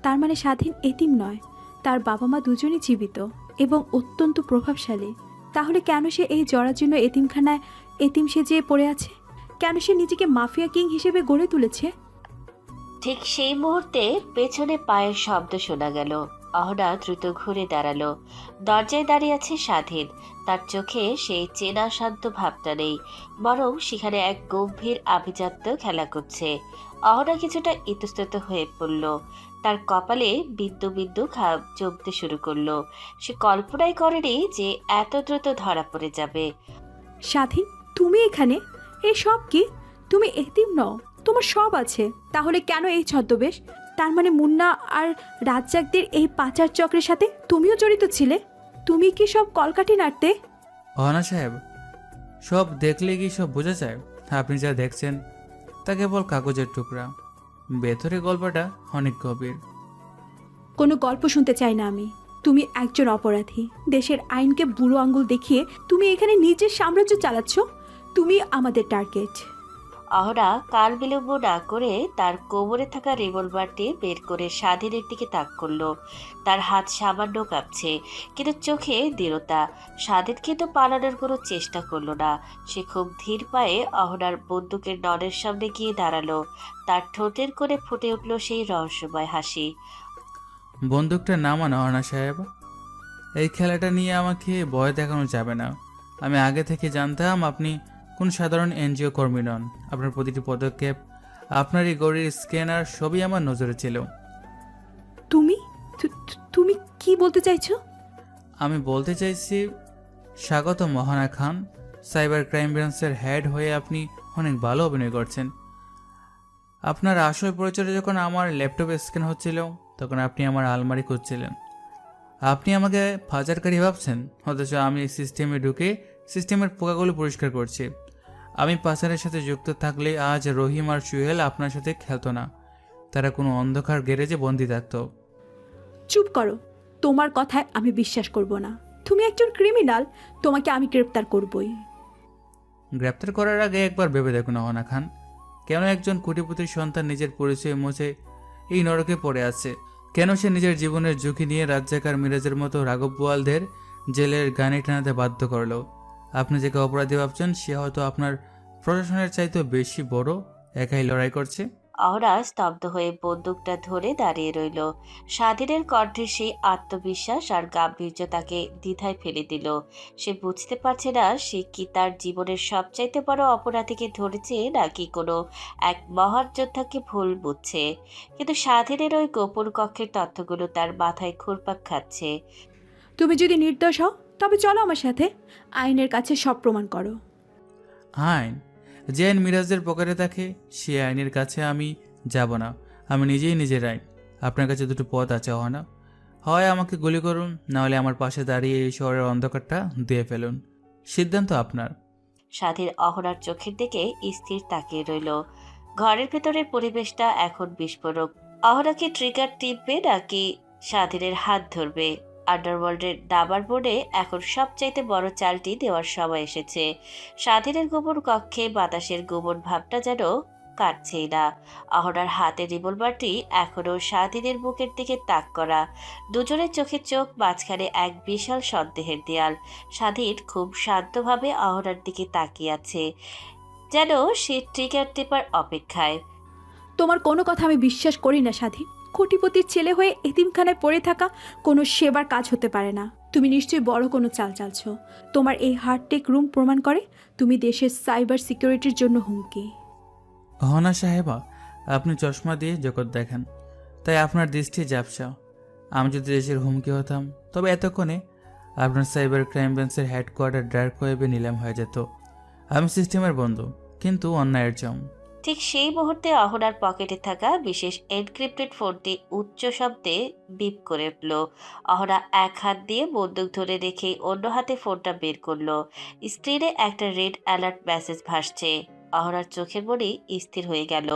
তার মানে স্বাধীন এতিম নয়, তার বাবা মা দুজনই জীবিত এবং অত্যন্ত প্রভাবশালী। তাহলে কেন সে এই জরাজীর্ণ এতিমখানায় এতিম সেজে পড়ে আছে? কেন সে নিজেকে মাফিয়া কিং হিসেবে গড়ে তুলেছে? ঠিক সেই মুহূর্তে পেছনে পায়ের শব্দ শোনা গেল। অহনা দ্রুত ঘুরে দাঁড়ালো। দরজায় দাঁড়িয়ে আছে স্বাধীন। তার চোখে সেই চেনা শান্ত ভাবটা নেই, বরং সেখানে এক গম্ভীর আভিজাত্য খেলা করছে। অহনা কিছুটা ইতস্তত হয়ে পড়ল। তার কপালে বিন্দু বিন্দু ঘাম জমতে শুরু করলো। সে কল্পনাই করেনি যে এত দ্রুত ধরা পড়ে যাবে। স্বাধীন, তুমি এখানে? এই সব কি? তুমি এতিম নও, তোমার সব আছে। তাহলে কেন এই ছদ্মবেশ? তার মানে মুন্না আর রাজ্জাকদের এই পাচার চক্রের সাথে তুমিও জড়িত ছিলে? তুমি কি সব কলকাঠি নাড়তে? অহনা সাহেব, সব দেখলে কি সব বোঝা যায়? আপনি যা দেখছেন তা কেবল কাগজের টুকরা, ভেতরে গল্পটা অনেক গভীর। কোনো গল্প শুনতে চাই না আমি। তুমি একজন অপরাধী। দেশের আইনকে বুড়ো আঙ্গুল দেখিয়ে তুমি এখানে নিজের সাম্রাজ্য চালাচ্ছ। তুমি আমাদের টার্গেট। অহনা কাল বিলম্ব না করে তার কোমরে থাকা রিভলভারটি বের করে স্বাধীনের দিকে তাক করলো। তার হাত সামান্য কাঁপছে, কিন্তু চোখে দৃঢ়তা। স্বাধীন কিন্তু পালানোর কোনো চেষ্টা করলো না। সে খুব ধীর পায়ে অহনার বন্দুকের নলের সামনে গিয়ে দাঁড়ালো। তার ঠোঁটের কোণে ফুটে উঠল সেই রহস্যময় হাসি। বন্দুকটা নামান অহনা সাহেব। এই খেলাটা নিয়ে আমাকে ভয় দেখানো যাবে না। আমি আগে থেকে জানতাম আপনি কোন সাধারণ এনজিও কর্মী নন। আপনার প্রতিটি পদক্ষেপ, আপনার এই গড়ির স্ক্যানার সবই আমার নজরে ছিল। তুমি তুমি কি বলতে চাইছো? আমি বলতে চাইছি, স্বাগত মহানা খান। সাইবার ক্রাইম ব্রাঞ্চের হেড হয়ে আপনি অনেক ভালো অভিনয় করছেন। আপনার আসল পরিচয় যখন আমার ল্যাপটপে স্ক্যান হচ্ছিল, তখন আপনি আমার আলমারি খুঁজছিলেন। আপনি আমাকে পাচারকারী ভাবছেন, অথচ আমি সিস্টেমে ঢুকে সিস্টেমের পোকাগুলো পরিষ্কার করছি। আমি পাচারের সাথে যুক্ত থাকলে আজ রহিম আর সুহেল আপনার সাথে খেলতো না। তারা কোনো অন্ধকার গ্যারেজে বন্দি থাকতো। চুপ করো, তোমার কথায় আমি বিশ্বাস করব না। তুমি একজন ক্রিমিনাল, তোমাকে আমি গ্রেপ্তার করবই। গ্রেপ্তার করার আগে একবার ভেবে দেখুন অহনা খান, কেন একজন কোটিপতির সন্তান নিজের পরিচয় মুছে এই নরকে পড়ে আছে? কেন সে নিজের জীবনের ঝুঁকি নিয়ে রাজ্জাকার মিরাজের মতো রাঘব বোয়ালদের জেলের গানে টানাতে বাধ্য করলো? আপনি যাকে অপরাধী ভাবছেন, সে হয়তো আপনার প্রশাসনের চাইতেও বেশি বড়, একাই লড়াই করছে। অহনা স্তব্ধ হয়ে বন্দুকটা ধরে দাঁড়িয়ে রইল। স্বাধীনের কণ্ঠে সেই আত্মবিশ্বাস আর গাম্ভীর্য তাকে দ্বিধায় ফেলে দিল। সে বুঝতে পারছে না সে কি তার জীবনের সবচাইতে বড় অপরাধীকে ধরেছে, নাকি কোনো এক মহান যোদ্ধাকে ভুল বুঝছে। কিন্তু স্বাধীনের ওই গোপন কক্ষের তথ্যগুলো তার মাথায় ঘুরপাক খাচ্ছে। তুমি যদি নির্দোষ হও, তবে চলো আমার সাথে, আইনের কাছে সব প্রমাণ করো। আইন? যে আইন মিরাজের পকেটে থাকে, সে আইনের কাছে আমি যাব না। আমি নিজেই নিজের আইন। আপনার কাছে দুটো পথ আছে অহনা, হয় আমাকে গুলি করুন, নাহলে আমার পাশে দাঁড়িয়ে এই শহরের অন্ধকারটা দিয়ে ফেলুন। সিদ্ধান্ত আপনার। স্বাধীন অহনার চোখের দিকে স্থির তাকিয়ে রইল। ঘরের ভেতরের পরিবেশটা এখন বিস্ফোরক। অহনাকে ট্রিগার টিপবে নাকি স্বাধীনের হাত ধরবে? আন্ডারওয়ার্ল্ডের দাবার বোর্ডে এখন সবচাইতে বড় চালটি দেওয়ার সময় এসেছে। স্বাধীনের গোপন কক্ষে বাতাসের গোপন ভাবটা যেন কাটছেই না। অহনার হাতে রিভলভারটি এখনও স্বাধীনের বুকের দিকে তাক করা। দুজনের চোখে চোখ, মাঝখানে এক বিশাল সন্দেহের দেয়াল। স্বাধীন খুব শান্তভাবে অহনার দিকে তাকিয়ে আছে, যেন সে ট্রিগার টেপার অপেক্ষায়। তোমার কোনো কথা আমি বিশ্বাস করি না স্বাধীন। কোটিপতির ছেলে হয়ে এতিমখানায় পড়ে থাকা কোনো সেবার কাজ হতে পারে না। তুমি নিশ্চয়ই বড় কোনো চাল চালছো। তোমার এই হার্টটেক রুম প্রমাণ করে তুমি দেশের সাইবার সিকিউরিটির জন্য হুমকি। অহনা সাহেবা, আপনি চশমা দিয়ে জগৎ দেখেন, তাই আপনার দৃষ্টি ঝাপসা। আমি যদি দেশের হুমকি হতাম, তবে এতক্ষণে আপনার সাইবার ক্রাইম ব্রাঞ্চের হেডকোয়ার্টার ডার্ক ওয়েবে নিলাম হয়ে যেত। আমি সিস্টেমের বন্ধু, কিন্তু অন্যায়ের জম। ঠিক সেই মুহূর্তে অহনার পকেটে থাকা বিশেষ এনক্রিপ্টেড ফোনটি উচ্চ শব্দে বিপ করে উঠল। অহনা এক হাত দিয়ে বন্দুক ধরে রেখে অন্য হাতে ফোনটা বের করলো। স্ক্রিনে একটা রেড অ্যালার্ট মেসেজ ভাসছে। অহনার চোখের মনি স্থির হয়ে গেল।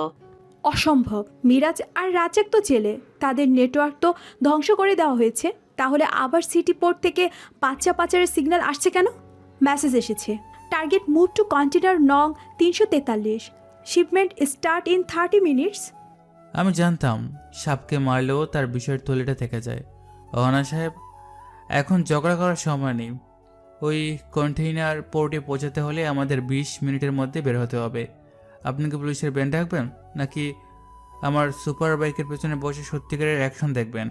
অসম্ভব, মিরাজ আর রাজ্জাক তো জেলে, তাদের নেটওয়ার্ক তো ধ্বংস করে দেওয়া হয়েছে। তাহলে আবার সিটি পোর্ট থেকে বাচ্চা পাচারের সিগন্যাল আসছে কেন? মেসেজ এসেছে, টার্গেট মুভ টু কন্টেনার নং 343, শিপমেন্ট স্টার্ট ইন 30 মিনিটস। আমি জানতাম সাপকে মারলেও তার বিষয়ের থলিটা থেকে যায়। অহনা সাহেব, এখন ঝগড়া করার সময় নেই। ওই কন্টেইনার পোর্টে পৌঁছাতে হলে আমাদের 20 মিনিটের মধ্যে বের হতে হবে। আপনি কি পুলিশের ব্যান্ড ডাকবেন, নাকি আমার সুপার বাইকের পেছনে বসে সত্যিকারের অ্যাকশন দেখবেন?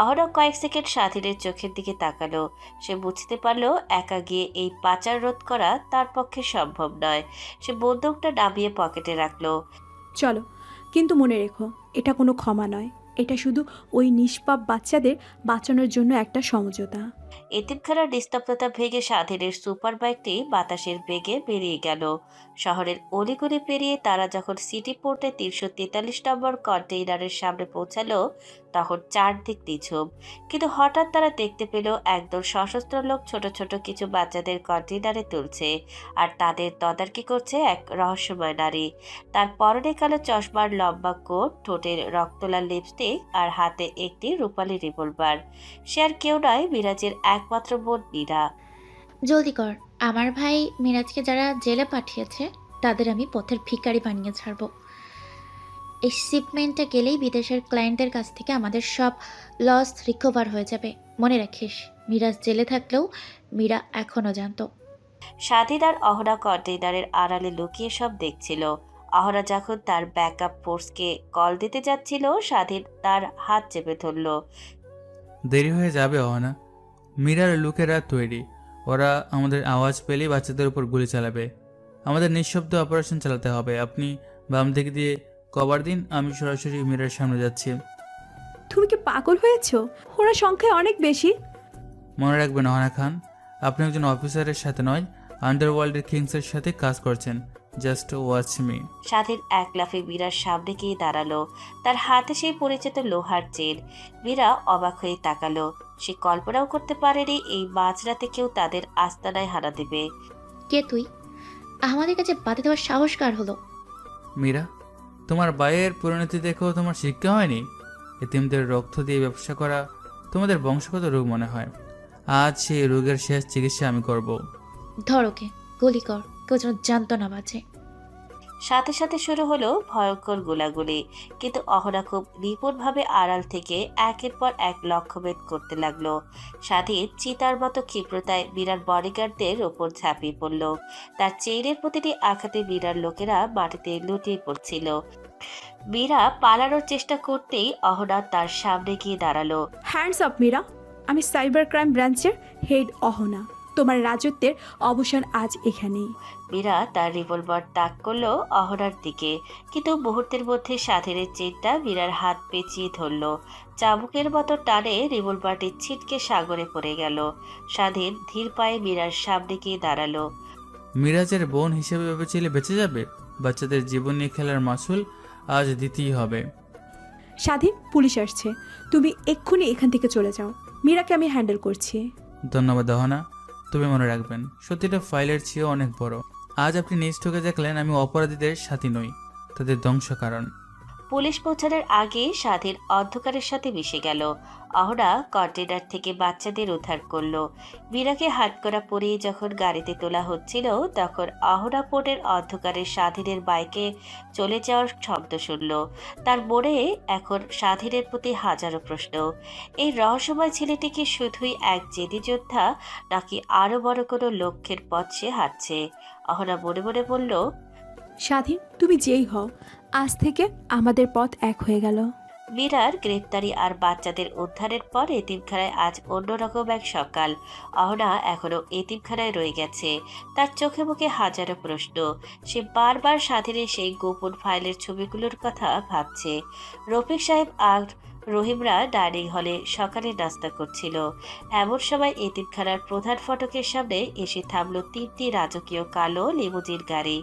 অহনা কয়েক সেকেন্ড স্বাধীনের চোখের দিকে তাকালো। সে বুঝতে পারলো একা গিয়ে এই পাচার রোধ করা তার পক্ষে সম্ভব নয়। সে বন্দুকটা নামিয়ে পকেটে রাখলো। চলো, কিন্তু মনে রেখো, এটা কোনো ক্ষমা নয়। এটা শুধু ওই নিষ্পাপ বাচ্চাদের বাঁচানোর জন্য একটা সমঝোতা। এতিমখানার নিস্তব্ধতা ভেঙে স্বাধীনের সুপার বাইকটি বাতাসের বেগে বেরিয়ে গেল। শহরের অলিগলি পেরিয়ে তারা যখন সিটি পোর্টে 343 নম্বর কন্টেইনারের সামনে পৌঁছালো, তখন চারদিক নিঝুম। কিন্তু হঠাৎ তারা দেখতে পেল একদল সশস্ত্র লোক ছোট ছোট কিছু বাচ্চাদের কন্টেইনারে তুলছে, আর তাদের তদারকি করছে এক রহস্যময় নারী। তার পরনে কালো চশমার লম্বা কোট, ঠোঁটের রক্তলাল লিপস্টিক আর হাতে একটি রূপালী রিভলভার। সে আর কেউ নয়, মিরাজের একমাত্র বোন নীরা। জলদি কর, আমার ভাই মিরাজকে যারা জেলে পাঠিয়েছে তাদের আমি পথের ভিখারি বানিয়ে ছাড়ব। এই শিপমেন্টে গেলেই বিদেশের ক্লায়েন্টের কাছ থেকে আমাদের সব লস রিকভার হয়ে যাবে। মনে রাখিস, মিরাজ জেলে থাকলেও মীরা এখনও জানতো। স্বাধীন আর অহনা কন্টেইনারের আড়ালে লুকিয়ে সব দেখছিল। অহনা যখন তার ব্যাকআপ ফোর্সকে কল দিতে যাচ্ছিল, স্বাধীন তার হাত চেপে ধরল। দেরি হয়ে যাবে অহনা, মীরার লোকেরা তৈরি। ওরা আমাদের আওয়াজ পেলেই বাচ্চাদের উপর গুলি চালাবে। আমাদের নিঃশব্দ অপারেশন চালাতে হবে। আপনি বাম দিক দিয়ে কভার দিন, আমি সরাসরি মীরার সামনে যাচ্ছি। তুমি কি পাগল হয়েছো? ওরা সংখ্যায় অনেক বেশি। মনে রাখবেন অহনা খান, আপনি একজন অফিসারের সাথে নয়, আন্ডারওয়ার্ল্ডের কিংসের সাথে কাজ করছেন। Just watch me. স্বাধীন এক লাফে মীরার সামনে গিয়ে দাঁড়ালো, তার হাতে সেই পরিচিত লোহার চেন। মীরা অবাক হয়ে তাকালো। সে কল্পনাও করতে পারেনি এই মাঝরাতে কেউ তাদের আস্তানায় হানা দেবে। কে তুই? আমাদের কাছে বাধা দেওয়ার সাহস কার হলো? মীরা, তোমার বাইয়ের পরিণতি দেখেও তোমার শিক্ষা হয়নি? এতিমদের রক্ত দিয়ে ব্যবসা করা তোমাদের বংশগত রোগ মনে হয়। আজ সেই রোগের শেষ চিকিৎসা আমি করব। ধর ওকে, গুলি কর, কেউ যেন জানতো না বাজে। সাথে সাথে শুরু হলো ভয়ঙ্কর গোলাগুলি, কিন্তু অহনা খুব নিপুণভাবে আড়াল থেকে একের পর এক লক্ষ্যভেদ করতে লাগলো। স্বাধীন চিতার মতো ক্ষিপ্রতায় মীরার বডিগার্ডদের ওপর ঝাঁপিয়ে পড়ল। তার চেইনের প্রতিটি আঘাতে মীরার লোকেরা মাটিতে লুটিয়ে পড়ছিল। মীরা পালানোর চেষ্টা করতেই অহনা তার সামনে গিয়ে দাঁড়ালো। হ্যান্ডস আপ মীরা, আমি সাইবার ক্রাইম ব্রাঞ্চের হেড অহনা। তোমার রাজত্বের অবসান আজ এখানেই। মীরা তার রিভলভার তাক করলো অহনার দিকে, কিন্তু মুহূর্তের মধ্যে স্বাধীনের চেনটা মীরার হাত পেঁচিয়ে ধরল। চাবুকের মতো টানে রিভলভারটি ছিটকে সাগরে পড়ে গেল। স্বাধীন ধীর পায়ে মীরার সামনে গিয়ে দাঁড়ালো। মিরাজের বোন হিসেবে ভেবেছিলে বেঁচে যাবে? বাচ্চাদের জীবন নিয়ে খেলার মাসুল আজ দিতেই হবে। স্বাধীন, পুলিশ আসছে, তুমি এক্ষুনি এখান থেকে চলে যাও। মীরাকে আমি হ্যান্ডেল করছি। ধন্যবাদ অহনা, তুমি মনে রাখবেন সত্যিটা ফাইলের চেয়েও অনেক বড়। আজ আপনি নিজ চোখে দেখলেন আমি অপরাধীদের সাথী নই, তাদের ধ্বংস কারণ। পুলিশ পৌঁছানোর আগে স্বাধীন অন্ধকারের সাথে মিশে গেল। অহনা কন্টেনার থেকে বাচ্চাদের উদ্ধার করলো। মীরাকে হাতকড়া পরিয়ে যখন গাড়িতে তোলা হচ্ছিল, তখন অহনা পোর্টের অন্ধকারে স্বাধীনের বাইকে চলে যাওয়ার শব্দ শুনল। তার মনে এখন স্বাধীনের প্রতি হাজারো প্রশ্ন। এই রহস্যময় ছেলেটি কি শুধুই এক জেদি যোদ্ধা, নাকি আরো বড় কোনো লক্ষ্যের পথ সে হাঁটছে? অহনা মনে মনে বলল, স্বাধীন, তুমি যেই হও, আজ থেকে আমাদের পথ এক হয়ে গেল। মীরার গ্রেপ্তারি আর বাচ্চাদের উদ্ধারের পর এতিমখানায় আজ অন্যরকম এক সকাল। অহনা এখনো এতিমখানায় রয়ে গেছে। তার চোখে মুখে হাজারো প্রশ্ন। সে বারবার স্বাধীনের সেই গোপন ফাইলের ছবিগুলোর কথা ভাবছে। রফিক সাহেব আর রহিমরা ডাইনিং হলে সকালে নাস্তা করছিল। এমন সময় এতিমখানার প্রধান ফটকের সামনে এসে থামলো 3টি রাজকীয় কালো লিমুজিন গাড়ি।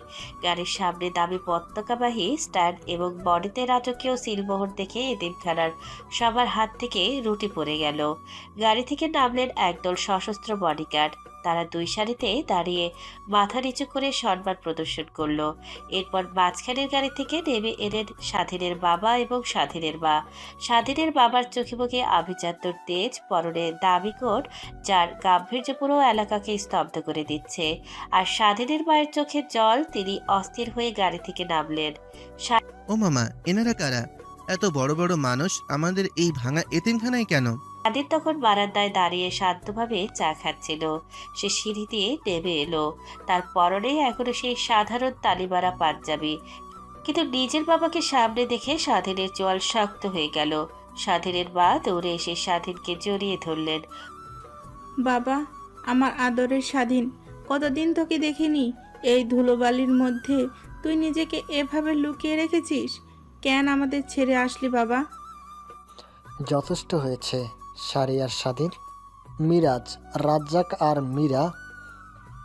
গাড়ির সামনে দামি পতাকাবাহী স্ট্যান্ড এবং বডিতে রাজকীয় সিলমোহর দেখে এতিমখানার সবার হাত থেকে রুটি পড়ে গেল। গাড়ি থেকে নামলেন একদল সশস্ত্র বডিগার্ড। তারা দুই সারিতে দাঁড়িয়ে মাথা নিচু করে সম্মান প্রদর্শন করলো। এরপর মাঝখানের গাড়ি থেকে নেমে এলেন স্বাধীনের বাবা এবং স্বাধীনের মা। স্বাধীনের বাবার চোখে মুখে আভিজাত্যর তেজ, পরনে দামি কোট, যার গাম্ভীর্য পুরো এলাকাকে স্তব্ধ করে দিচ্ছে। আর স্বাধীনের মায়ের চোখে জল, তিনি অস্থির হয়ে গাড়ি থেকে নামলেন। ও মামা, এনারা কারা? এত বড় বড় মানুষ আমাদের এই ভাঙা এতিমখানায় কেন? স্বাধীন তখন বারান্দায় দাঁড়িয়ে শান্তভাবে চা খাচ্ছিল। সে সিঁড়ি দিয়ে নেমে এলো। তার পরনে এখনো সেই সাধারণ তালিবারা পাঞ্জাবি, কিন্তু নিজের বাবাকে সামনে দেখে স্বাধীনের চোয়াল শক্ত হয়ে গেল। স্বাধীনের মা দৌড়ে এসে স্বাধীনকে জড়িয়ে ধরলেন। বাবা, আমার আদরের স্বাধীন, কতদিন তোকে দেখিনি। এই ধুলোবালির মধ্যে তুই নিজেকে এভাবে লুকিয়ে রেখেছিস কেন? আমাদের ছেড়ে আসলি বাবা? যথেষ্ট হয়েছে সারি আর স্বাধীন। মিরাজ, রাজ্জাক আর মীরা,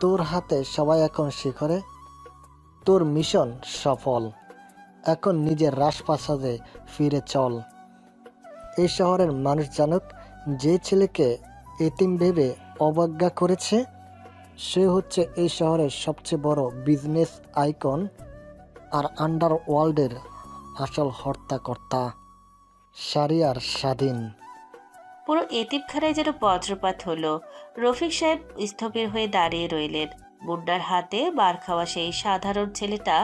তোর হাতে সবাই এখন শিখরে। তোর মিশন সফল। এখন নিজের রাজপ্রাসাদে ফিরে চল। এই শহরের মানুষ জানুক, যে ছেলেকে এতিম ভেবে অবজ্ঞা করেছে সে হচ্ছে এই শহরের সবচেয়ে বড় বিজনেস আইকন আর আন্ডারওয়ার্ল্ডের আসল হর্তাকর্তা। সারি আর স্বাধীন। পুরো এতিমখানায় যেন বজ্রপাত হলো। রফিক সাহেব স্থবির হয়ে দাঁড়িয়ে রইলেন। মুন্নার হাতে মার খাওয়া সেই সাধারণ ছেলেটা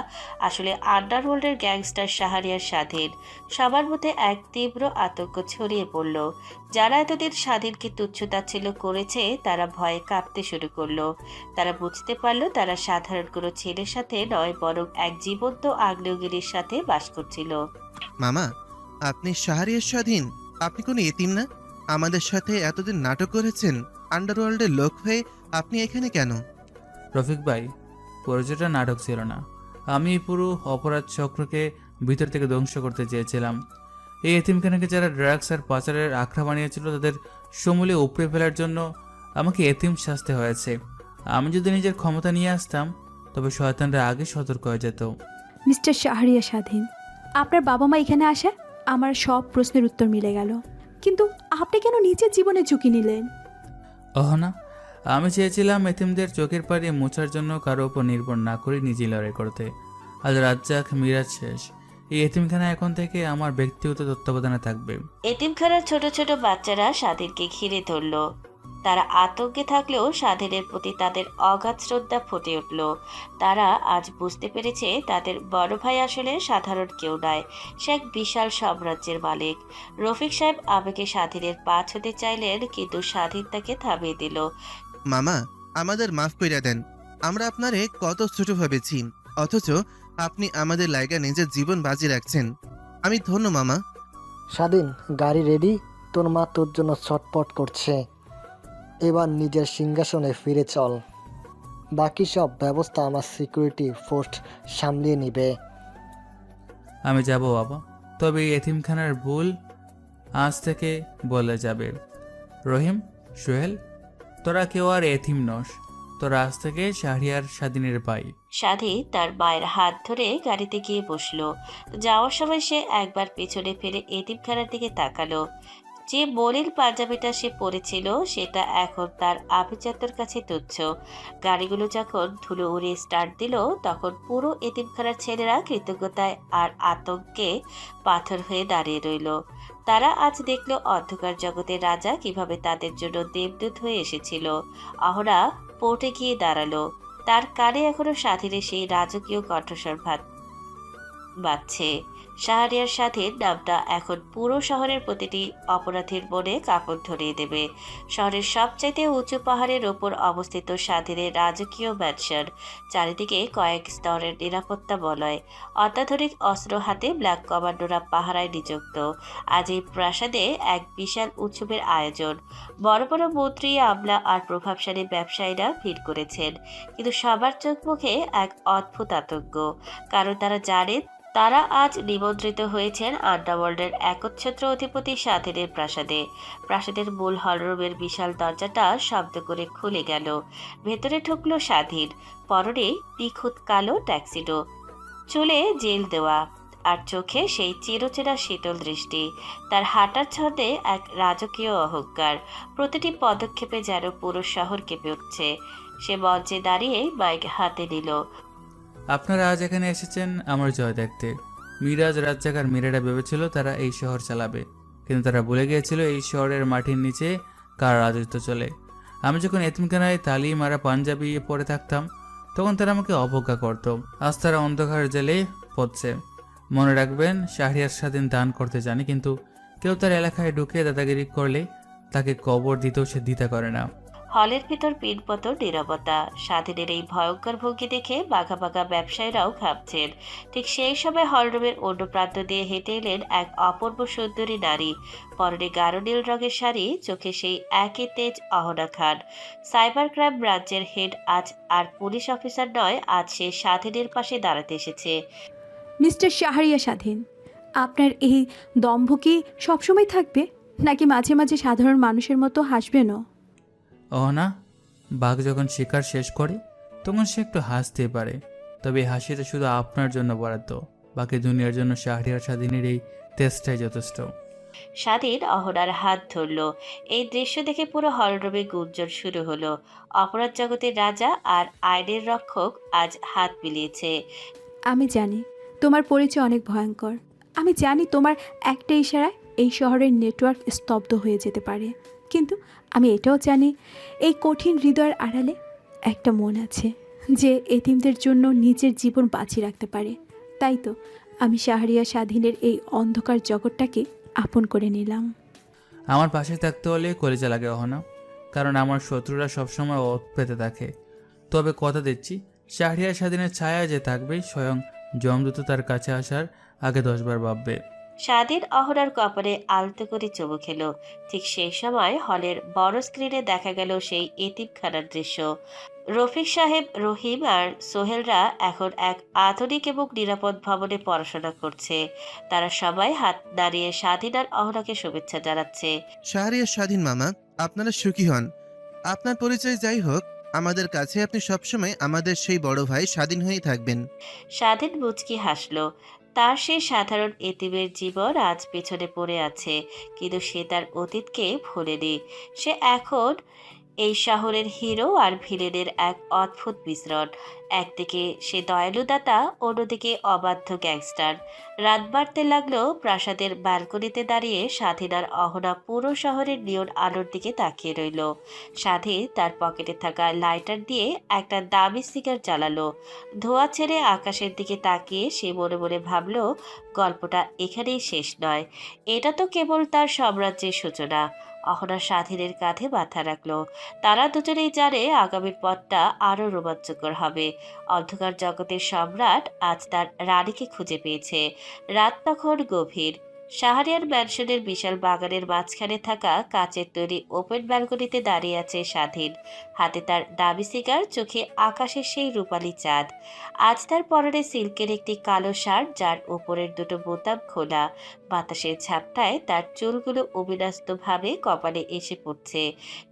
আসলে আন্ডারওয়ার্ল্ডের গ্যাংস্টার শাহরিয়ার স্বাধীন। সবার মধ্যে এক তীব্র আতঙ্ক ছড়িয়ে পড়ল। যারা এতদিন স্বাধীনকে তুচ্ছতাচ্ছিল্য করেছে তারা ভয়ে কাঁপতে শুরু করলো। তারা বুঝতে পারলো তারা সাধারণ কোনো ছেলের সাথে নয়, বরং এক জীবন্ত আগ্নেয়গিরির সাথে বাস করছিল। মামা, আপনি শাহরিয়ার স্বাধীন? আপনি কোনো এতিম না? আমাদের সাথে এতদিন নাটক করেছেন, আন্ডারওয়ার্ল্ডের লোক হয়ে আপনি এখানে কেন? রফিক ভাই, পরিচয়টা নাটক ছিল না। আমি এই পুরো অপরাধ চক্রকে ভিতর থেকে ধ্বংস করতে চেয়েছিলাম। এই এতিমখানাকে যারা ড্রাগস আর পাচারের আখড়া বানিয়েছিল তাদের সমূলে উপড়ে ফেলার জন্য আমাকে এতিম সাজতে হয়েছে। আমি যদি নিজের ক্ষমতা নিয়ে আসতাম তবে শয়তানরা আগে সতর্ক হয়ে যেত। মিস্টার শাহরিয়ার স্বাধীন, আপনার বাবা মা এখানে আসে আমার সব প্রশ্নের উত্তর মিলে গেল, কিন্তু আপনি কেন নিজের জীবনে ঝুঁকি নিলেন? না, আমি চেয়েছিলাম এতিমদের চোখের পাড়ি মোছার জন্য কারো ওপর নির্ভর না করে নিজে লড়াই করতে। আজ রাজ্জাক মিরাজ শেষ, এই এতিমখানা এখন থেকে আমার ব্যক্তিগত তত্ত্বাবধানে থাকবে। এতিমখানার ছোট ছোট বাচ্চারা স্বাধীনকে ঘিরে ধরল। তারা আতঙ্কে থাকলেও স্বাধীনের প্রতি তাদের অগাধ শ্রদ্ধা ফুটে উঠল। তারা আজ বুঝতে পেরেছে তাদের বড় ভাই আসলে সাধারণ কেউ নয়, সে এক বিশাল সাম্রাজ্যের মালিক। রফিক সাহেব আবেগে স্বাধীনের পা ছুঁতে চাইলেন, কিন্তু স্বাধীন তাকে থামিয়ে দিল। মামা, আমাদের মাফ কইরা দেন। আমরা আপনারে কত ছোট ভেবেছি, অথচ আপনি আমাদের লাইগা নিজের জীবন বাজি রাখছেন। আমি ধন্য মামা। স্বাধীন, গাড়ি রেডি? তোর মা তোর জন্য ছটপট করছে। এবার নিজের সিংহাসনে ফিরে চল। বাকি সব ব্যবস্থা আমার সিকিউরিটি ফোর্স সামলিয়ে নিবে। আমি যাব বাবা, তবে এই এতিমখানার ভুল আজ থেকে বলে যাবে। রহিম, সোহেল, তোরা কেউ আর এতিম নস, তোরা আজ থেকে শাহরিয়ার স্বাধীনের ভাই। স্বাধীন তার মায়ের হাত ধরে গাড়িতে গিয়ে বসলো। যাওয়ার সময় সে একবার পেছনে ফিরে এতিমখানার দিকে তাকালো। যে বলির পাঞ্জাবিটা সে পরেছিল সেটা এখন তার আভিজাত্যর কাছে তুচ্ছ। গাড়িগুলো যখন ধুলো উড়িয়ে স্টার্ট দিল তখন পুরো এতিমখানার ছেলেরা কৃতজ্ঞতায় আর আতঙ্কে পাথর হয়ে দাঁড়িয়ে রইল। তারা আজ দেখল অন্ধকার জগতের রাজা কিভাবে তাদের জন্য দেবদূত হয়ে এসেছিল। অহনা পোর্টে গিয়ে দাঁড়ালো। তার কানে এখনো স্বাধীনের সেই রাজকীয় কণ্ঠস্বর বাজছে। শাহরিয়ার স্বাধীন নামটা এখন পুরো শহরের প্রতিটি অপরাধীর মনে কাপড় ধরিয়ে দেবে। শহরের সবচাইতে উঁচু পাহাড়ের ওপর অবস্থিত স্বাধীনের রাজকীয় ম্যানশন, চারিদিকে কয়েক স্তরের নিরাপত্তা বলয়, অত্যাধুনিক অস্ত্র হাতে ব্ল্যাক কমান্ডোরা পাহারায় নিযুক্ত। আজ এই প্রাসাদে এক বিশাল উৎসবের আয়োজন। বড় বড় মন্ত্রী, আমলা আর প্রভাবশালী ব্যবসায়ীরা ভিড় করেছেন, কিন্তু সবার চোখ মুখে এক অদ্ভুত আতঙ্ক, কারণ তারা জানেন তারা আজ নিমন্ত্রিত হয়েছেন আন্ডারওয়ার্ল্ডের একচ্ছত্র অধিপতি স্বাধীনের প্রাসাদে। প্রাসাদের মূল হলরুমের বিশাল দরজাটা শব্দ করে খুলে গেল। ভেতরে ঢুকলো স্বাধীন, পরনে নিখুঁত কালো ট্যাক্সিডো, চুলে জেল দেওয়া আর চোখে সেই চিরচেনা শীতল দৃষ্টি। তার হাঁটার ছন্দে এক রাজকীয় অহংকার, প্রতিটি পদক্ষেপে যেন পুরো শহর কেঁপে উঠছে। সে মঞ্চে দাঁড়িয়ে মাইক হাতে নিল। আপনারা আজ এখানে এসেছেন আমার জয় দেখতে। মিরাজ, রাজ্জাক আর মীরারা ভেবেছিল তারা এই শহর চালাবে, কিন্তু তারা ভুলে গিয়েছিল এই শহরের মাটির নিচে কার রাজত্ব চলে। আমি যখন এতিমখানায় তালি মারা পাঞ্জাবি পরে থাকতাম তখন তারা আমাকে অবজ্ঞা করত। আজ তারা অন্ধকার জেলে পড়ছে। মনে রাখবেন, শাহরিয়ার স্বাধীন দান করতে জানে, কিন্তু কেউ তার এলাকায় ঢুকে দাদাগিরি করলে তাকে কবর দিতেও সে দ্বিধা করে না। হলের ভিতর পিনপত নীরবতা। স্বাধীনের এই ভয়ঙ্কর ভঙ্গি দেখে বাঘা বাঘা ব্যবসায়ীরাও ভাবছেন। ঠিক সেই সময় হলরুমের অন্য প্রান্ত দিয়ে হেঁটে এলেন এক অপূর্ব সুন্দরী নারী, পরনে গাঢ় নীল রঙের শাড়ি, চোখে সেই একই তেজ অহনা খান। সাইবার ক্রাইম ব্রাঞ্চের হেড আজ আর পুলিশ অফিসার নয়, আজ সে স্বাধীনের পাশে দাঁড়াতে এসেছে। মিস্টার শাহরিয়া স্বাধীন, আপনার এই দম্ভ কি সবসময় থাকবে, নাকি মাঝে মাঝে সাধারণ মানুষের মতো হাসবেনও? না, বাঘ যখন শিকার শেষ করে তখন সে একটু হাসতে পারে, তবে এই হাসিটা শুধু আপনার জন্য বরাদ্দ। বাকি দুনিয়ার জন্য শাহরিয়ার স্বাধীনের এই তেজটাই যথেষ্ট। স্বাধীন অহনার হাত ধরল। এই দৃশ্য দেখে পুরো হলরুমে গুঞ্জন শুরু হলো। অপরাধ জগতের রাজা আর আইনের রক্ষক আজ হাত মিলিয়েছে। আমি জানি তোমার পরিচয় অনেক ভয়ঙ্কর। আমি জানি তোমার একটা ইশারায় এই শহরের নেটওয়ার্ক স্তব্ধ হয়ে যেতে পারে, কিন্তু আমি এটাও জানি এই কঠিন হৃদয়ের আড়ালে একটা মন আছে যে এতিমদের জন্য নিজের জীবন বাঁচিয়ে রাখতে পারে। তাই তো আমি শাহরিয়ার স্বাধীনের এই অন্ধকার জগৎটাকে আপন করে নিলাম। আমার পাশে থাকতে হলে কলেজে লাগে অহনা, কারণ আমার শত্রুরা সবসময় ওত পেতে থাকে। তবে কথা দিচ্ছি, শাহরিয়ার স্বাধীনের ছায়া যে থাকবে, স্বয়ং যমদূত তার কাছে আসার আগে 10 বার ভাববে। স্বাধীন অহনার কপালে আলতো করে চুমু খেলো। ঠিক সেই সময় হলের বড় স্ক্রিনে দেখা গেল সেই এতিমখানার দৃশ্য। রফিক সাহেব, রহিম আর সোহেলরা এখন এক আধুনিক এবং নিরাপদ ভবনে পড়াশোনা করছে। তারা সবাই হাত দাঁড়িয়ে স্বাধীন আর অহনাকে শুভেচ্ছা জানাচ্ছে। শাহরিয়ার স্বাধীন মামা, আপনারা সুখী হন। আপনার পরিচয় যাই হোক, আমাদের কাছে আপনি সবসময় আমাদের সেই বড় ভাই স্বাধীন হয়েই থাকবেন। স্বাধীন মুচকি হাসলো। তার সেই সাধারণ এতিমের জীবন আজ পেছনে পড়ে আছে, কিন্তু সে তার অতীতকে ভোলেনি। সে এখন এই শহরের হিরো আর ভিলেনের এক অদ্ভুত মিশ্রণ। একদিকে সে দয়ালু দাতা, অন্যদিকে অবাধ্য গ্যাংস্টার। রাত বাড়তে লাগলো। প্রাসাদের ব্যালকনিতে দাঁড়িয়ে স্বাধীন আর অহনা পুরো শহরের নিয়ন আলোর দিকে তাকিয়ে রইল। স্বাধীন তার পকেটে থাকা লাইটার দিয়ে একটা দামি সিগার জ্বালালো। ধোঁয়া ছেড়ে আকাশের দিকে তাকিয়ে সে মনে মনে ভাবল, গল্পটা এখানেই শেষ নয়, এটা তো কেবল তার সাম্রাজ্যের সূচনা। অহনা স্বাধীনের কাঁধে মাথা রাখলো। তারা দুজনেই জানে আগামীর পথটা আরো রোমাঞ্চকর হবে। অন্ধকার জগতের সম্রাট আজ তার রানীকে খুঁজে পেয়েছে। রাত তখন গভীর। শাহরিয়ার ম্যানশনের বিশাল বাগানের মাঝখানে থাকা কাচের তৈরি ওপেন ব্যালকনিতে দাঁড়িয়ে আছে স্বাধীন। হাতে তার দামি সিগার, চোখে আকাশের সেই রূপালী চাঁদ। আজ তার পরনে সিল্কের একটি কালো শার্ট, যার উপরের দুটো বোতাম খোলা। বাতাসের ঝাপটায় তার চুলগুলো অবিন্যস্তভাবে কপালে এসে পড়ছে।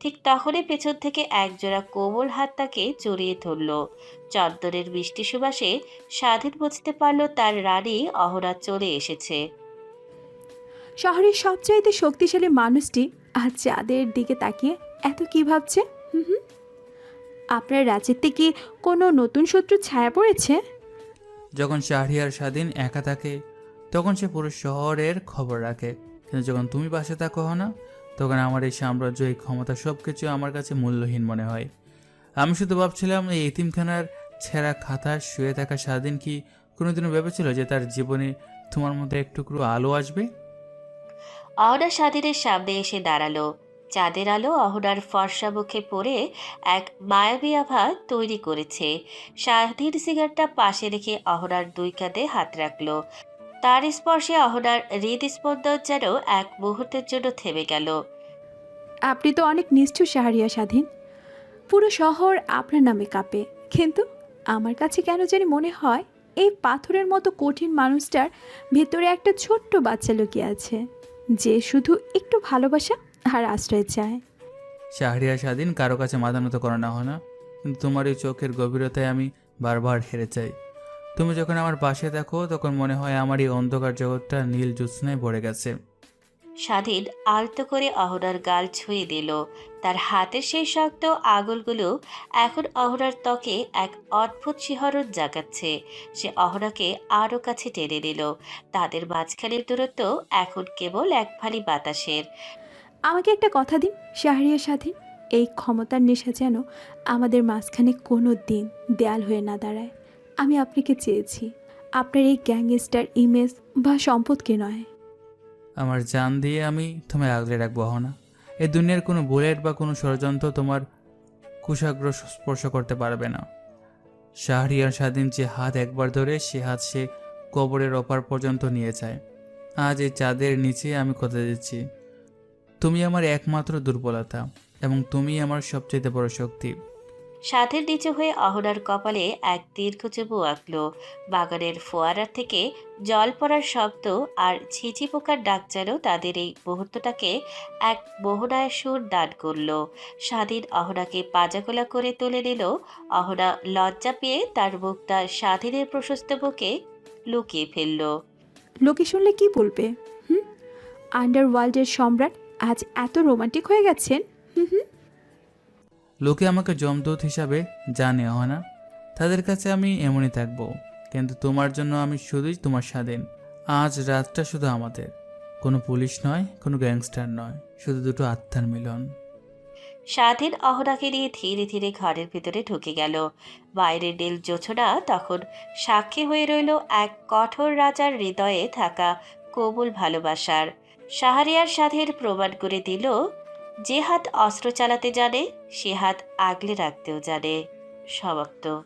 ঠিক তখনই পেছন থেকে একজোড়া কোমল হাত তাকে জড়িয়ে ধরল। চন্দনের মিষ্টি সুবাসে স্বাধীন বুঝতে পারল তার রানী অহনা চলে এসেছে। শহরের সবচাইতে শক্তিশালী মানুষটি আজ চাঁদের দিকে তাকিয়ে এত কি ভাবছে? আপনার রাজ্যেতে কি কোনো নতুন শত্রুর ছায়া পড়েছে? যখন শাহরিয়ার স্বাধীন একা থাকে তখন সে পুরো শহরের খবর রাখে, কিন্তু যখন তুমি পাশে থাকো না, তখন আমার এই সাম্রাজ্য, এই ক্ষমতা সব কিছু আমার কাছে মূল্যহীন মনে হয়। আমি শুধু ভাবছিলাম, এই এতিমখানার ছেঁড়া খাতায় শুয়ে থাকা স্বাধীন কি কোনোদিনও ভেবেছিল যে তার জীবনে তোমার মধ্যে একটুকরো আলো আসবে? অহনা স্বাধীনের সামনে এসে দাঁড়ালো। চাঁদের আলো অহনার ফর্সা মুখে পড়ে এক মায়াবী আভা তৈরি করেছে। স্বাধীন সিগারটা পাশে রেখে অহনার দুই কাঁধে হাত রাখলো। তার স্পর্শে অহনার হৃদস্পন্দন যেন এক মুহূর্তের জন্য থেমে গেল। আপনি তো অনেক নিষ্ঠুর শাহরিয়া স্বাধীন। পুরো শহর আপনার নামে কাঁপে, কিন্তু আমার কাছে কেন জানি মনে হয় এই পাথরের মতো কঠিন মানুষটার ভেতরে একটা ছোট্ট বাচ্চা লুকিয়ে আছে, যে শুধু একটু ভালোবাসা আর আশ্রয় চায়। শাহরিয়া স্বাধীন কারো কাছে মাথা নত করে না হয় না, কিন্তু তোমার এই চোখের গভীরতায় আমি বারবার হেরে যাই। তুমি যখন আমার পাশে দেখো তখন মনে হয় আমার এই অন্ধকার জগৎটা নীল জ্যোৎস্নায় ভরে গেছে। স্বাধীন আলতো করে অহনার গাল ছুঁয়ে দিল। তার হাতের সেই শক্ত আঙুলগুলো এখন অহনার ত্বকে এক অদ্ভুত শিহরণ জাগাচ্ছে। সে অহনাকে আরও কাছে টেনে নিল। তাদের মাঝখানের দূরত্ব এখন কেবল এক ফালি বাতাসের। আমাকে একটা কথা দিন শাহরিয়া স্বাধীন, এই ক্ষমতার নেশা যেন আমাদের মাঝখানে কোনো দিন দেয়াল হয়ে না দাঁড়ায়। আমি আপনাকে চেয়েছি, আপনার এই গ্যাংস্টার ইমেজ বা সম্পদকে নয়। আমার জান দিয়ে আমি তোমায় আগলে রাখবো না। এই দুনিয়ার কোনো বুলেট বা কোনো ষড়যন্ত্র তোমার কুশাগ্র স্পর্শ করতে পারবে না। শাহরিয়ার স্বাধীন যে হাত একবার ধরে, সে হাত সে কবরের ওপার পর্যন্ত নিয়ে যায়। আজ এই চাঁদের নিচে আমি কথা দিচ্ছি, তুমি আমার একমাত্র দুর্বলতা এবং তুমি আমার সবচেয়ে বড় শক্তি। সাথের নিচে হয়ে অহনার কপালে এক দীর্ঘ চুমু আঁকলো। বাগানের ফোয়ারা থেকে জল পড়ার শব্দ আর ছিচি পোকার ডাক যেন তাদের এই মুহূর্তটাকে এক মোহনায় সুর দান করলো। স্বাধীন অহনাকে পাজাগোলা করে তুলে নিল। অহনা লজ্জা পেয়ে তার মুখটা স্বাধীনের প্রশস্ত বুকে লুকিয়ে ফেলল। লোকে শুনলে কি বলবে? আন্ডারওয়ার্ল্ডের সম্রাট আজ এত রোমান্টিক হয়ে গেছেন। লোকে আমাকে যমদূত হিসাবে জানে না, তাদের কাছে আমি এমনই থাকবো, কিন্তু তোমার জন্য আমি শুধুই তোমার স্বাধীন। আজ রাতটা শুধু আমাদের, কোনো পুলিশ নয়, কোনো গ্যাংস্টার নয়, শুধু দুটো আত্মার মিলন। স্বাধীন অহনাকে নিয়ে ধীরে ধীরে ঘরের ভিতরে ঢুকে গেল। বাইরের নীল জোছনা তখন সাক্ষী হয়ে রইল এক কঠোর রাজার হৃদয়ে থাকা কোমল ভালোবাসার। শাহরিয়ার সাধের প্রমাণ করে দিল, যে হাত অস্ত্র চালাতে জানে সে হাত আগলে রাখতেও জানে। সমাপ্ত।